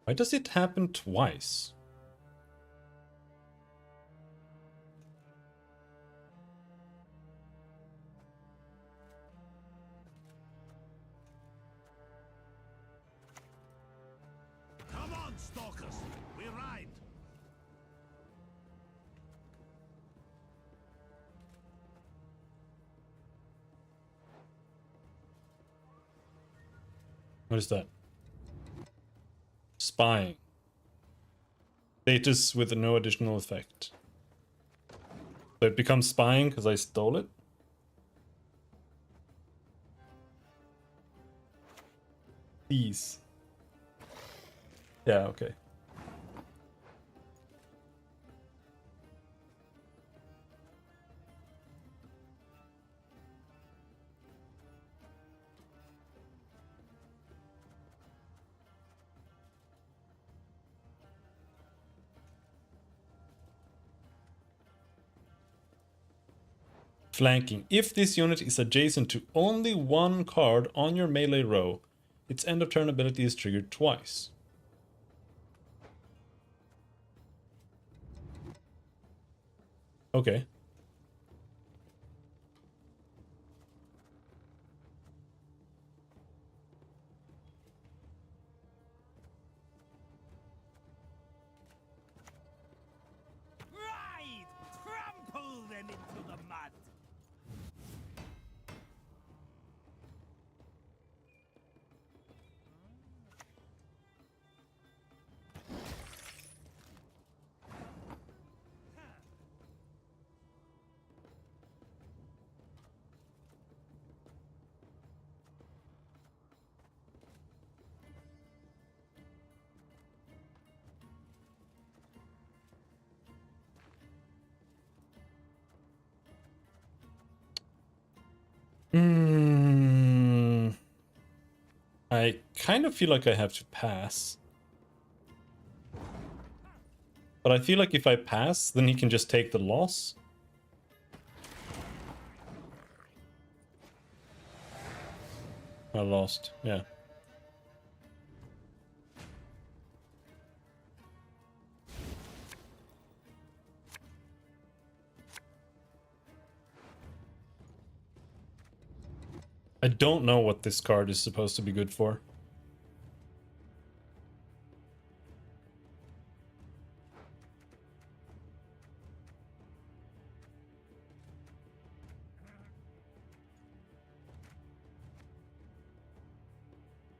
Why does it happen twice? Come on, stalkers! We ride! What is that? Spying. Status with no additional effect. So it becomes spying because I stole it? Please. Yeah, okay. Flanking. If this unit is adjacent to only one card on your melee row, its end of turn ability is triggered twice. Okay. Ride! Trample them into the mud! I kind of feel like I have to pass. But I feel like if I pass, then he can just take the loss. I lost, yeah. I don't know what this card is supposed to be good for.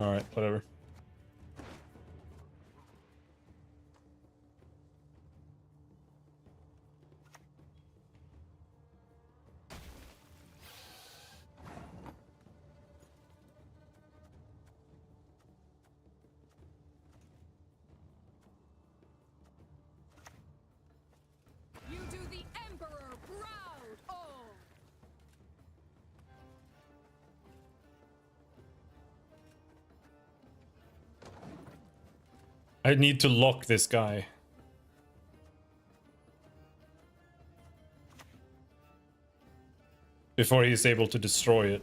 Alright, whatever. You do the Emperor proud! Oh! I need to lock this guy. before he's able to destroy it.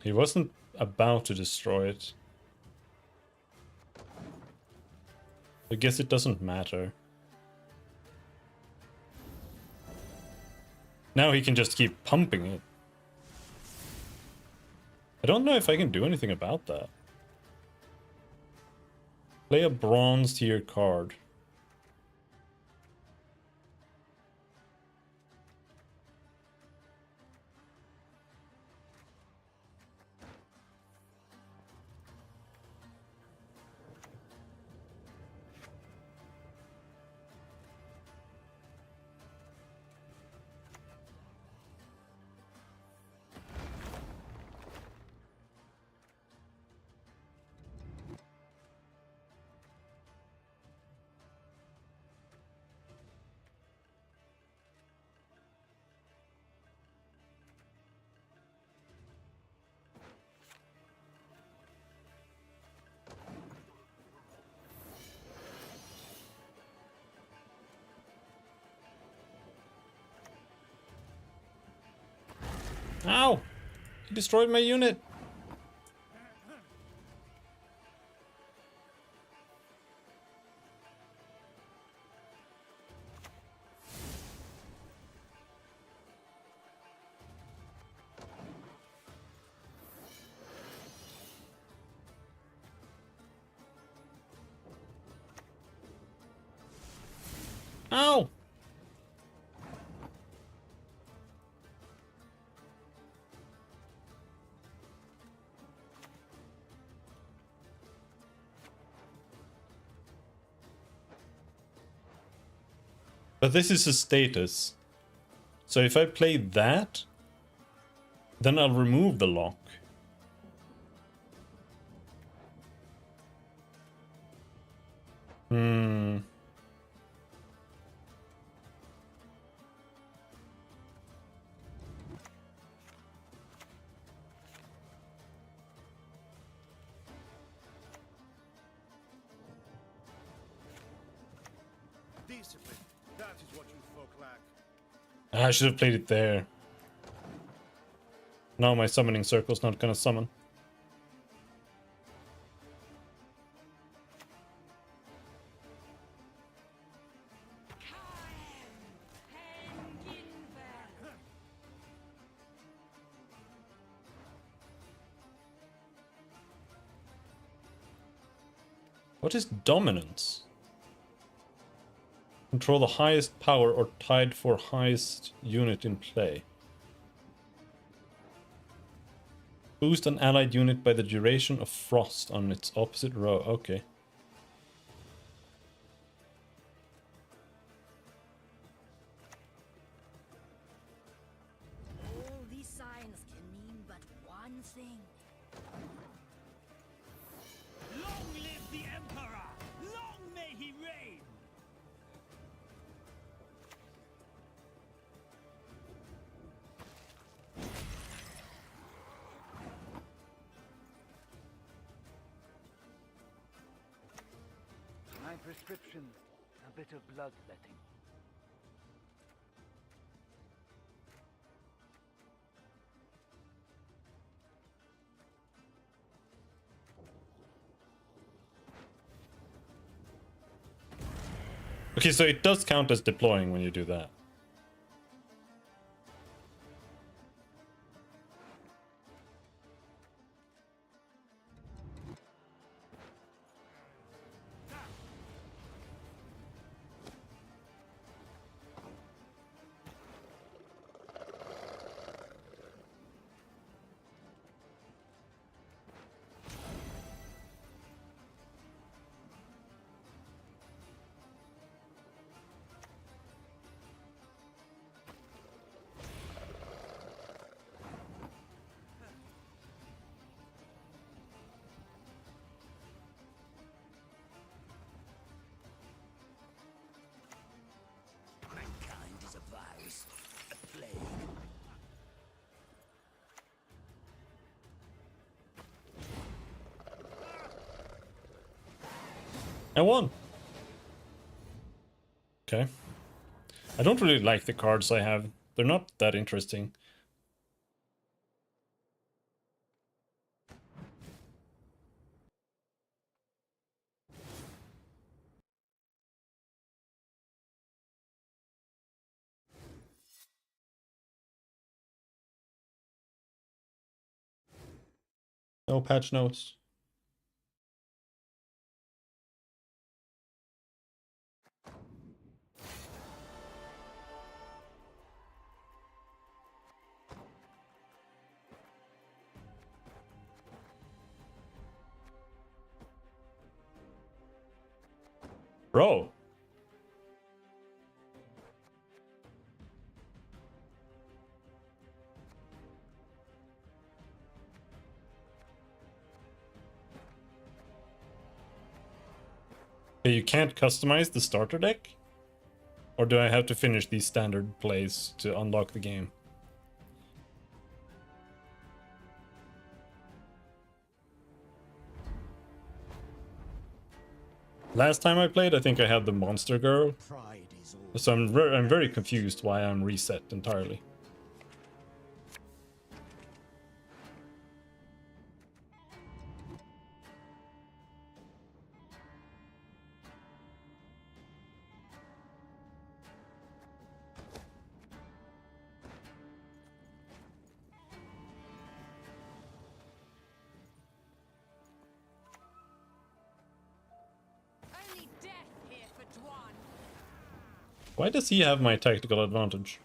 He wasn't about to destroy it. I guess it doesn't matter. Now he can just keep pumping it. I don't know if I can do anything about that. Play a bronze tier card. Ow! He destroyed my unit! Ow! But this is a status. So if I play that, then I'll remove the lock. Discipline. That is what you folk lack. I should have played it there. Now my summoning circle's not gonna summon. What is dominance? Control the highest power or tied for highest unit in play. Boost an allied unit by the duration of frost on its opposite row. Okay. All these signs can mean but one thing. Long live the Emperor! Long may he reign! My prescription, a bit of bloodletting. Okay, so it does count as deploying when you do that. I won. Okay. I don't really like the cards I have. They're not that interesting. No patch notes. Bro. You can't customize the starter deck? Or do I have to finish these standard plays to unlock the game? Last time I played, I think I had the monster girl. So I'm very confused why I'm reset entirely. Only death here for Dwan. Why does he have my tactical advantage?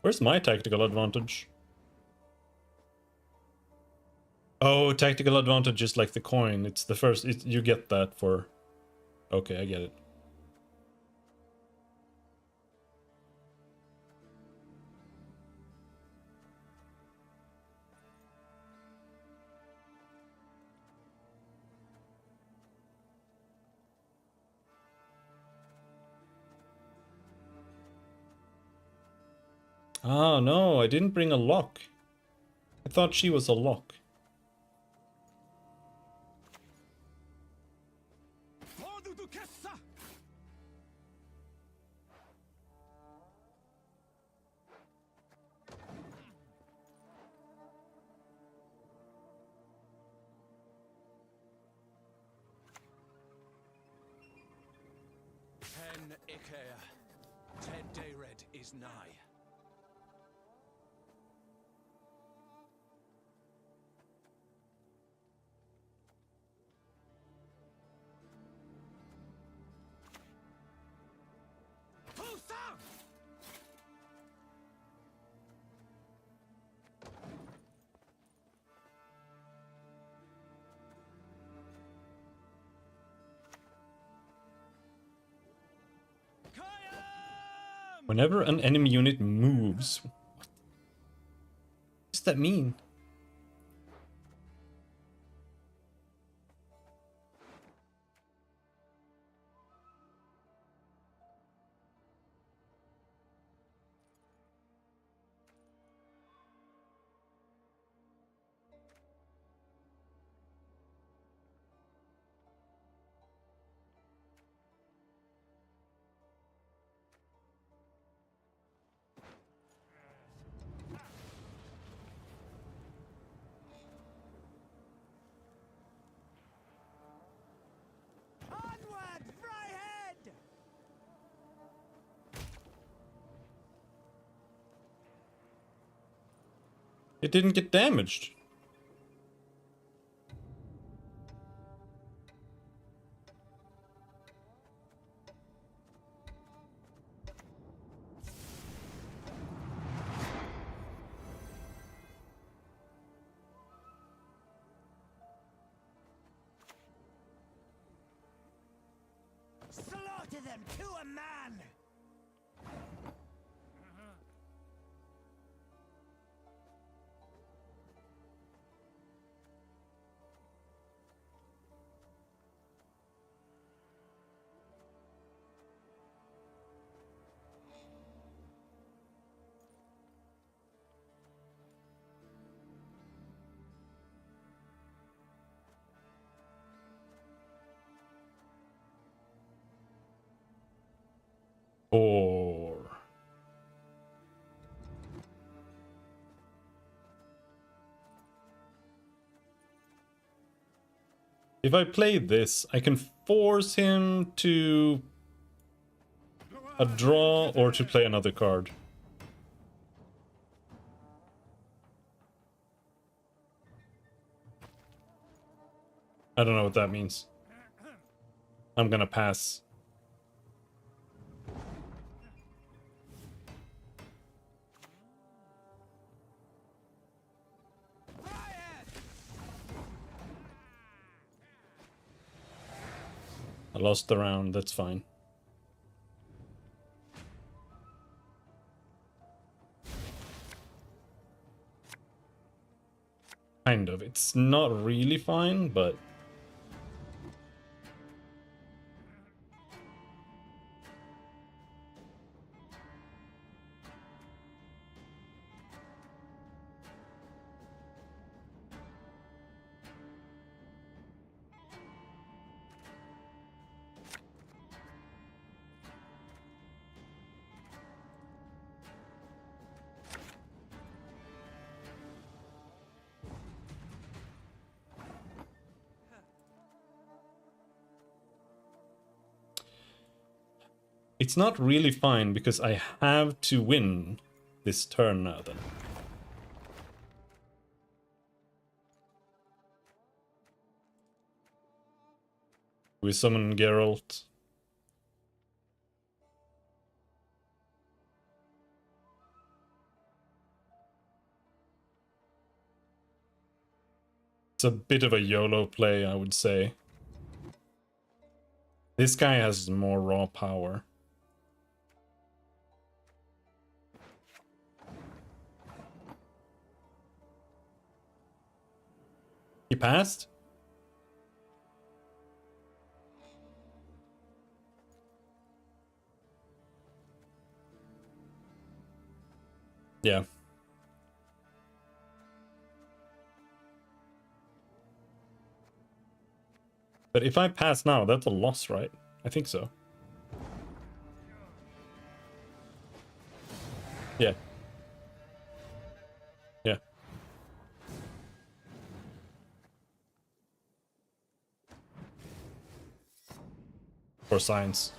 Where's my tactical advantage? Oh, tactical advantage is like the coin. It's the first... you get that for... Okay, I get it. Ah, no, I didn't bring a lock. I thought she was a lock. Pen Ikea. Ted Dayred is nigh. Whenever an enemy unit moves... What does that mean? Onward, Fryhead! It didn't get damaged. Slaughter them to a man! 4. If I play this, I can force him to a draw or to play another card. I don't know what that means. I'm gonna pass. I lost the round, that's fine. Kind of. It's not really fine, but... It's not really fine because I have to win this turn now then. We summon Geralt. It's a bit of a YOLO play, I would say. This guy has more raw power. He passed? Yeah. But if I pass now, that's a loss, right? I think so. Yeah. Yeah. For science.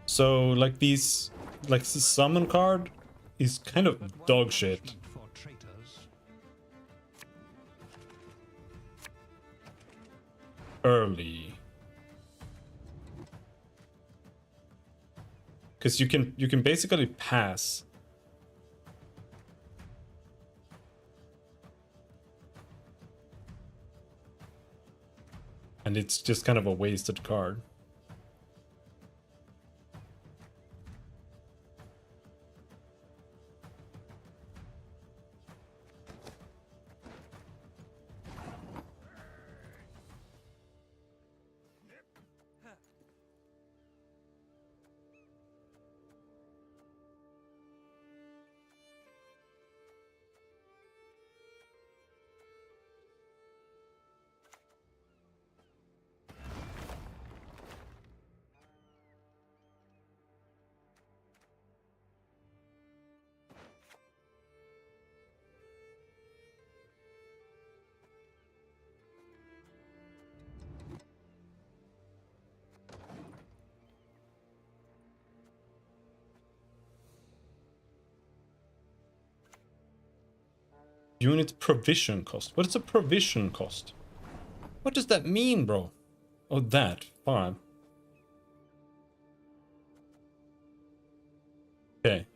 So, like these, like the summon card is kind of dog shit. Early. Because you can basically pass. And it's just kind of a wasted card. Unit provision cost. What is a provision cost? What does that mean, bro? Oh, that. Fine. Okay.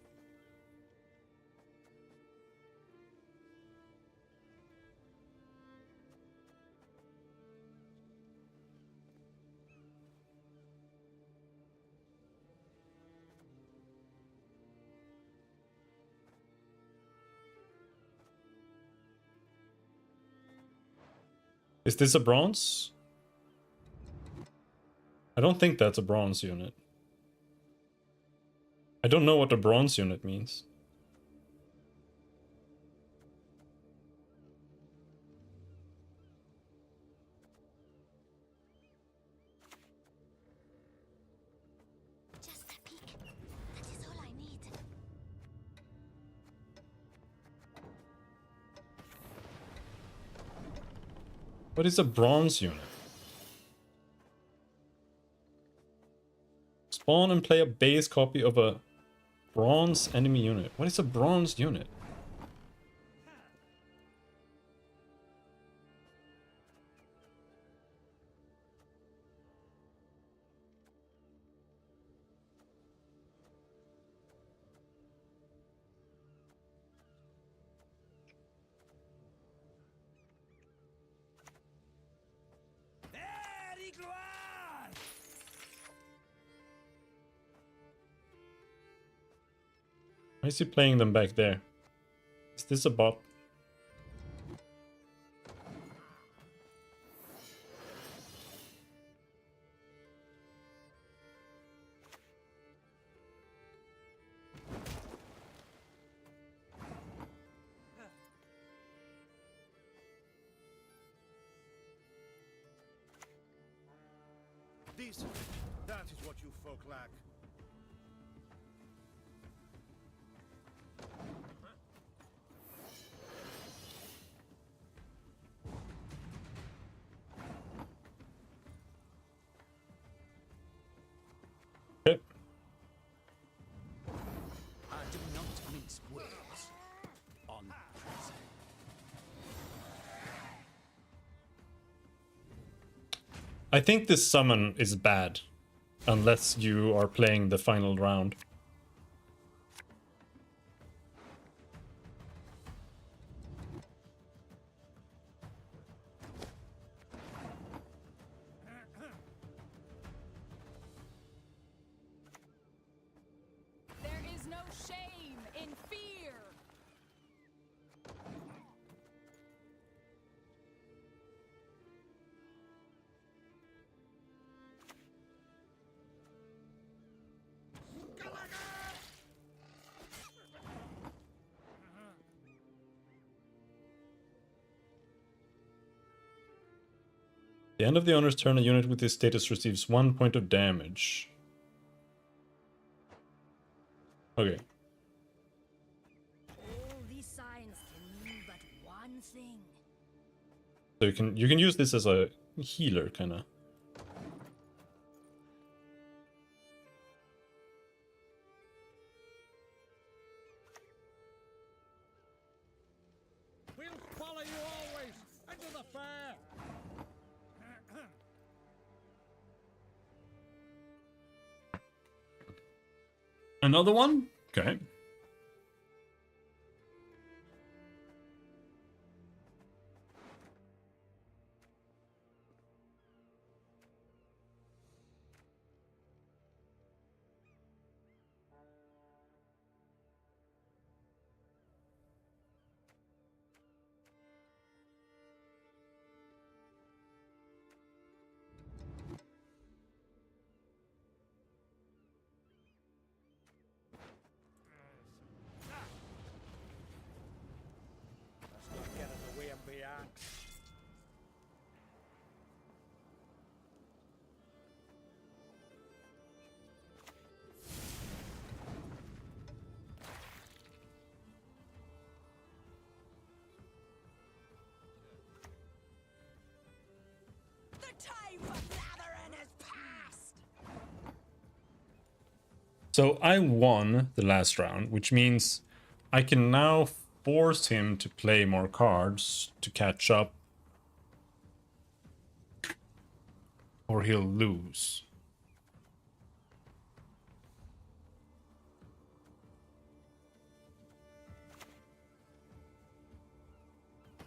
Is this a bronze? I don't think that's a bronze unit. I don't know what a bronze unit means. Just a peek. That is all I need. What is a bronze unit? Spawn and play a base copy of a bronze enemy unit. What is a bronze unit? Very glad. Why is he playing them back there? Is this a bot? Decent. That is what you folk lack. Okay. I do not mince words on present. I think this summon is bad. Unless you are playing the final round. There is no shame in fear. The end of the owner's turn, a unit with this status receives 1 point of damage. Okay. All these signs can mean but one thing. So you can use this as a healer, kinda. We'll follow you always into the fair. Another one? Okay. Let's not get in the way of the axe. The time for blathering has passed. So I won the last round, which means I can now force him to play more cards to catch up. Or he'll lose.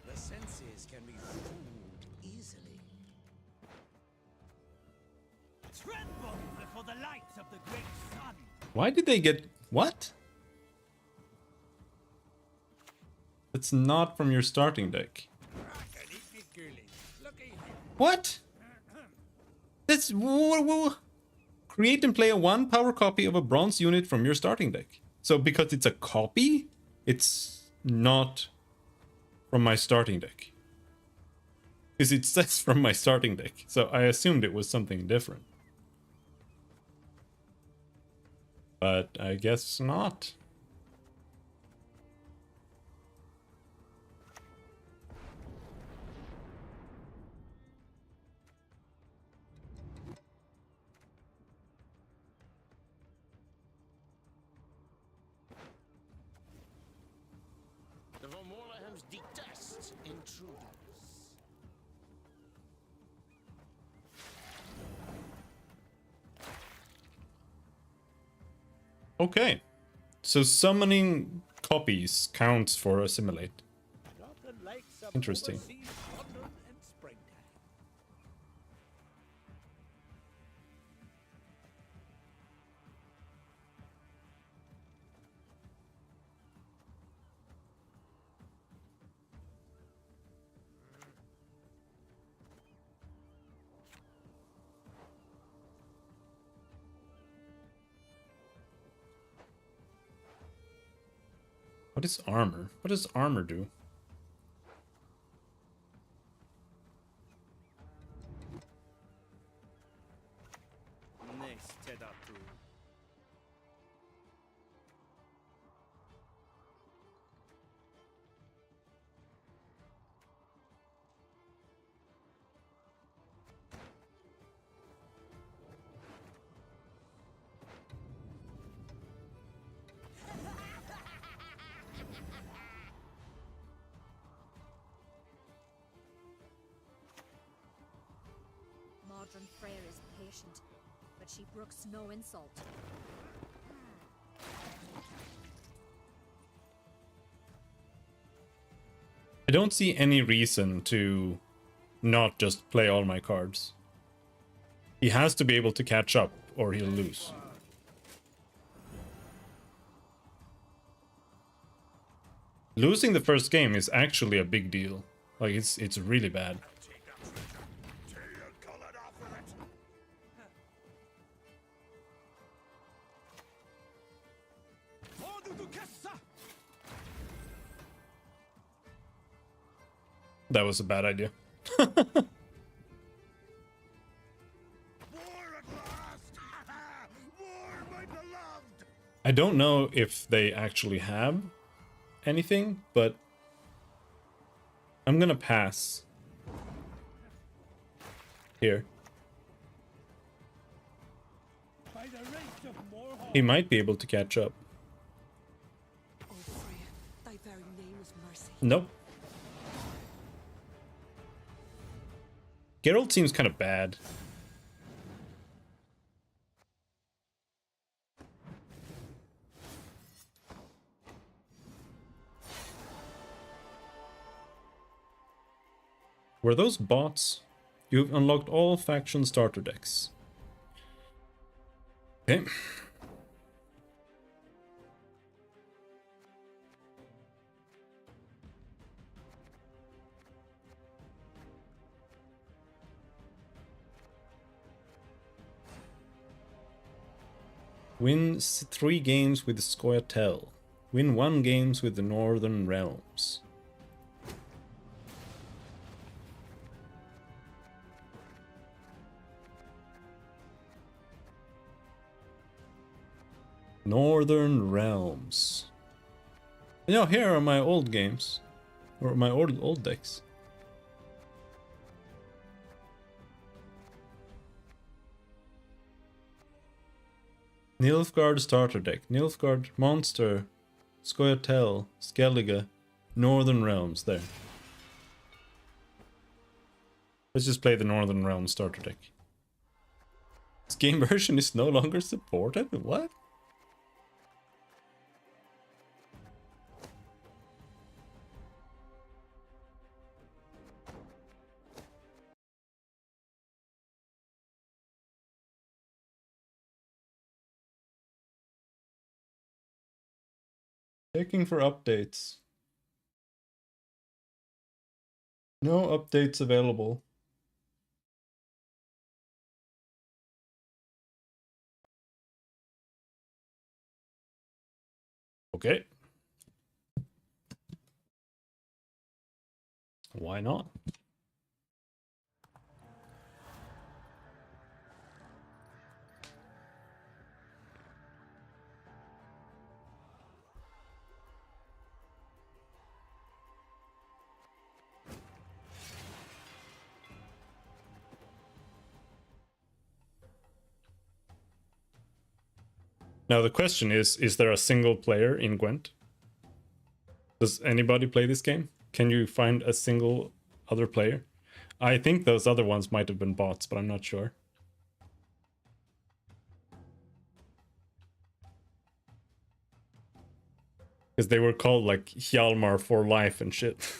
The senses can be fooled easily. Tremble before the light of the great sun. Why did they get... What? It's not from your starting deck. What? That's create and play a 1 power copy of a bronze unit from your starting deck. So because it's a copy, it's not from my starting deck. Because it says from my starting deck. So I assumed it was something different. But I guess not. The Vormorlahams detest intruders. Okay. So summoning copies counts for assimilate. Nothing like some Interesting. overseas Scotland in springtime. What is armor? What does armor do? Modern Freyr is patient, but she brooks no insult. I don't see any reason to not just play all my cards. He has to be able to catch up or he'll lose. Losing the first game is actually a big deal. Like it's really bad. That was a bad idea. I don't know if they actually have anything, but I'm gonna pass here. He might be able to catch up. Oh, Freya, thy very name is mercy. Nope. Geralt seems kind of bad. Were those bots? You've unlocked all faction starter decks. Okay. Win 3 games with Scoia'tael. Win 1 games with the Northern Realms. Northern Realms. You know, here are my old games. Or my old decks. Nilfgaard starter deck. Nilfgaard monster. Scoia'tael. Skellige. Northern Realms. There. Let's just play the Northern Realms starter deck. This game version is no longer supported? What? Checking for updates. No updates available. Okay. Why not? Now the question is there a single player in Gwent? Does anybody play this game? Can you find a single other player? I think those other ones might have been bots, but I'm not sure. Because they were called like Hjalmar for life and shit.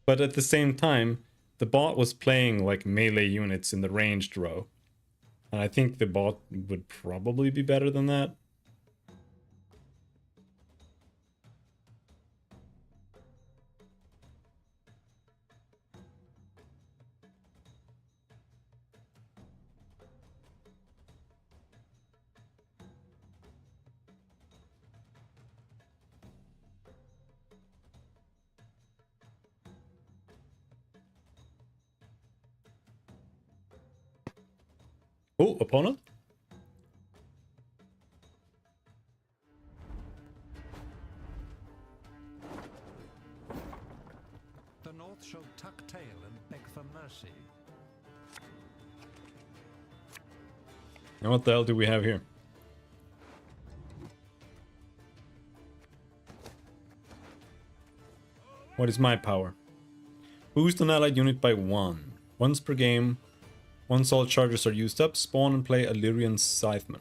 But at the same time, the bot was playing like melee units in the ranged row. And I think the bot would probably be better than that. Oh, opponent? The North shall tuck tail and beg for mercy. And what the hell do we have here? What is my power? Boost an allied unit by 1. Once per game. Once all charges are used up, spawn and play Illyrian Scytheman.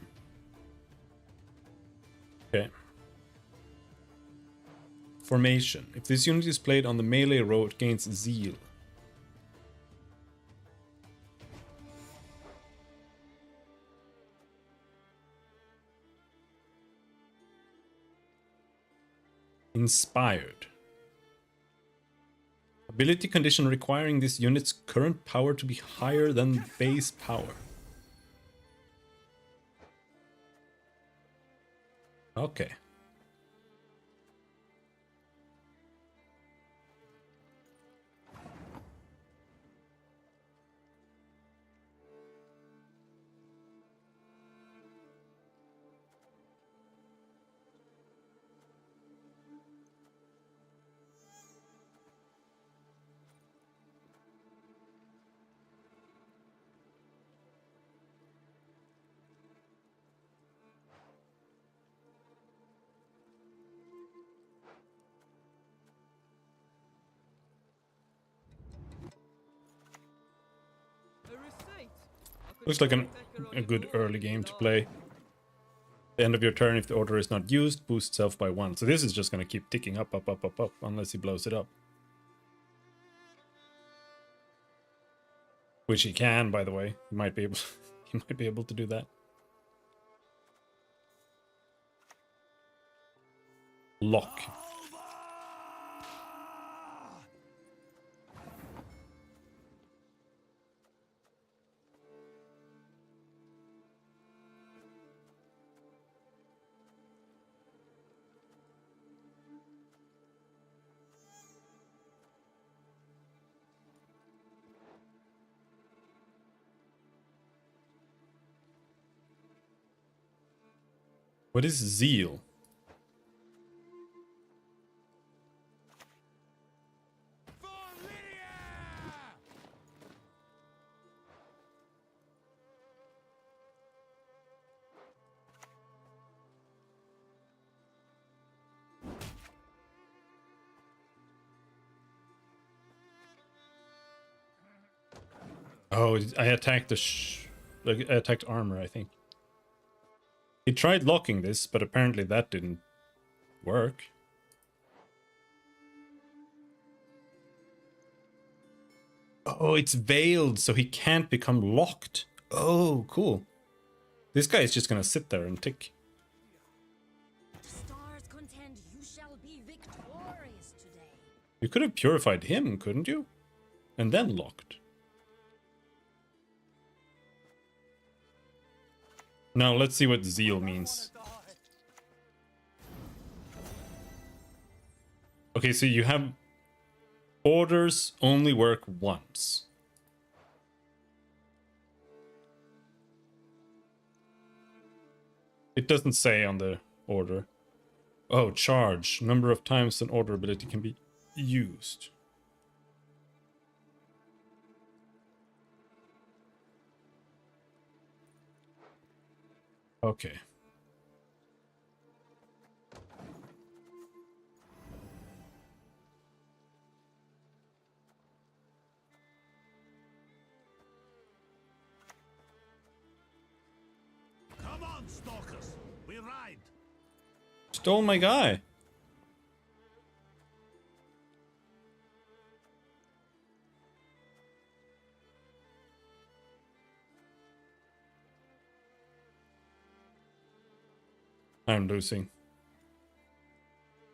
Okay. Formation. If this unit is played on the melee row, it gains Zeal. Inspired. Ability condition requiring this unit's current power to be higher than base power. Okay. Looks like a good early game to play. The end of your turn, if the order is not used, boost self by 1. So this is just going to keep ticking up, unless he blows it up. Which he can, by the way. He might be able, he might be able to do that. Lock. What is Zeal? Oh, I attacked I attacked armor, I think. He tried locking this, but apparently that didn't work. Oh, it's veiled, so he can't become locked. Oh, cool. This guy is just gonna sit there and tick. The stars contend you shall be victorious today. You could have purified him, couldn't you? And then locked. Now let's see what zeal means. Okay, so you have orders only work once. It doesn't say on the order. Oh, charge. Number of times an order ability can be used. Okay. Come on, stalkers. We ride. Stole my guy. I'm losing.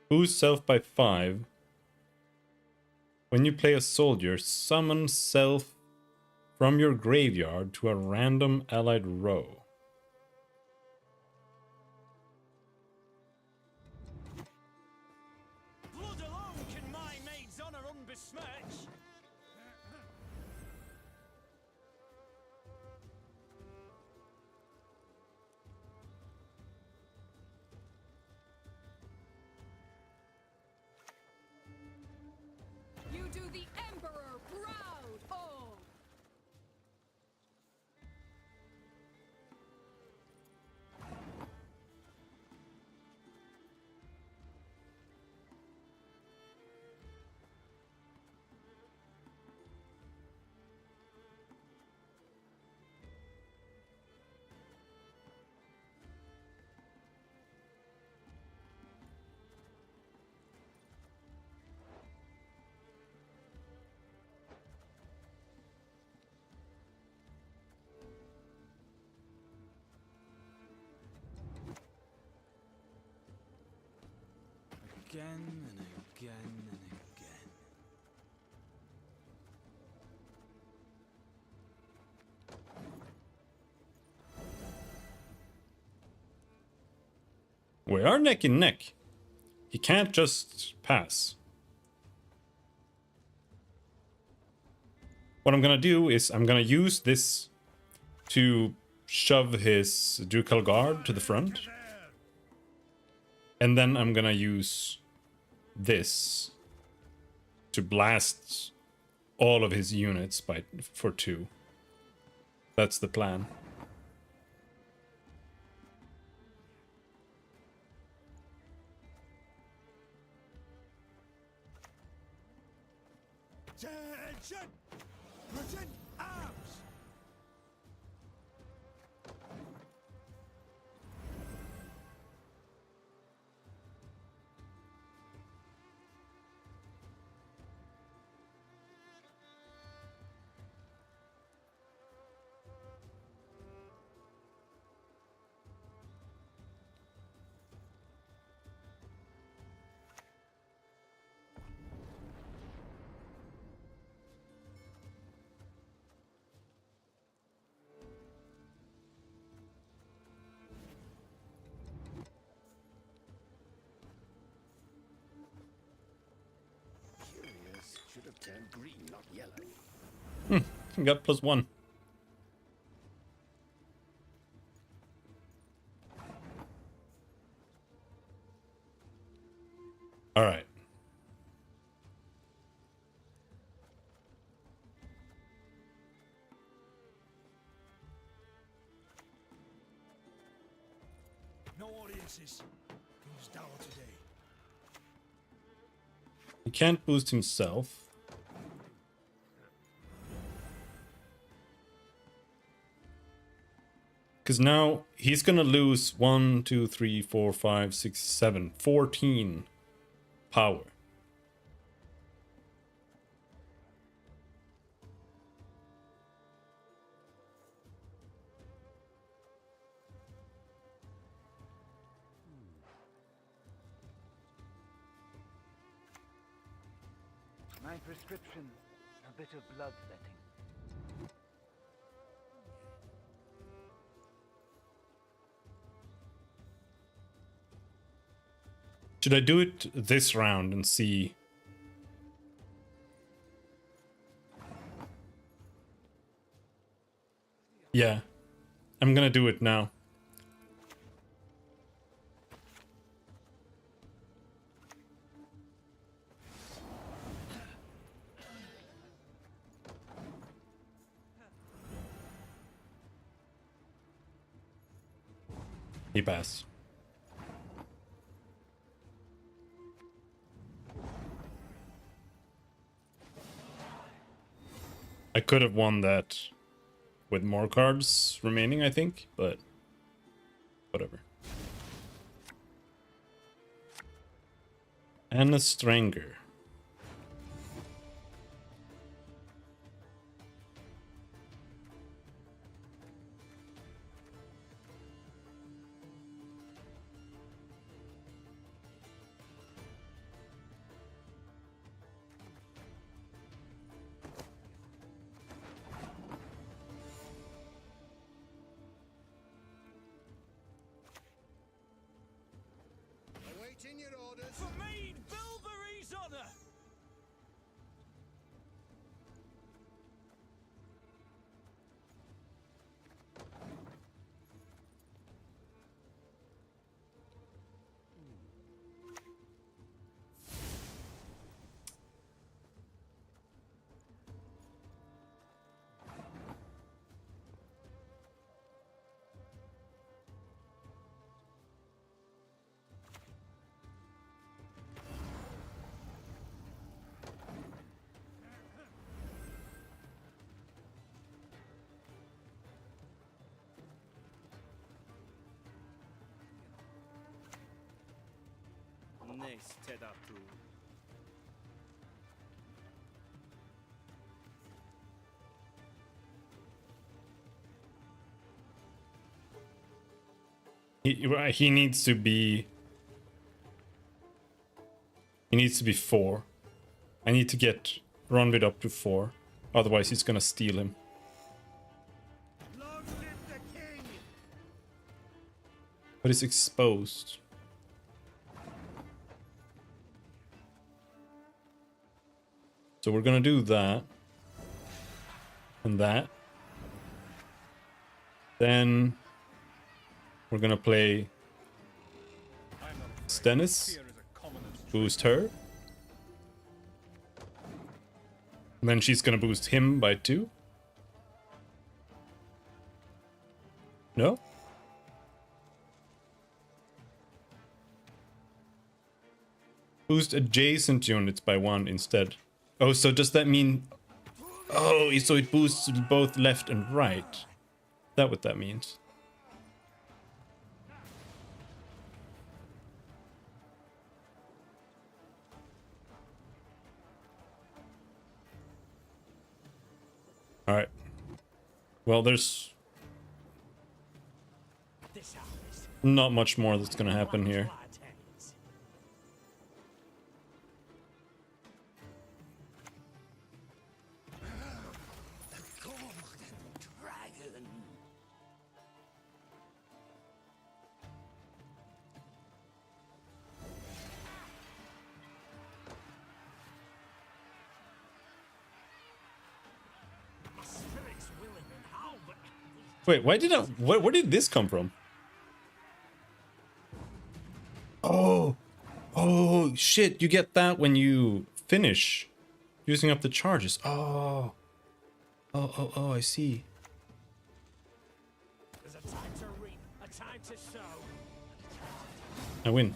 Boost self by 5. When you play a soldier, summon self from your graveyard to a random allied row. Blood alone can my maid's honor unbesmirch. You do the Emperor proud, all! Again and again and again. We are neck and neck. He can't just pass. What I'm gonna do is I'm gonna use this to shove his Ducal Guard to the front. And then I'm gonna use this to blast all of his units for 2. That's the plan. Attention! Present arms! Should have turned green, not yellow. Got +1. All right. No audiences. King's down today. He can't boost himself. Because now he's gonna lose 1, 2, 3, 4, 5, 6, 7, 14 power. My prescription, a bit of bloodletting. Should I do it this round and see? Yeah, I'm gonna do it now. He passed. I could have won that with more cards remaining, I think, but whatever. And a Stranger. Awaiting your orders. For me, Bilberry's honor. He needs to be... He needs to be 4. I need to get Ronvid up to 4. Otherwise he's gonna steal him. Long live the king. But it's exposed. So we're gonna do that. And that. Then we're gonna play Stennis. Boost her. And then she's gonna boost him by 2. No? Boost adjacent units by 1 instead. Oh, so does that mean... Oh, so it boosts both left and right. That what that means. Alright. Well, there's not much more that's gonna happen here. Wait, why did I... Where did this come from? Oh! Oh, shit, you get that when you finish using up the charges. Oh. Oh, I see. There's a time to reap, a time to sow. I win.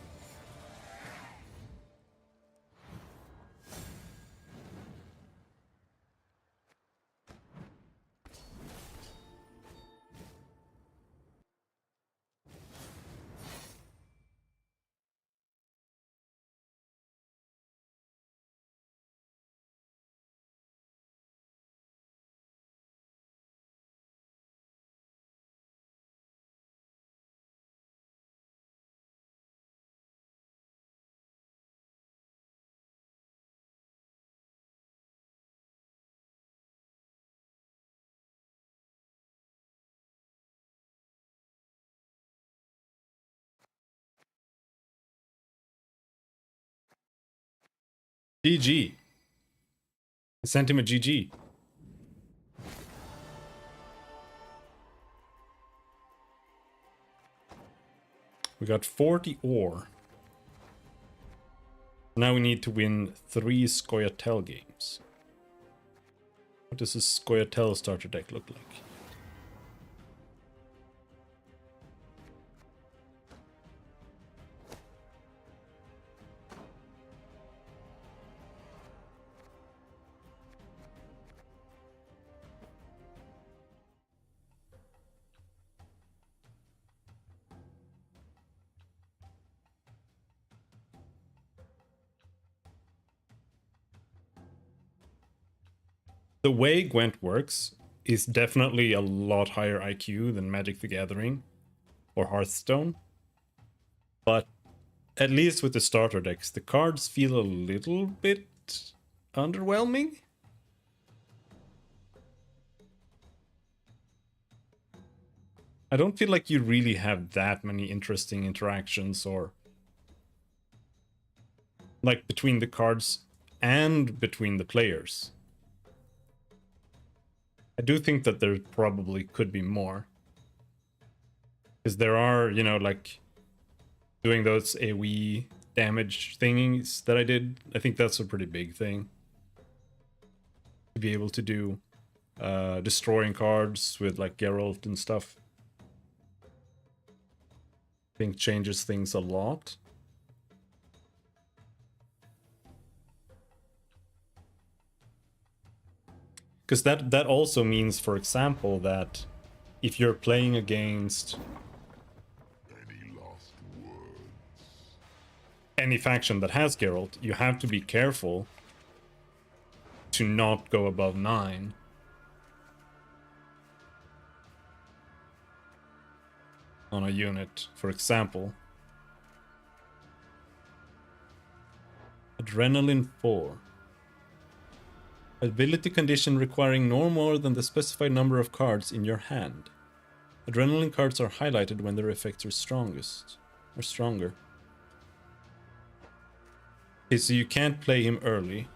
GG. I sent him a GG. We got 40 ore. Now we need to win 3 Scoia'tael games. What does a Scoia'tael starter deck look like? The way Gwent works is definitely a lot higher IQ than Magic the Gathering or Hearthstone. But at least with the starter decks, the cards feel a little bit underwhelming. I don't feel like you really have that many interesting interactions or like between the cards and between the players. I do think that there probably could be more. Because there are, you know, like doing those AoE damage things that I did. I think that's a pretty big thing. To be able to do destroying cards with like Geralt and stuff. I think changes things a lot. Because that also means, for example, that if you're playing against any faction that has Geralt, you have to be careful to not go above 9. On a unit, for example. Adrenaline 4. Ability condition requiring no more than the specified number of cards in your hand. Adrenaline cards are highlighted when their effects are strongest, or stronger. Okay, so you can't play him early.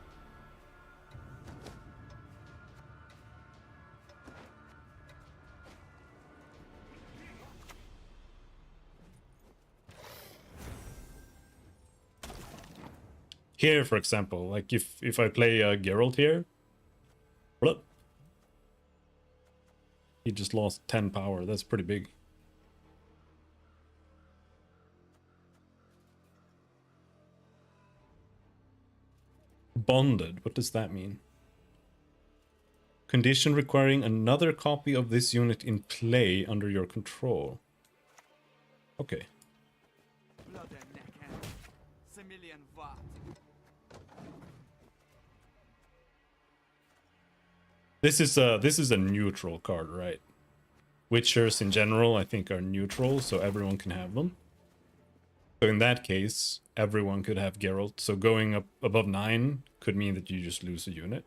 Here, for example, like if I play Geralt here, he just lost 10 power. That's pretty big. Bonded, what does that mean? Condition requiring another copy of this unit in play under your control. Okay. This is a neutral card, right? Witchers in general, I think, are neutral, so everyone can have them. So in that case, everyone could have Geralt. So going up above 9 could mean that you just lose a unit.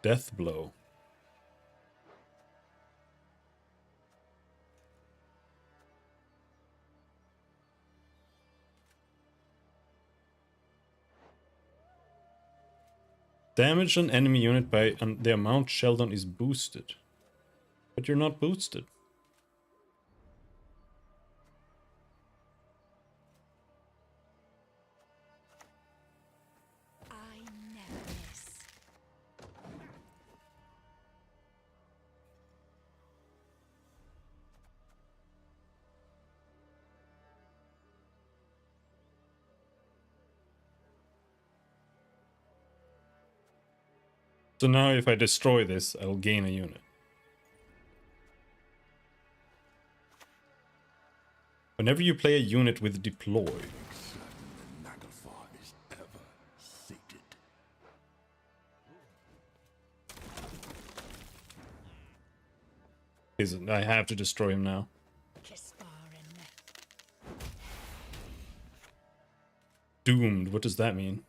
Death Blow. Damage an enemy unit by the amount Sheldon is boosted. But you're not boosted. I never miss. So now if I destroy this, I'll gain a unit. Whenever you play a unit with deploy, I have to destroy him now. Doomed, what does that mean?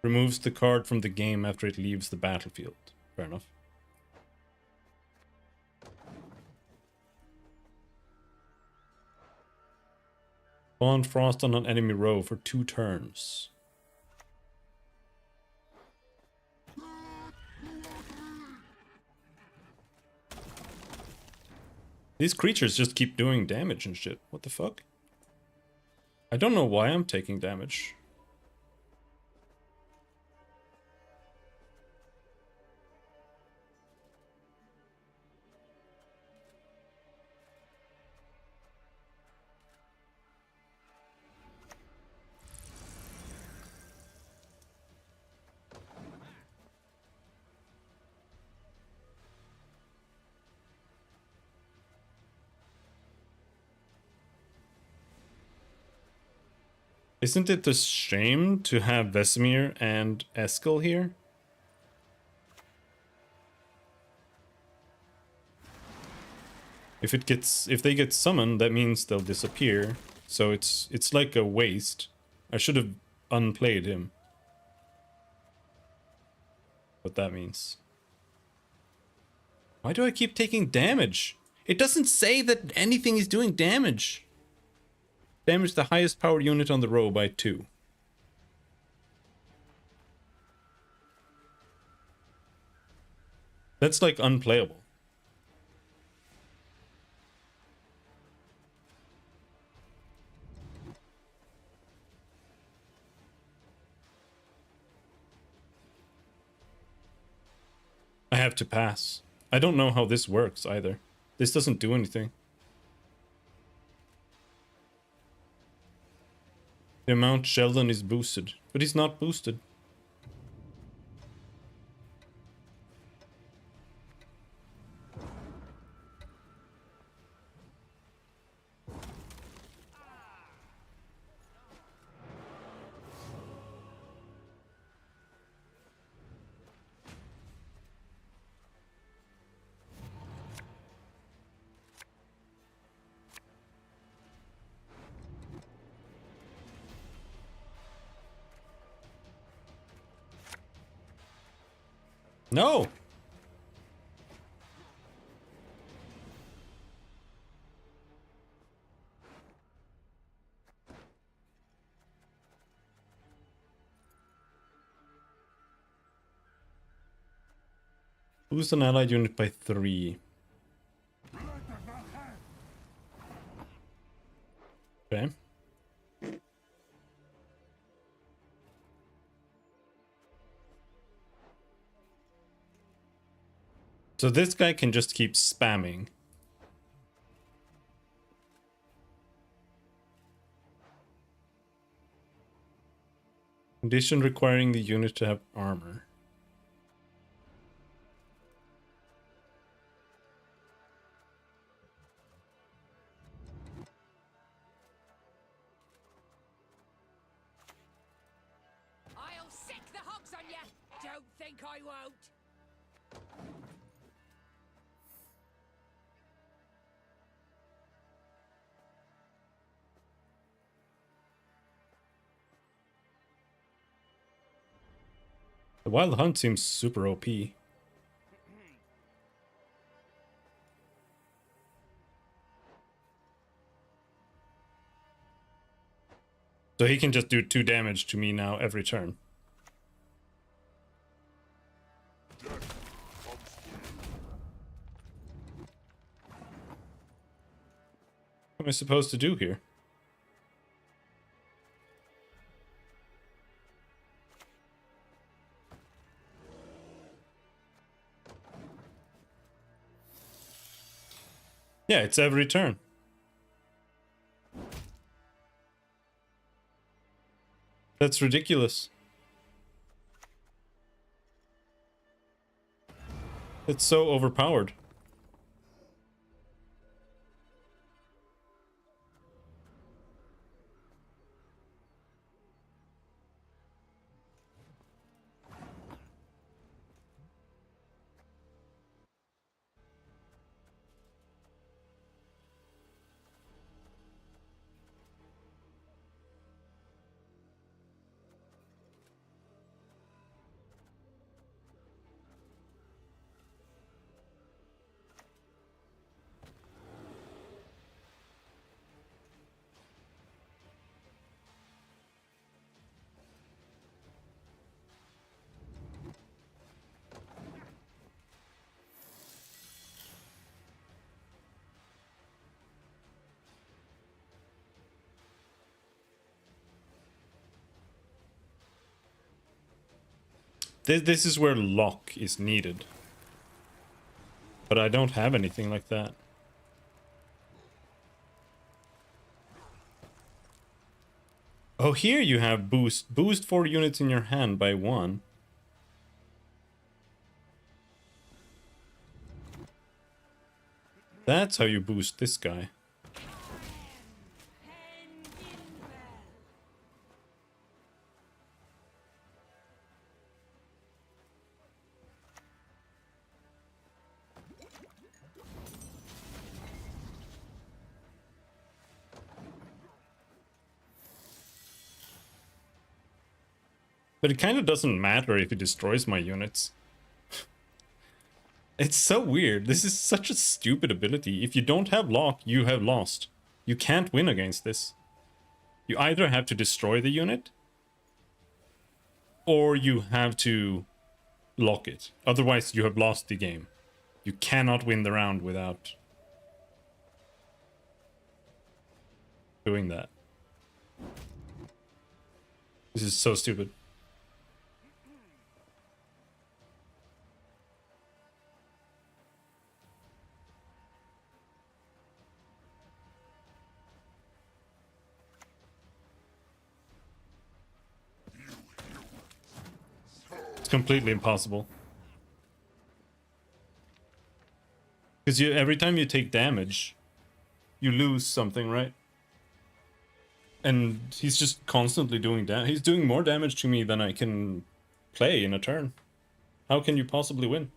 Removes the card from the game after it leaves the battlefield. Fair enough. Bond frost on an enemy row for 2 turns. These creatures just keep doing damage and shit. What the fuck? I don't know why I'm taking damage. Isn't it a shame to have Vesemir and Eskel here? If they get summoned, that means they'll disappear. So it's like a waste. I should have unplayed him. What that means. Why do I keep taking damage? It doesn't say that anything is doing damage. Damage the highest power unit on the row by 2. That's like unplayable. I have to pass. I don't know how this works either. This doesn't do anything. The amount Sheldon is boosted, but he's not boosted. No! Boost an allied unit by 3. Okay. So this guy can just keep spamming. Condition requiring the unit to have armor. I'll sick the hogs on ya! Don't think I won't! The Wild Hunt seems super OP. So he can just do 2 damage to me now every turn. What am I supposed to do here? Yeah, it's every turn. That's ridiculous. It's so overpowered. This is where lock is needed. But I don't have anything like that. Oh, here you have boost. Boost 4 units in your hand by 1. That's how you boost this guy. But it kind of doesn't matter if it destroys my units. It's so weird. This is such a stupid ability. If you don't have lock, you have lost. You can't win against this. You either have to destroy the unit, or you have to lock it. Otherwise, you have lost the game. You cannot win the round without doing that. This is so stupid. It's completely impossible. Because every time you take damage, you lose something, right? And he's just constantly doing damage. He's doing more damage to me than I can play in a turn. How can you possibly win?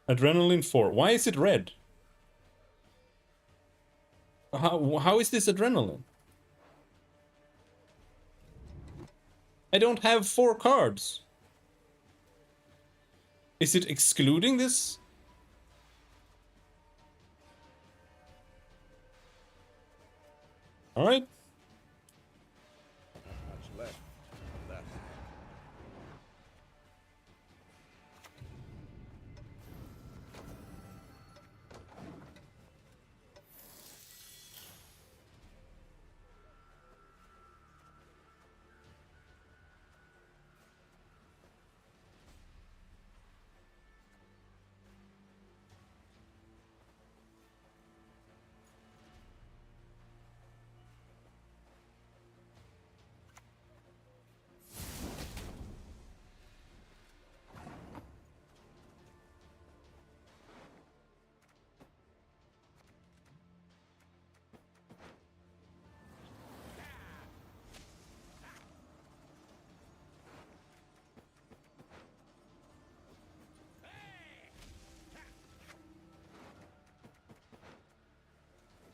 Adrenaline 4. Why is it red? How is this adrenaline? I don't have 4 cards. Is it excluding this? All right. Much left. That.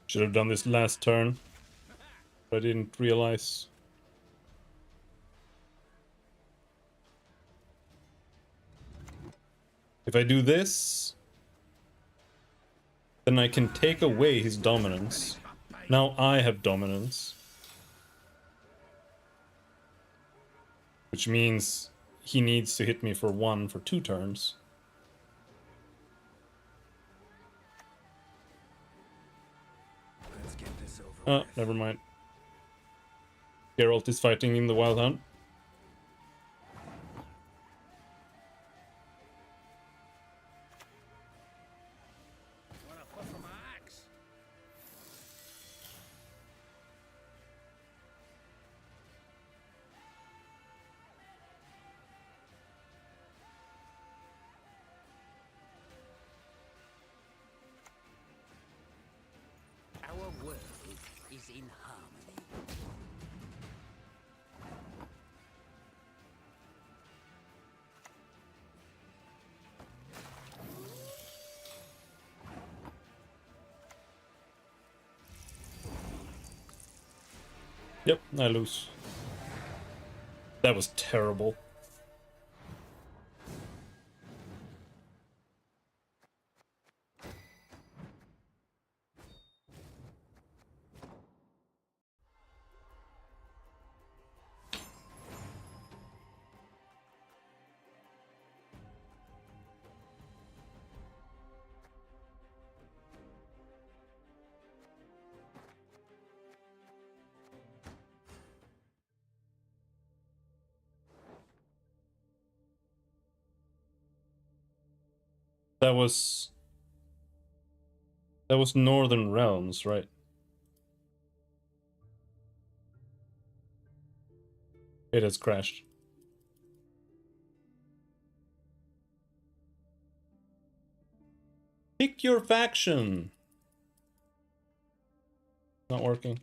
Should have done this last turn, but I didn't realize. If I do this, then I can take away his dominance. Now I have dominance. Which means he needs to hit me for 1 for 2 turns. Oh, never mind. Geralt is fighting in the Wild Hunt. Wanna put for my axe? Our world is in harmony. Yep, I lose. That was terrible. That was Northern Realms, right? It has crashed. Pick your faction. Not working.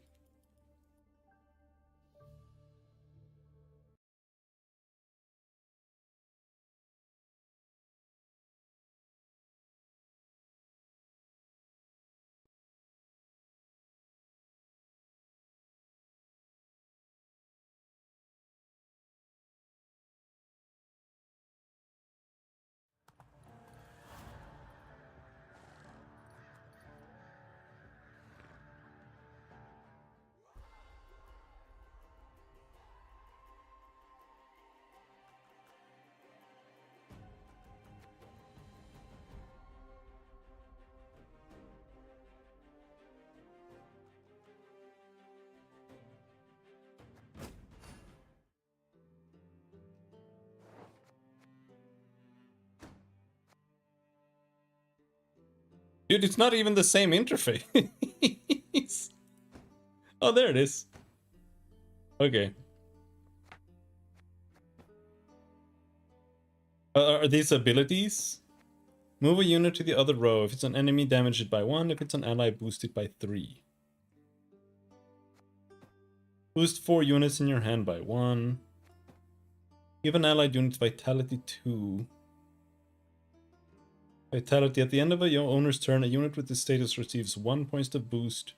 Dude, it's not even the same interface. Oh, there it is. Okay. Are these abilities? Move a unit to the other row. If it's an enemy, damage it by 1. If it's an ally, boost it by 3. Boost 4 units in your hand by 1. Give an allied unit vitality 2. Vitality. At the end of your owner's turn, a unit with this status receives 1 point of boost,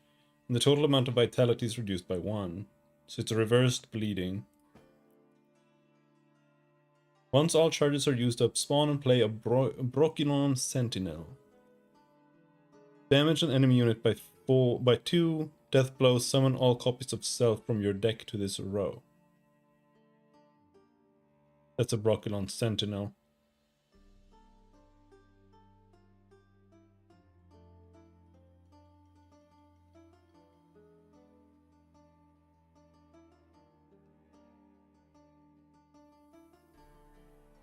and the total amount of vitality is reduced by 1. So it's a reversed bleeding. Once all charges are used up, spawn and play a Brokilon Sentinel. Damage an enemy unit by 2. Death blow. Summon all copies of self from your deck to this row. That's a Brokilon Sentinel.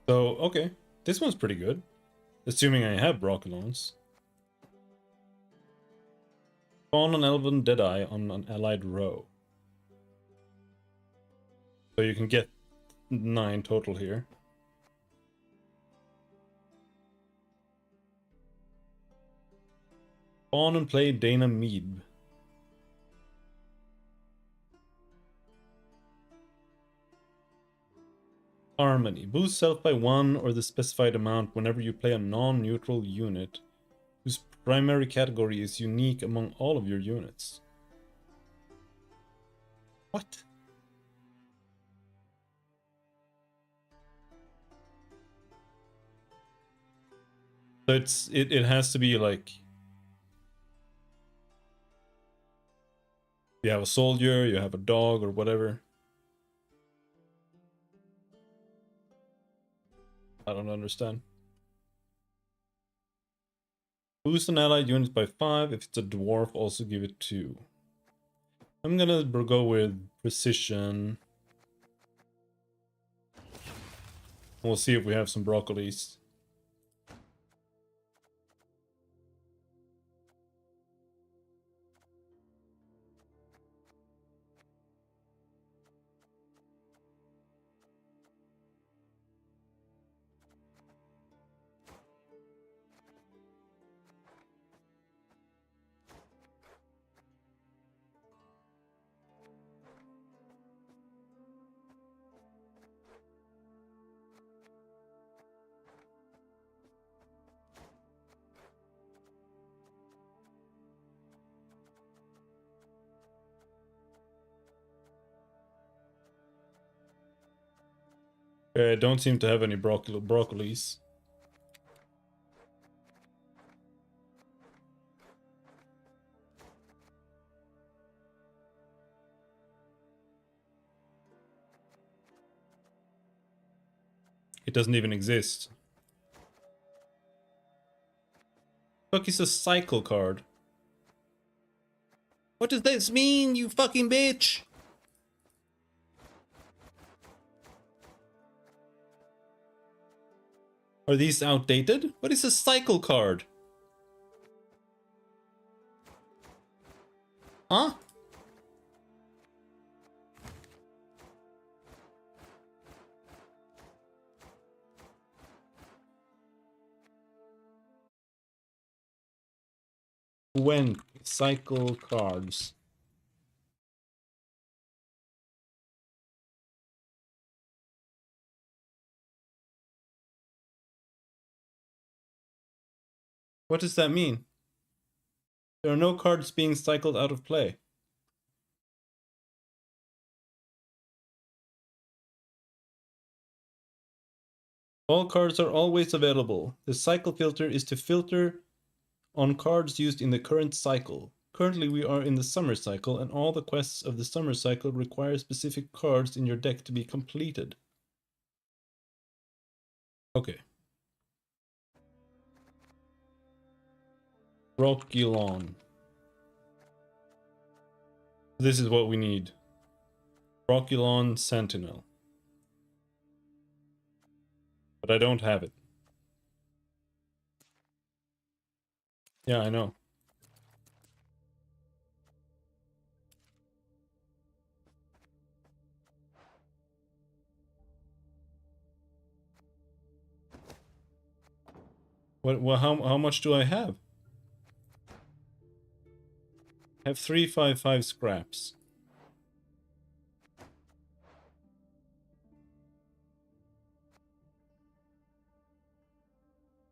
So, okay. This one's pretty good. Assuming I have Brokilons. Spawn an Elven Deadeye on an allied row. So you can get 9 total here. Spawn and play Dana Mead. Harmony. Boost self by 1 or the specified amount whenever you play a non-neutral unit whose primary category is unique among all of your units. What? So it has to be like you have a soldier, you have a dog or whatever. I don't understand. Boost an allied unit by 5. If it's a dwarf, also give it 2. I'm gonna go with precision. We'll see if we have some broccolis. I don't seem to have any broccolis. It doesn't even exist. Fuck is a cycle card? What does this mean, you fucking bitch? Are these outdated? What is a cycle card? Huh? When cycle cards. What does that mean? There are no cards being cycled out of play. All cards are always available. The cycle filter is to filter on cards used in the current cycle. Currently we are in the summer cycle, and all the quests of the summer cycle require specific cards in your deck to be completed. Okay. Roculon. This is what we need. Roculon Sentinel. But I don't have it. Yeah, I know. How much do I have? I have 355 scraps.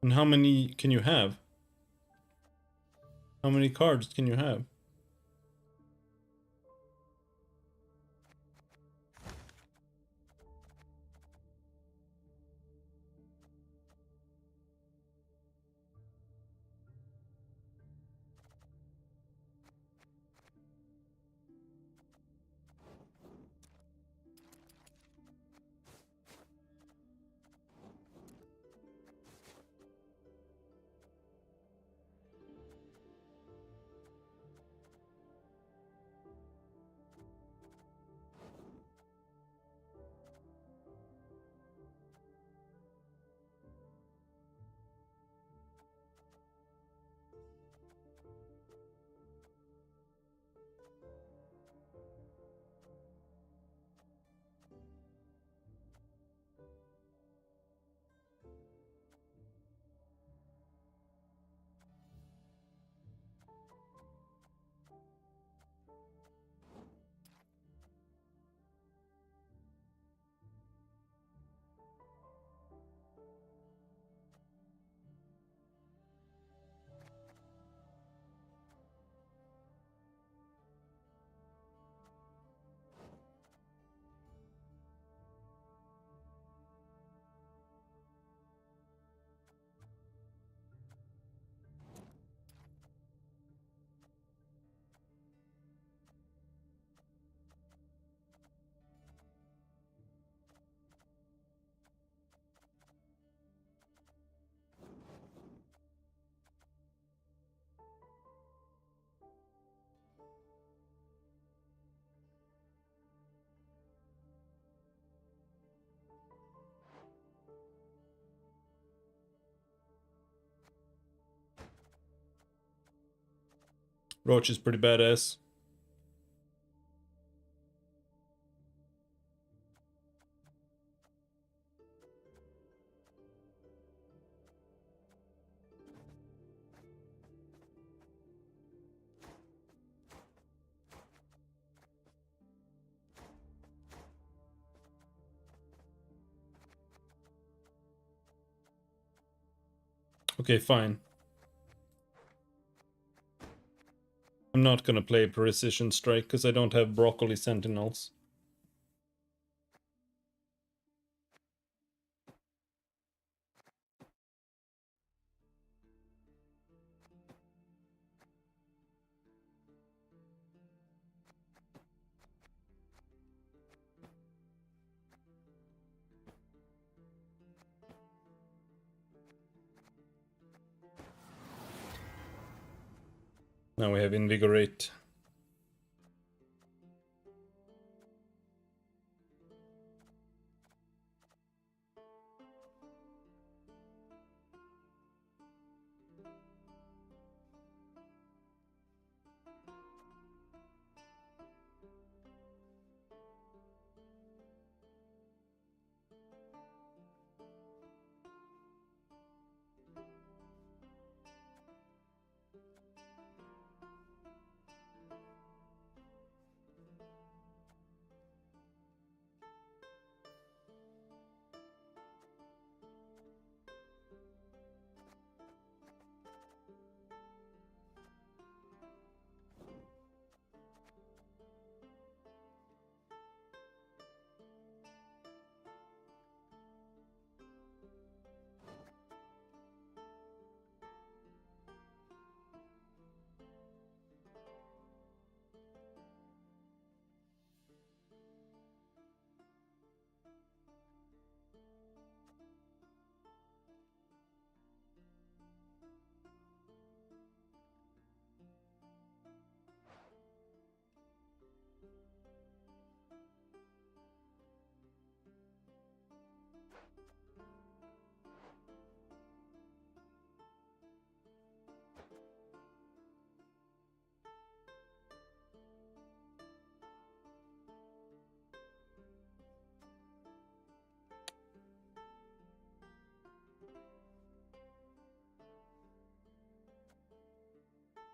And how many can you have? How many cards can you have? Roach is pretty badass. Okay, fine. I'm not gonna play Precision Strike because I don't have Broccoli Sentinels. Now we have Invigorate.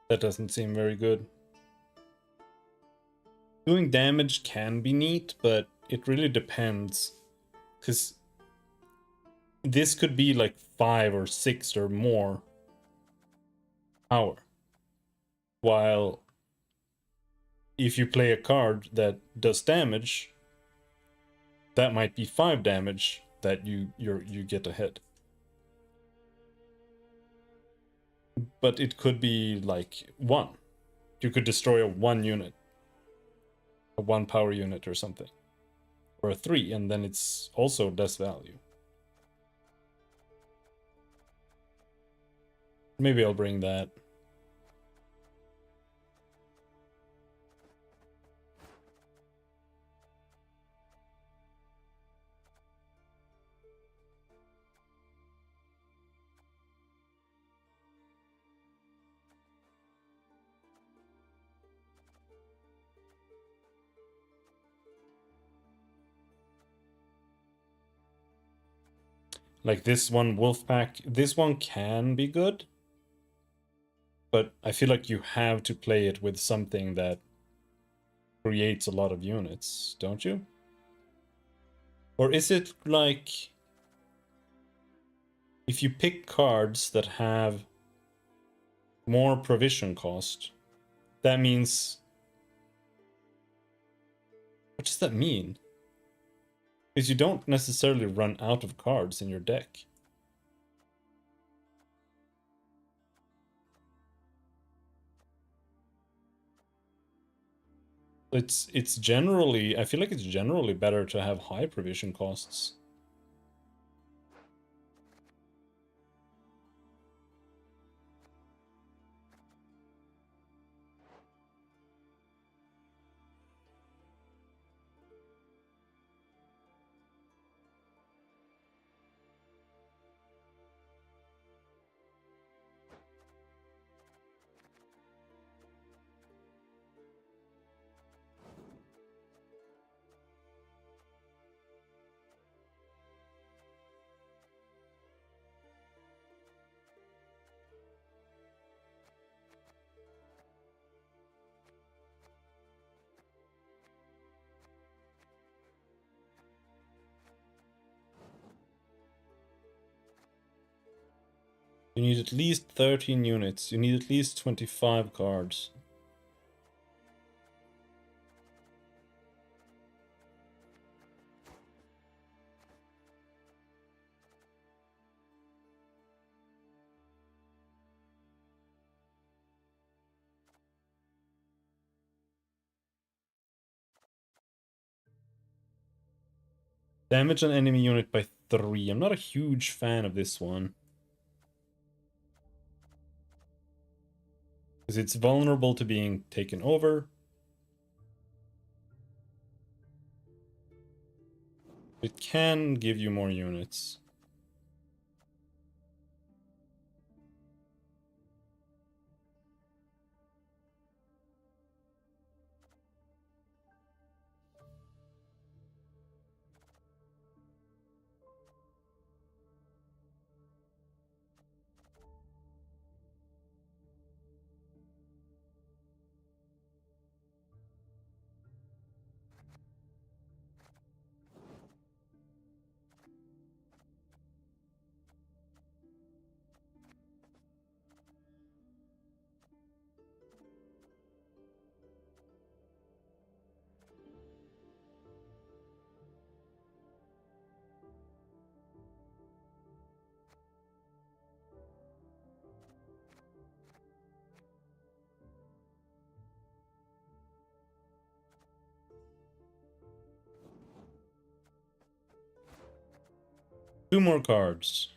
That doesn't seem very good. Doing damage can be neat, but it really depends. Because this could be like 5 or 6 or more power. While if you play a card that does damage, that might be 5 damage that you get ahead. But it could be like 1. You could destroy a 1 unit. A 1 power unit or something. Or a 3, and then it's also less value. Maybe I'll bring that. Like this one, Wolfpack, this one can be good. But I feel like you have to play it with something that creates a lot of units, don't you? Or is it like... if you pick cards that have more provision cost, that means... what does that mean? Because you don't necessarily run out of cards in your deck. It's generally... I feel like it's generally better to have high provision costs. You need at least 13 units. You need at least 25 cards. Damage an enemy unit by 3. I'm not a huge fan of this one. Because it's vulnerable to being taken over. It can give you more units. Two more cards.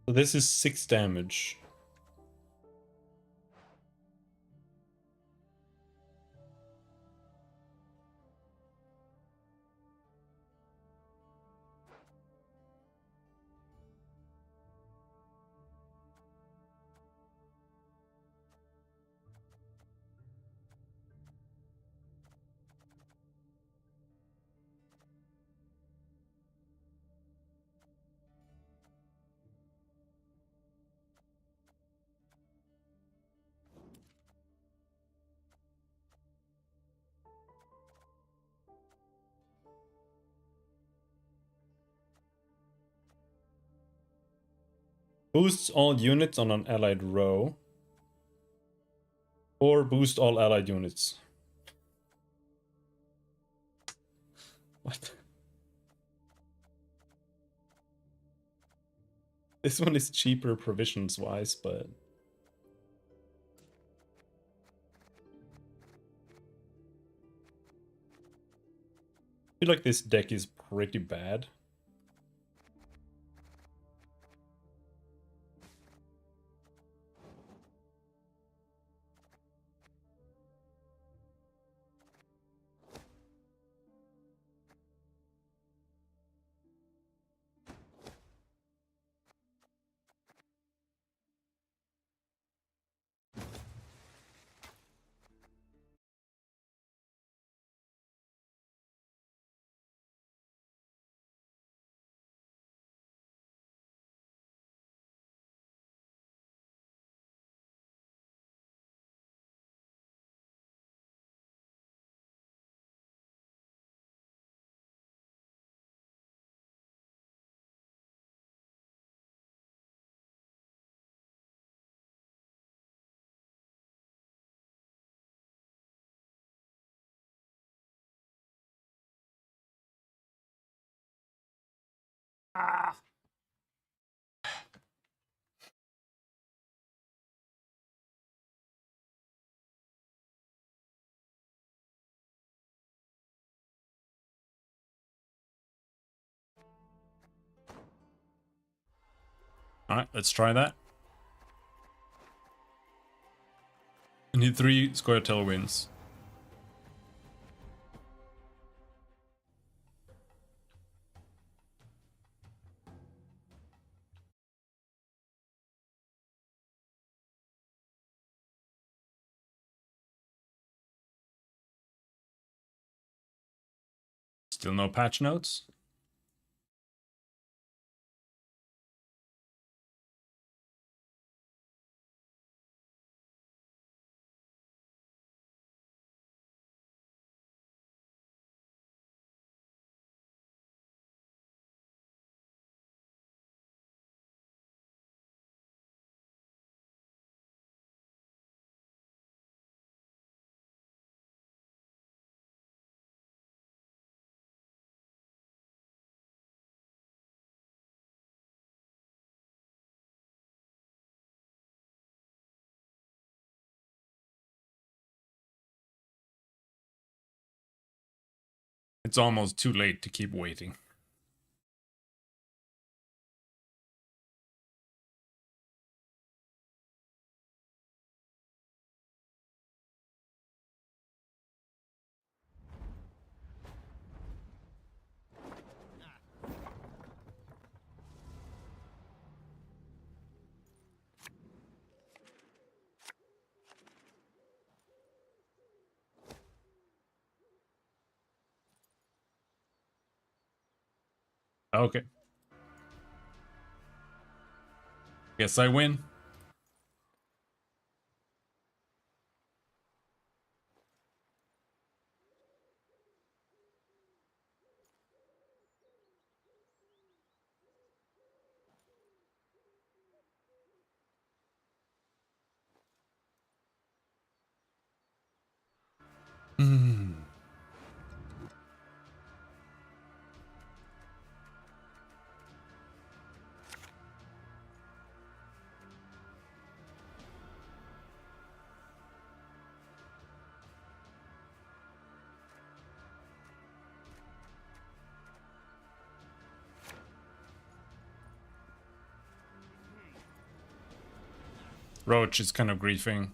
So this is 6 damage. Boosts all units on an allied row. Or boost all allied units. What? This one is cheaper provisions wise, but I feel like this deck is pretty bad. Alright, let's try that. I need 3 square tailwinds. Still no patch notes? It's almost too late to keep waiting. Okay. Guess I win. Roach is kind of griefing.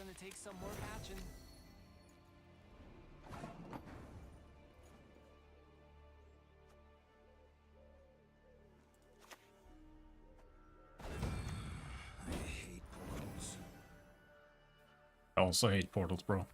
gonna take some more patching. I also hate portals, bro.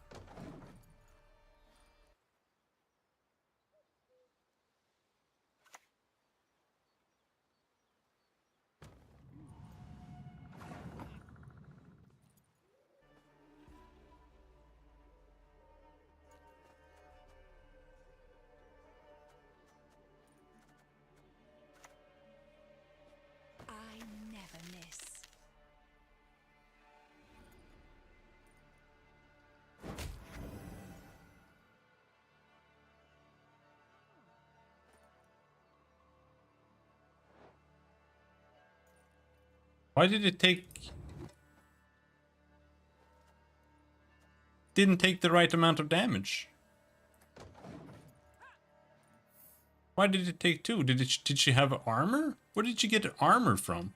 I never miss. Why did it take... Didn't take the right amount of damage? Why did it take 2? Did she have armor? Where did she get armor from?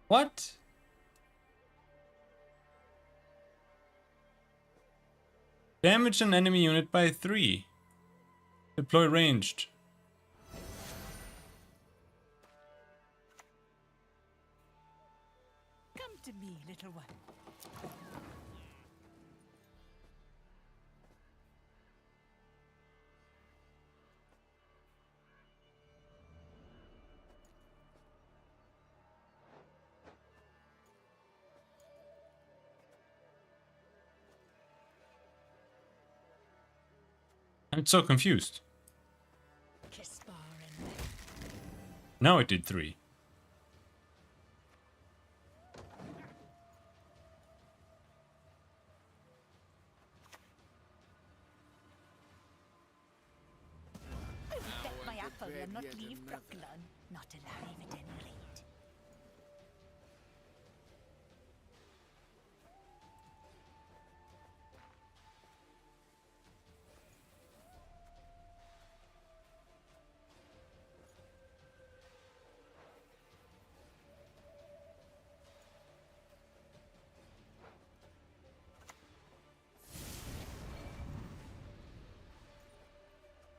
What? Damage an enemy unit by 3. Deploy ranged. Come to me, little one. I'm so confused. Now it did 3. I will get my apple and not leave Brooklyn. Not alive at any rate.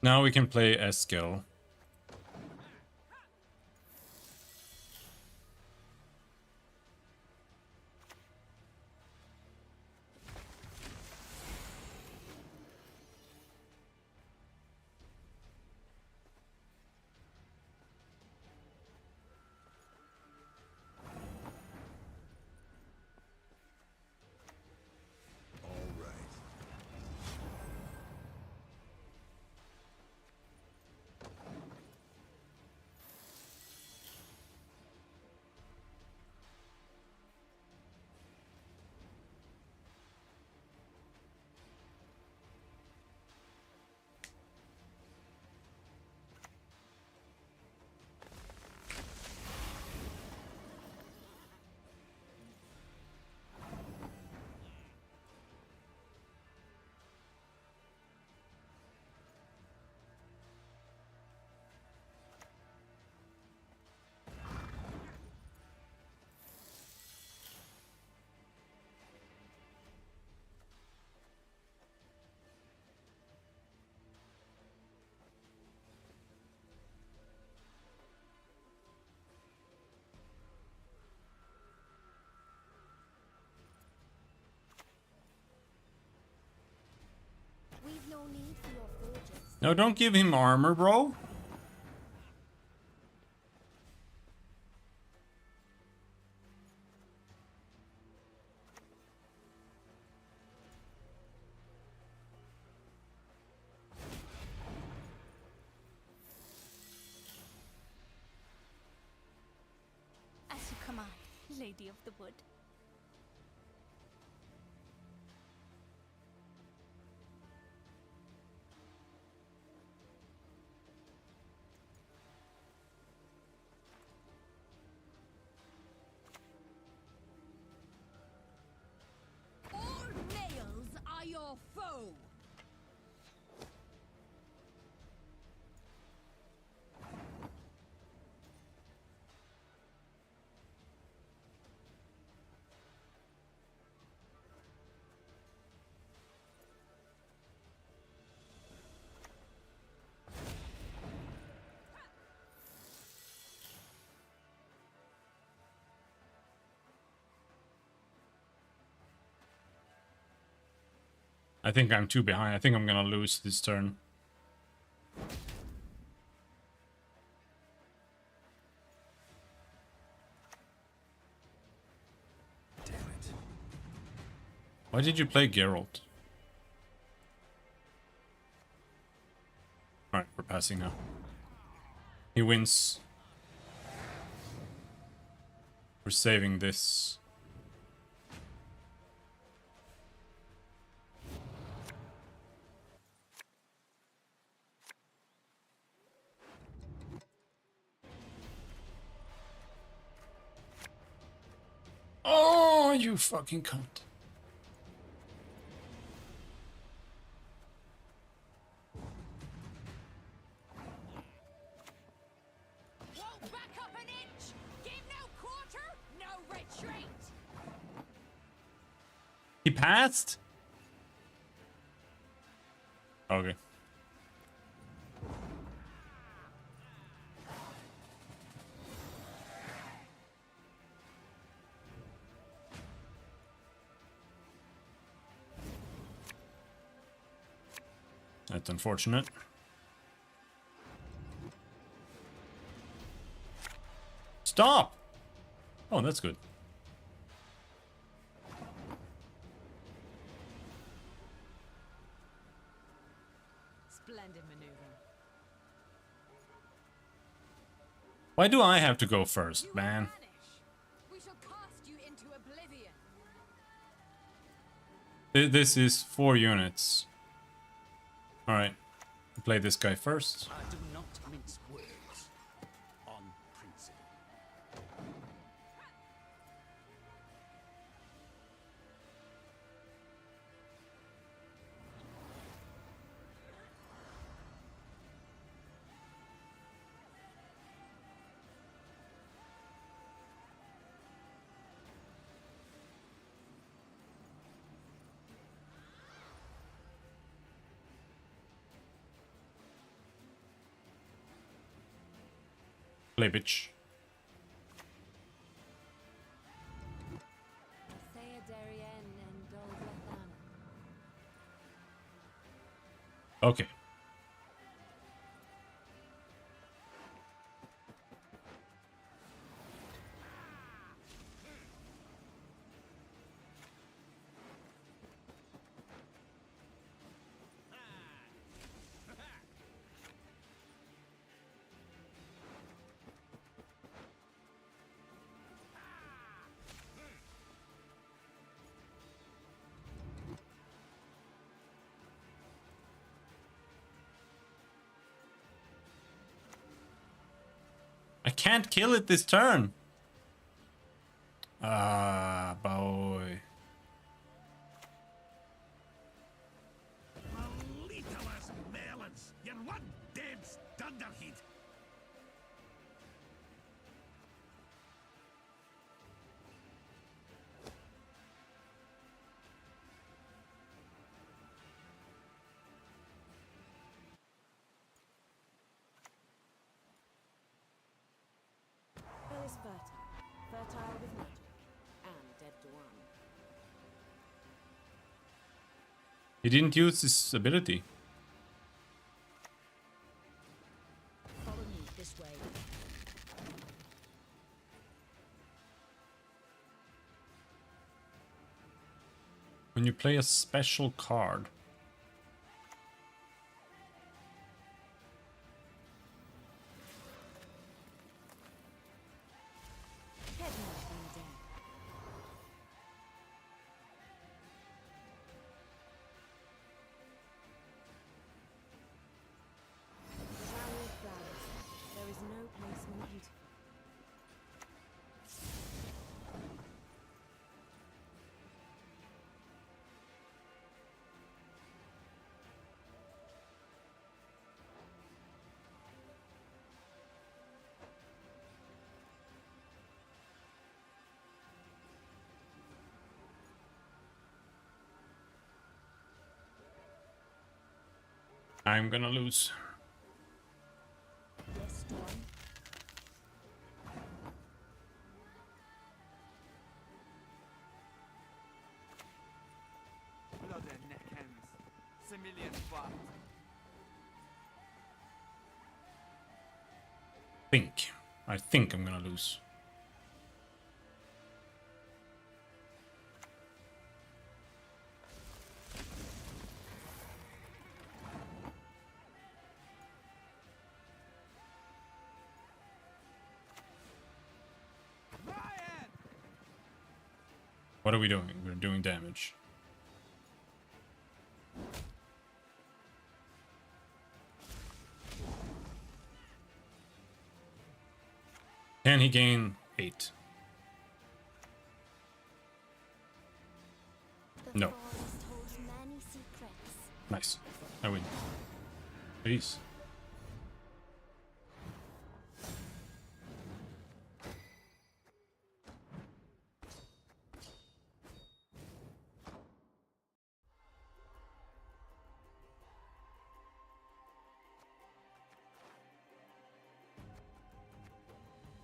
Now we can play Exile. We've no need for your forges. No, don't give him armor, bro. As you command, Lady of the Wood. All males are your foe. I think I'm too behind. I think I'm gonna lose this turn. Damn it. Why did you play Geralt? Alright, we're passing now. He wins. We're saving this. Oh, you fucking cunt. Won't back up an inch! Give no quarter, no retreat! He passed? Okay. That's unfortunate. Stop! Oh, that's good. Splendid maneuver. Why do I have to go first, man? We shall cast you into oblivion. This is 4 units. Alright. Play this guy first. I do not mince words on principle. Play bitch. Okay. I can't kill it this turn. Ah, boy. Malitalas melons! You're one damn stunderhead! Bel is fertile with magic, and dead to one. He didn't use his ability. Follow me this way. When you play a special card. Head north in the den. The valley of flowers. There is no place more beautiful. I'm gonna lose. Yes, Storm. Blood and neck ends. I think I'm gonna lose. What are we doing? We're doing damage. Can he gain 8? No. Nice. I win. Peace.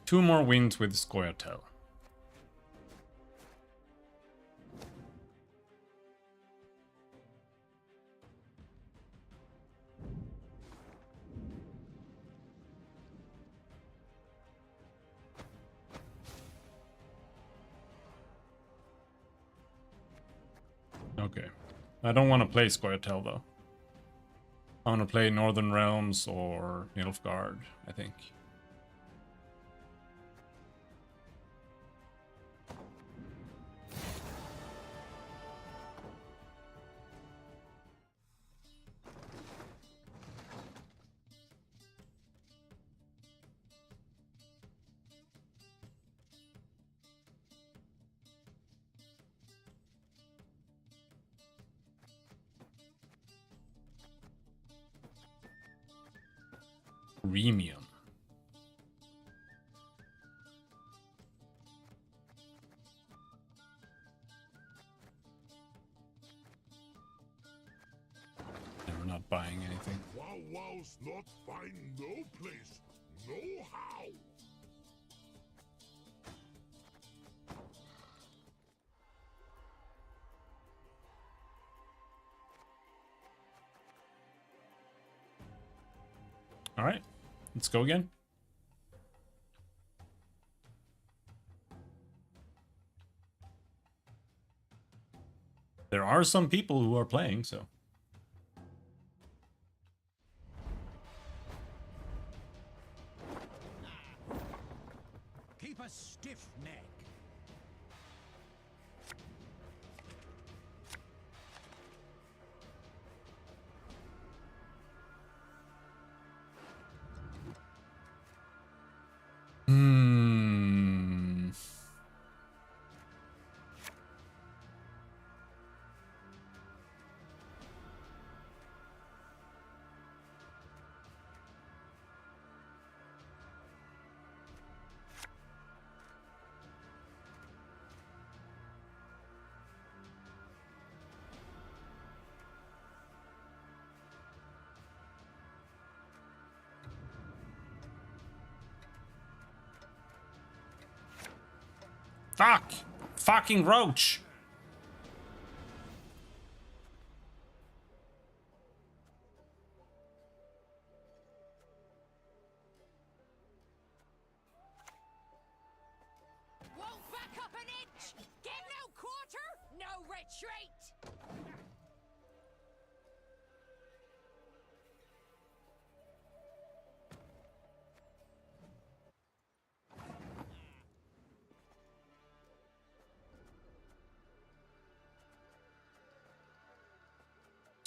Two more wins with Scoia'tael. Okay. I don't want to play Scoia'tael though. I want to play Northern Realms or Nilfgaard, I think. Premium. And we're not buying anything. Wow wow's not find no place, no how. All right, let's go again. There are some people who are playing, so. Keep a stiff neck. Fuck! Fucking roach! Won't back up an inch! Give no quarter, no retreat!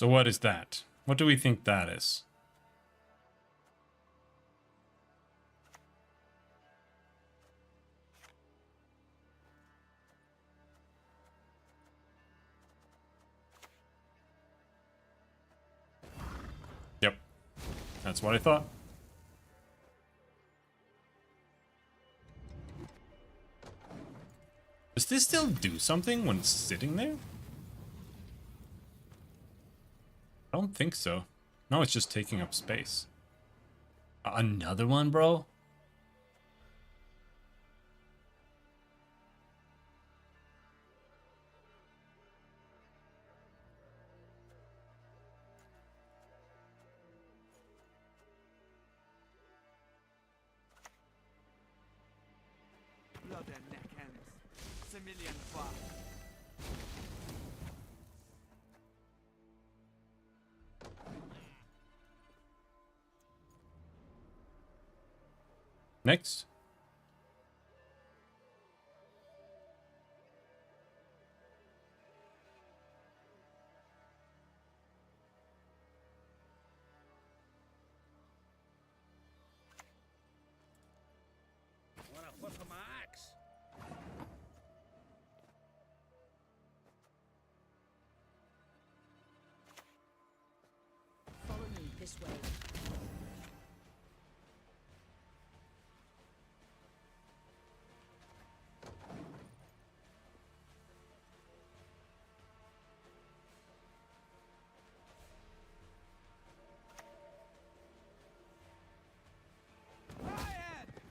So what is that? What do we think that is? Yep. That's what I thought. Does this still do something when it's sitting there? I don't think so. No, it's just taking up space. Another one, bro? their neck ends. Civilian fuck. Next. Wanna fuck with my axe? Follow me this way.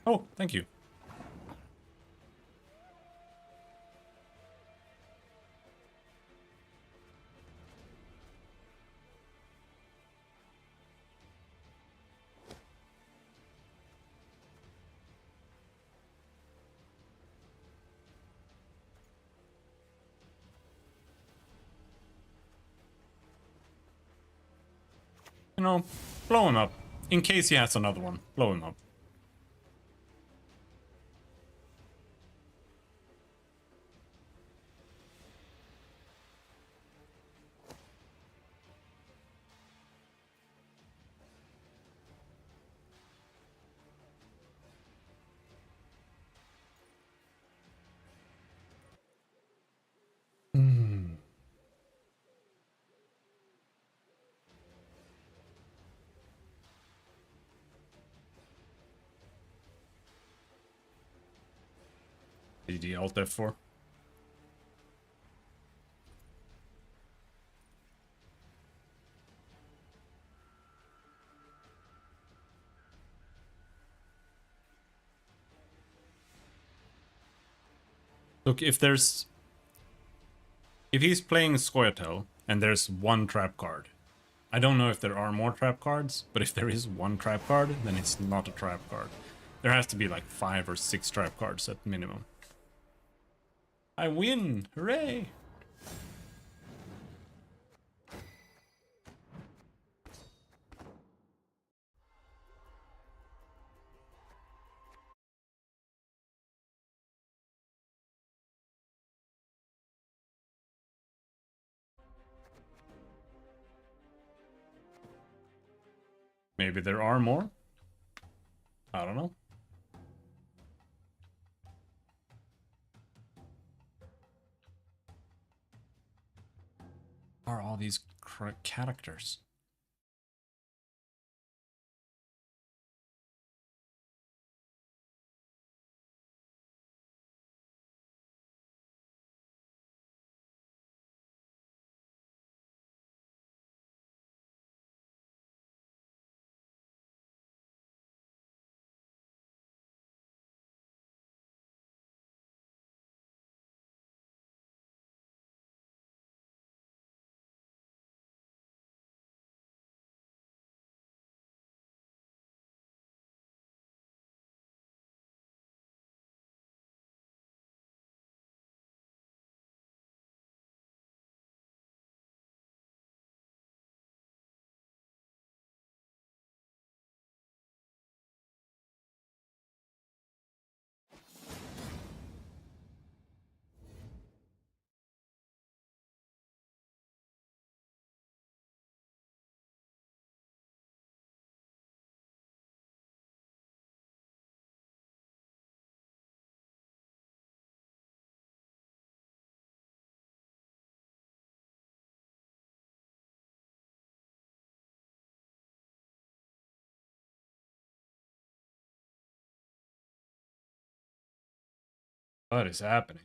Oh, thank you. You know, blow him up. In case he has another one, blow him up. DD Alt F4. Look, if he's playing Scoia'tael and there's one trap card, I don't know if there are more trap cards, but if there is one trap card, then it's not a trap card. There has to be like 5 or 6 trap cards at minimum. I win! Hooray! Maybe there are more? I don't know. Are all these characters? What is happening?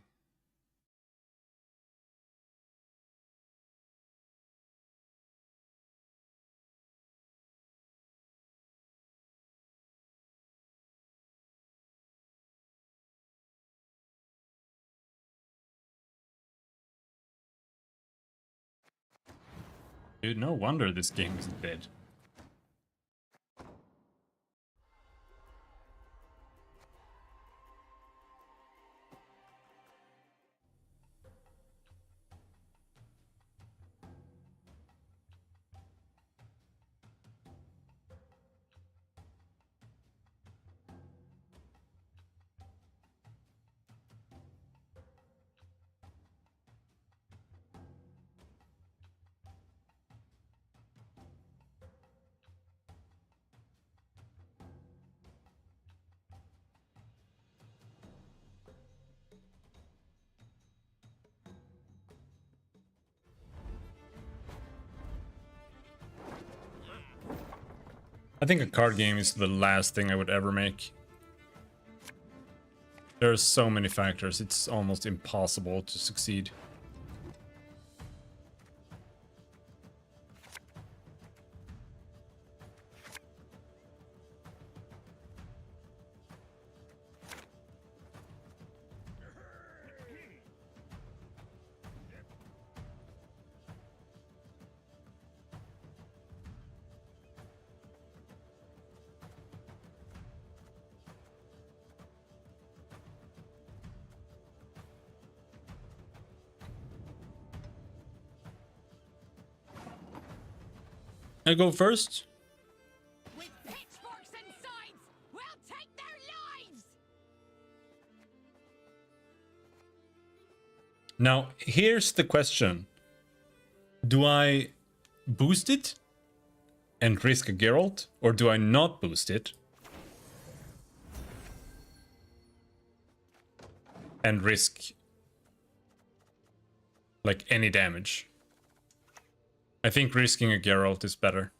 Dude, no wonder this game is dead. I think a card game is the last thing I would ever make. There are so many factors, it's almost impossible to succeed. I go first? With pitchforks and signs, we'll take their lives! Now, here's the question. Do I boost it and risk a Geralt, or do I not boost it and risk like any damage? I think risking a Geralt is better.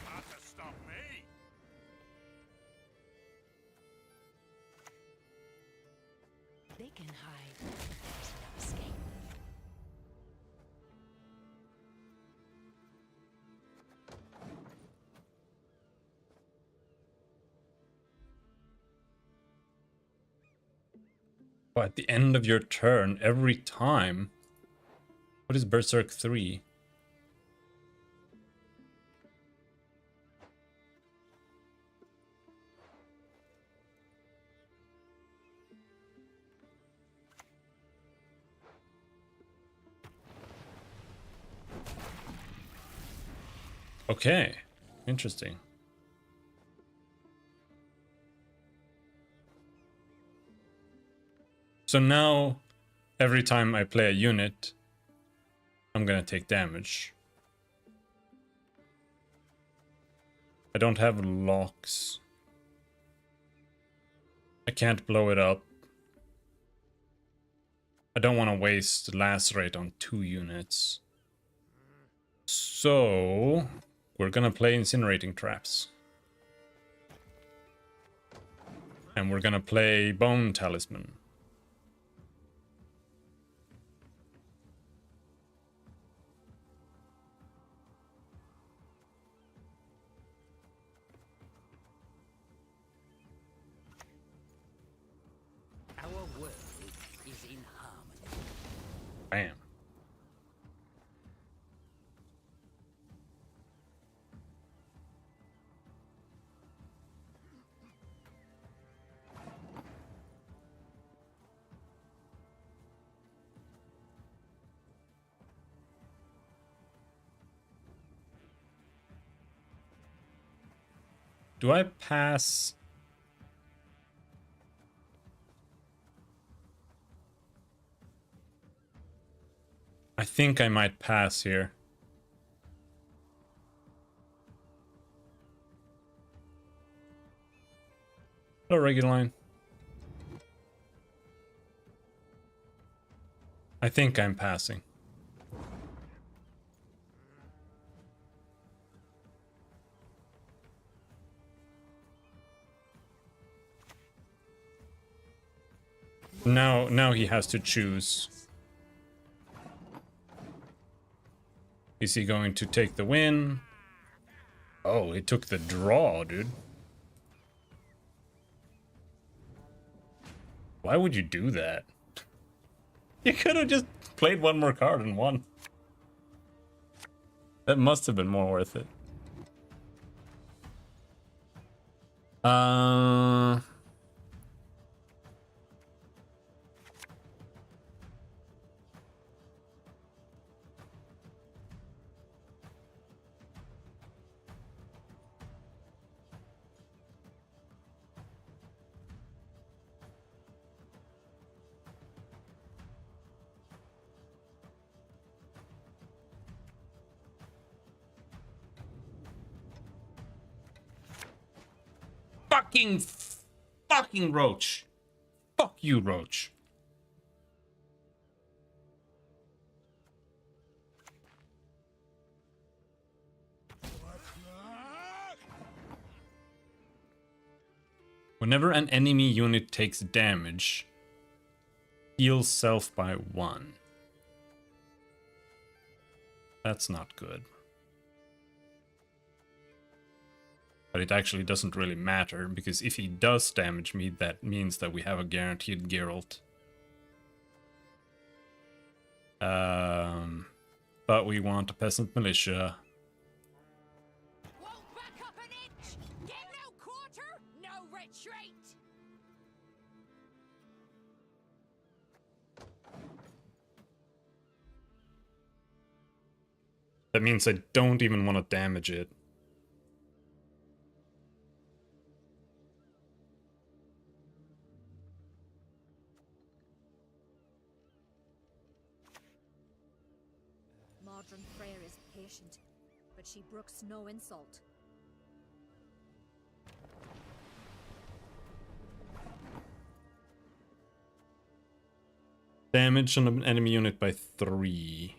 Not to stop me. They can hide, but there's no escape. But at the end of your turn, every time. What is Berserk 3? Okay, interesting. So now, every time I play a unit, I'm gonna take damage. I don't have locks. I can't blow it up. I don't want to waste lacerate on 2 units. So, we're gonna play incinerating traps. And we're gonna play bone talisman. Our world is in harmony. Bam. Do I pass? I think I might pass here. Hello, regular line. I think I'm passing. Now he has to choose. Is he going to take the win? Oh, he took the draw, dude. Why would you do that? You could have just played one more card and won. That must have been more worth it. Fucking Roach. Fuck you, Roach. Whenever an enemy unit takes damage, heal self by 1. That's not good. But it actually doesn't really matter, because if he does damage me, that means that we have a guaranteed Geralt. But we want a peasant militia. Won't back up an inch! Give no quarter, no retreat! That means I don't even want to damage it. Modern Freyr is patient, but she brooks no insult. Damage on an enemy unit by 3.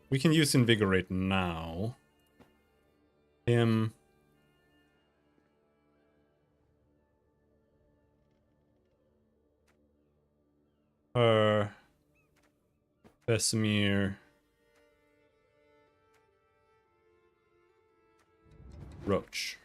We can use Invigorate now. Him. Her. Vesemir. Roach.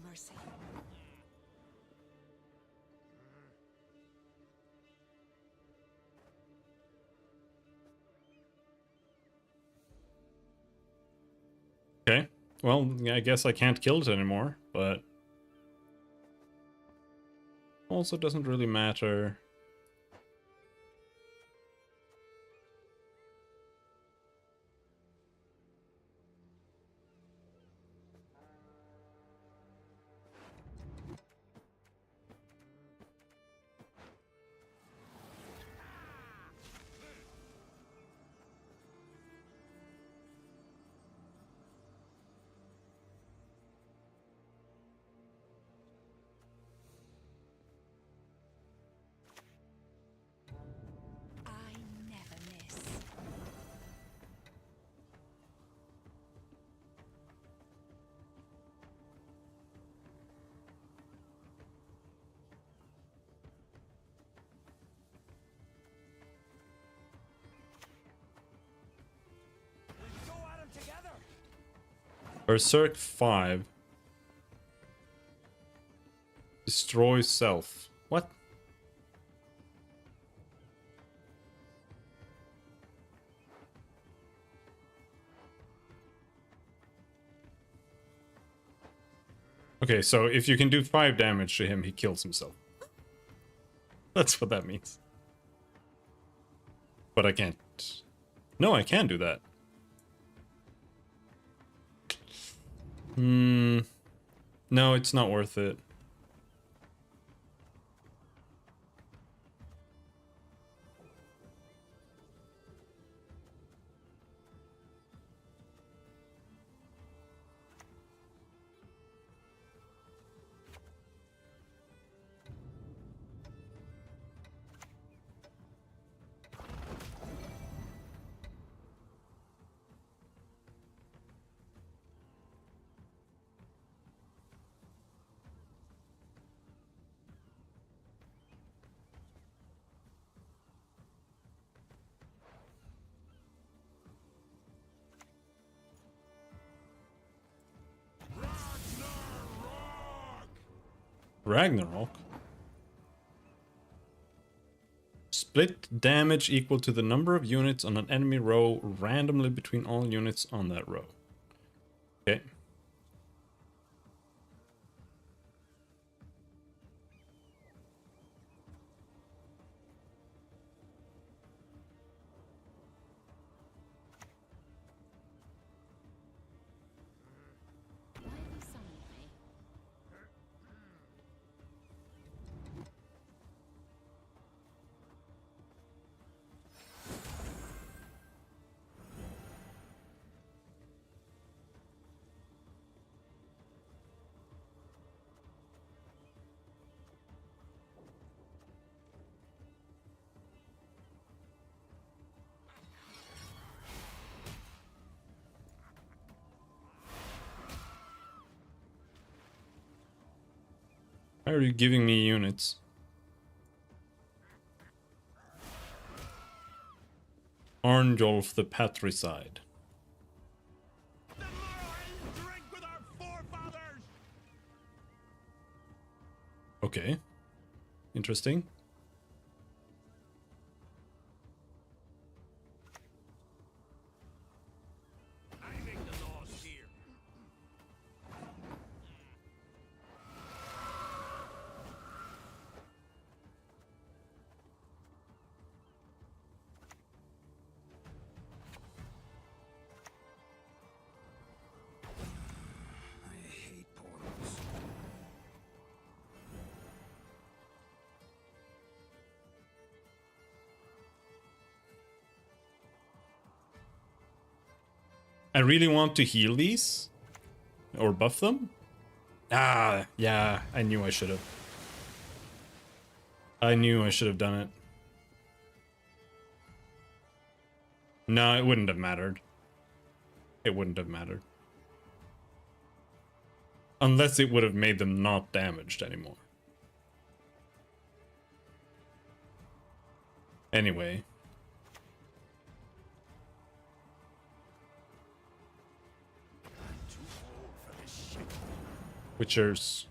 Mercy. Okay. Well, I guess I can't kill it anymore, but also doesn't really matter. Berserk 5. Destroy self. What? Okay, so if you can do 5 damage to him, he kills himself. That's what that means. But I can't. No, I can do that. No, it's not worth it. Ragnarok? Split damage equal to the number of units on an enemy row randomly between all units on that row. Okay. Why are you giving me units? Arnjolf the Patricide. Okay. Interesting. I really want to heal these or buff them. Ah, yeah, I knew I should have. I knew I should have done it. No, it wouldn't have mattered. It wouldn't have mattered. Unless it would have made them not damaged anymore. Anyway. Witchers.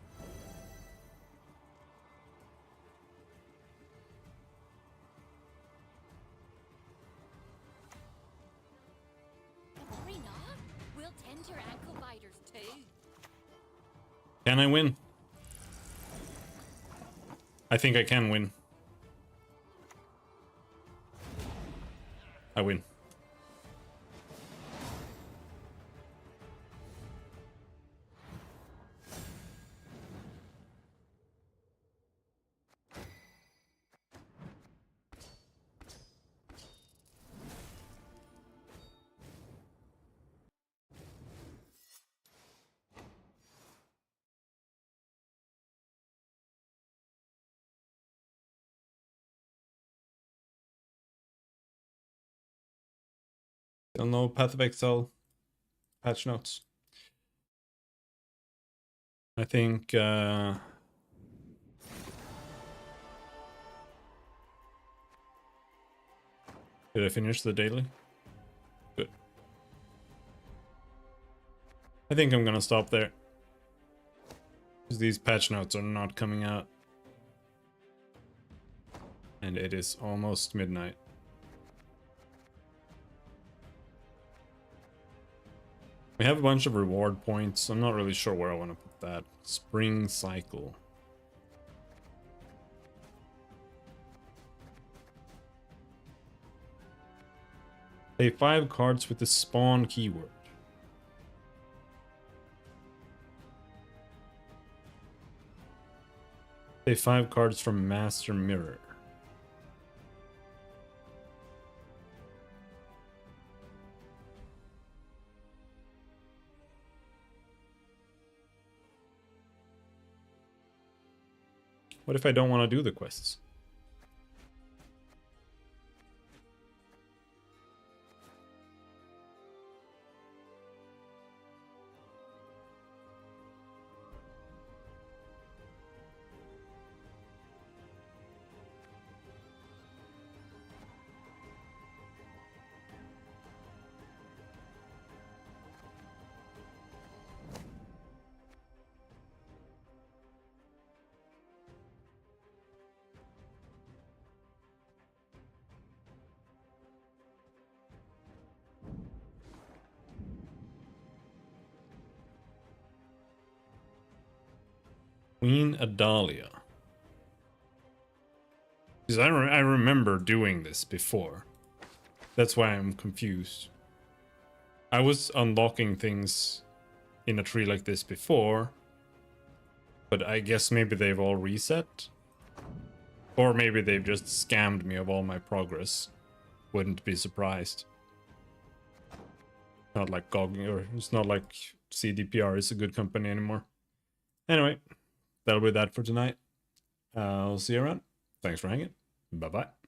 We'll tend your ankle biters too. Can I win? I think I can win. I win. Still no Path of Exile patch notes. I think did I finish the daily? Good. I think I'm gonna stop there. Because these patch notes are not coming out. And it is almost midnight. We have a bunch of reward points. I'm not really sure where I want to put that. Spring cycle. Play 5 cards with the spawn keyword. Play 5 cards from Master Mirror. What if I don't want to do the quests? Queen Adalia. Because I remember doing this before. That's why I'm confused. I was unlocking things in a tree like this before. But I guess maybe they've all reset. Or maybe they've just scammed me of all my progress. Wouldn't be surprised. Not like GOG, or it's not like CDPR is a good company anymore. Anyway. That'll be that for tonight. I'll see you around. Thanks for hanging. Bye-bye.